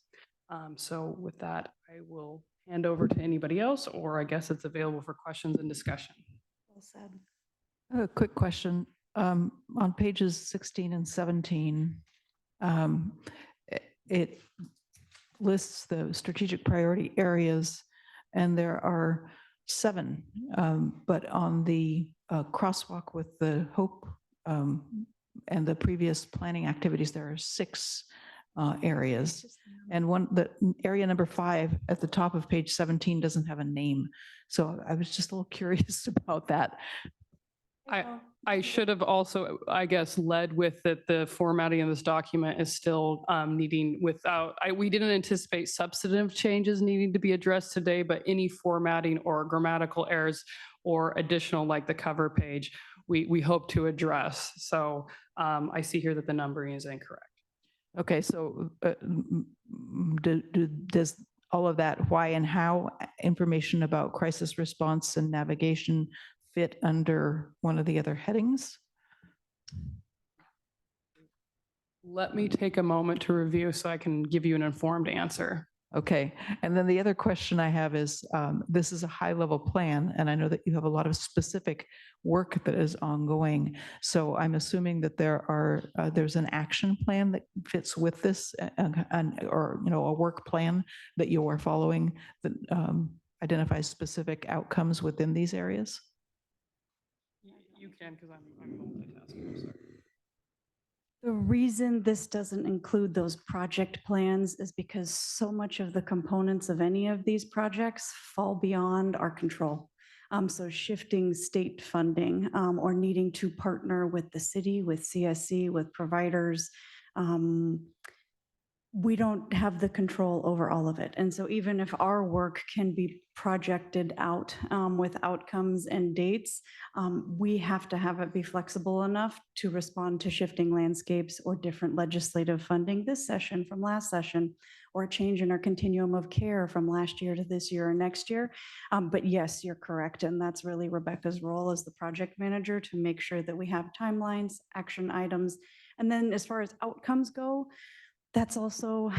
So with that, I will hand over to anybody else, or I guess it's available for questions and discussion. Well said. A quick question. On pages 16 and 17, it lists the strategic priority areas, and there are 7, but on the crosswalk with the Hope and the previous planning activities, there are 6 areas. And the area number 5 at the top of page 17 doesn't have a name. So I was just a little curious about that. I should have also, I guess, led with that the formatting of this document is still needing we didn't anticipate substantive changes needing to be addressed today, but any formatting or grammatical errors or additional, like the cover page, we hope to address. So I see here that the numbering is incorrect. Okay, so does all of that why and how information about crisis response and navigation fit under one of the other headings? Let me take a moment to review so I can give you an informed answer. Okay, and then the other question I have is, this is a high-level plan, and I know that you have a lot of specific work that is ongoing. So I'm assuming that there's an action plan that fits with this, or a work plan that you are following that identifies specific outcomes within these areas. You can, because I'm multitasking. Sorry. The reason this doesn't include those project plans is because so much of the components of any of these projects fall beyond our control. So shifting state funding or needing to partner with the city, with CSC, with providers, we don't have the control over all of it. And so even if our work can be projected out with outcomes and dates, we have to have it be flexible enough to respond to shifting landscapes or different legislative funding this session from last session, or a change in our continuum of care from last year to this year or next year. But yes, you're correct. And that's really Rebecca's role as the project manager, to make sure that we have timelines, action items. And then as far as outcomes go, that's also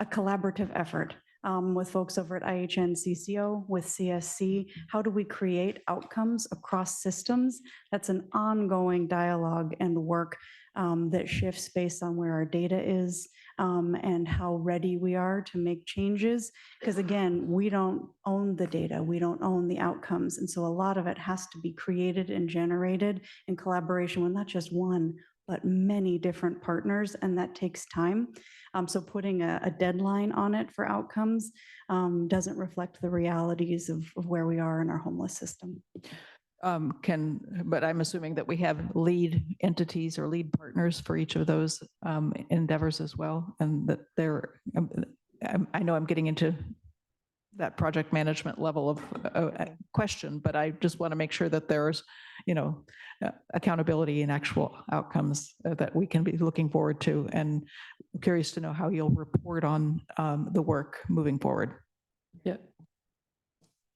a collaborative effort. with folks over at IHN CCO, with CSC. How do we create outcomes across systems? That's an ongoing dialogue and work that shifts based on where our data is and how ready we are to make changes. Because again, we don't own the data, we don't own the outcomes. And so a lot of it has to be created and generated in collaboration with not just one, but many different partners, and that takes time. So putting a deadline on it for outcomes doesn't reflect the realities of where we are in our homeless system. But I'm assuming that we have lead entities or lead partners for each of those endeavors as well, and that they're, I know I'm getting into that project management level of question, but I just want to make sure that there's, accountability and actual outcomes that we can be looking forward to, and I'm curious to know how you'll report on the work moving forward. Yeah.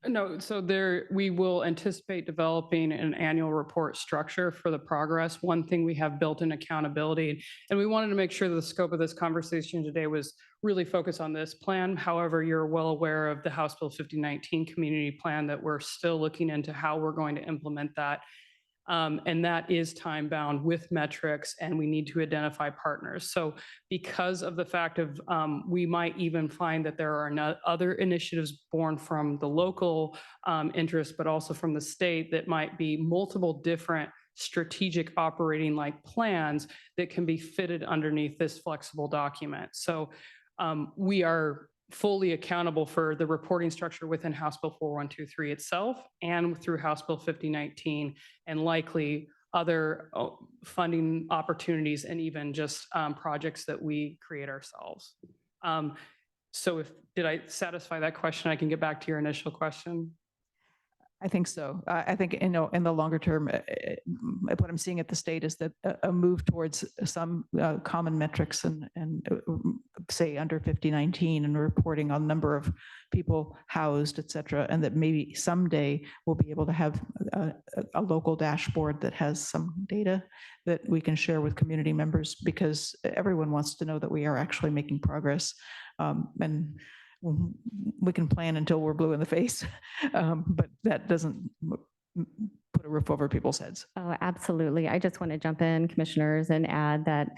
No, so we will anticipate developing an annual report structure for the progress. One thing we have built in accountability, and we wanted to make sure that the scope of this conversation today was really focused on this plan. However, you're well aware of the House Bill 5019 community plan, that we're still looking into how we're going to implement that. And that is time bound with metrics, and we need to identify partners. So because of the fact of we might even find that there are other initiatives born from the local interest, but also from the state, that might be multiple different strategic operating like plans that can be fitted underneath this flexible document. So we are fully accountable for the reporting structure within House Bill 4123 itself and through House Bill 5019, and likely other funding opportunities and even just projects that we create ourselves. So did I satisfy that question? I can get back to your initial question. I think so. I think, in the longer term, what I'm seeing at the state is that a move towards some common metrics and say under 5019 and reporting on number of people housed, et cetera, and that maybe someday we'll be able to have a local dashboard that has some data that we can share with community members, because everyone wants to know that we are actually making progress. And we can plan until we're blue in the face, but that doesn't put a roof over people's heads. Oh, absolutely. I just want to jump in, commissioners, and add that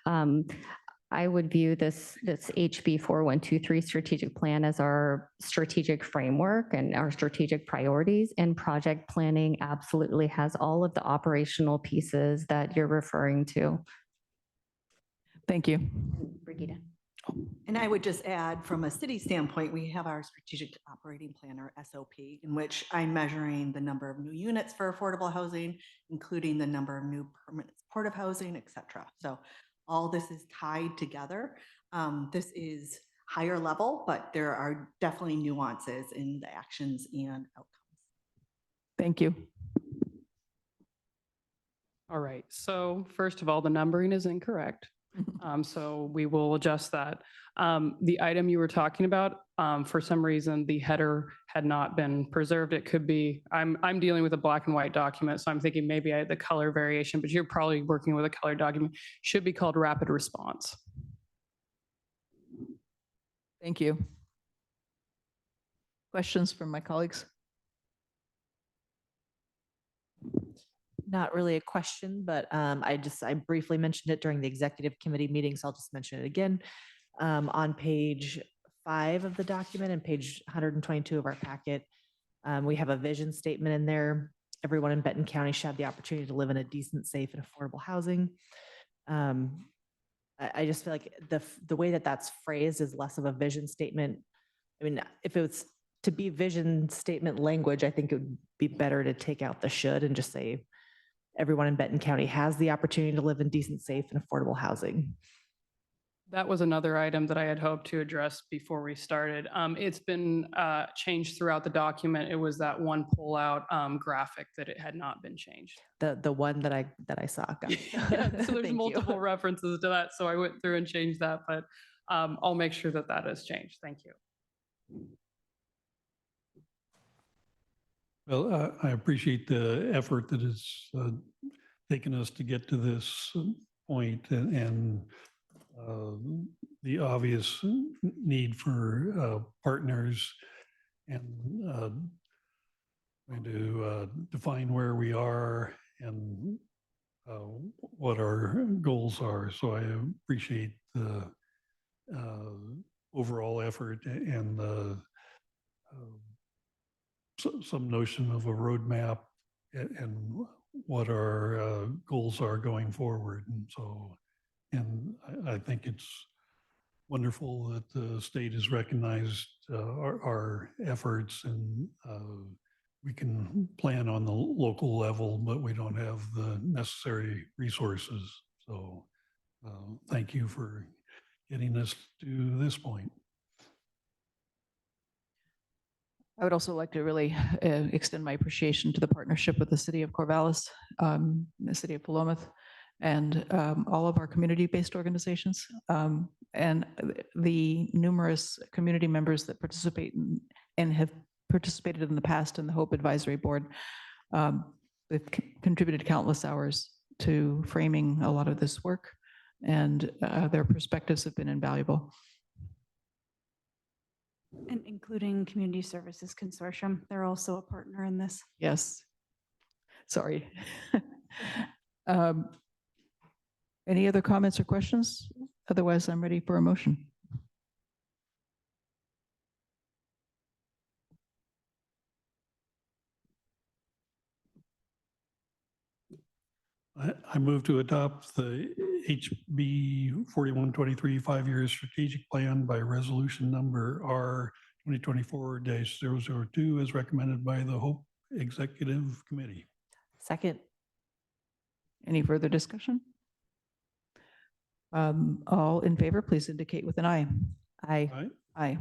I would view this HB 4123 strategic plan as our strategic framework and our strategic priorities, and project planning absolutely has all of the operational pieces that you're referring to. Thank you. Brigida. And I would just add, from a city standpoint, we have our strategic operating plan, or SOP, in which I'm measuring the number of new units for affordable housing, including the number of new permanent supportive housing, et cetera. So all this is tied together. This is higher level, but there are definitely nuances in the actions and outcomes. Thank you. All right. So first of all, the numbering is incorrect. So we will adjust that. The item you were talking about, for some reason, the header had not been preserved. It could be, I'm dealing with a black and white document, so I'm thinking maybe I had the color variation, but you're probably working with a color document. Should be called rapid response. Thank you. Questions from my colleagues? Not really a question, but I briefly mentioned it during the executive committee meeting, so I'll just mention it again. On page 5 of the document and page 122 of our packet, we have a vision statement in there. Everyone in Benton County should have the opportunity to live in a decent, safe, and affordable housing. I just feel like the way that that's phrased is less of a vision statement. I mean, if it was to be vision statement language, I think it would be better to take out the should and just say everyone in Benton County has the opportunity to live in decent, safe, and affordable housing. That was another item that I had hoped to address before we started. It's been changed throughout the document. It was that one pull-out graphic that it had not been changed. The one that I saw. Yeah, so there's multiple references to that, so I went through and changed that, but I'll make sure that that is changed. Thank you. Well, I appreciate the effort that has taken us to get to this point, and the obvious need for partners and trying to define where we are and what our goals are. So I appreciate the overall effort and the some notion of a roadmap and what our goals are going forward. And so, and I think it's wonderful that the state has recognized our efforts, and we can plan on the local level, but we don't have the necessary resources. So thank you for getting us to this point. I would also like to really extend my appreciation to the partnership with the city of Corvallis, the city of Philomath, and all of our community-based organizations, and the numerous community members that participate and have participated in the past in the Hope Advisory Board. They've contributed countless hours to framing a lot of this work, and their perspectives have been invaluable. And including Community Services Consortium, they're also a partner in this. Yes. Sorry. Any other comments or questions? Otherwise, I'm ready for a motion. I move to adopt the HB 4123 5-year strategic plan by resolution number R 2024-002 as recommended by the Hope Executive Committee. Second. Any further discussion? All in favor, please indicate with an aye. Aye. Aye. Aye.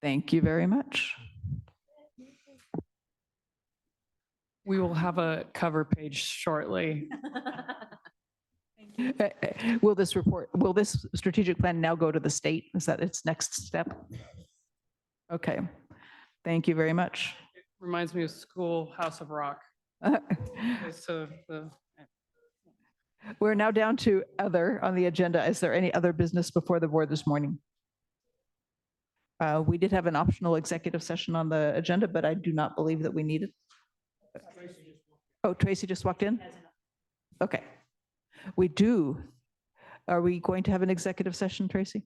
Thank you very much. We will have a cover page shortly. Will this strategic plan now go to the state? Is that its next step? Okay. Thank you very much. Reminds me of school, House of Rock. So We're now down to other on the agenda. Is there any other business before the board this morning? We did have an optional executive session on the agenda, but I do not believe that we need it. Oh, Tracy just walked in? Okay. We do. Are we going to have an executive session, Tracy?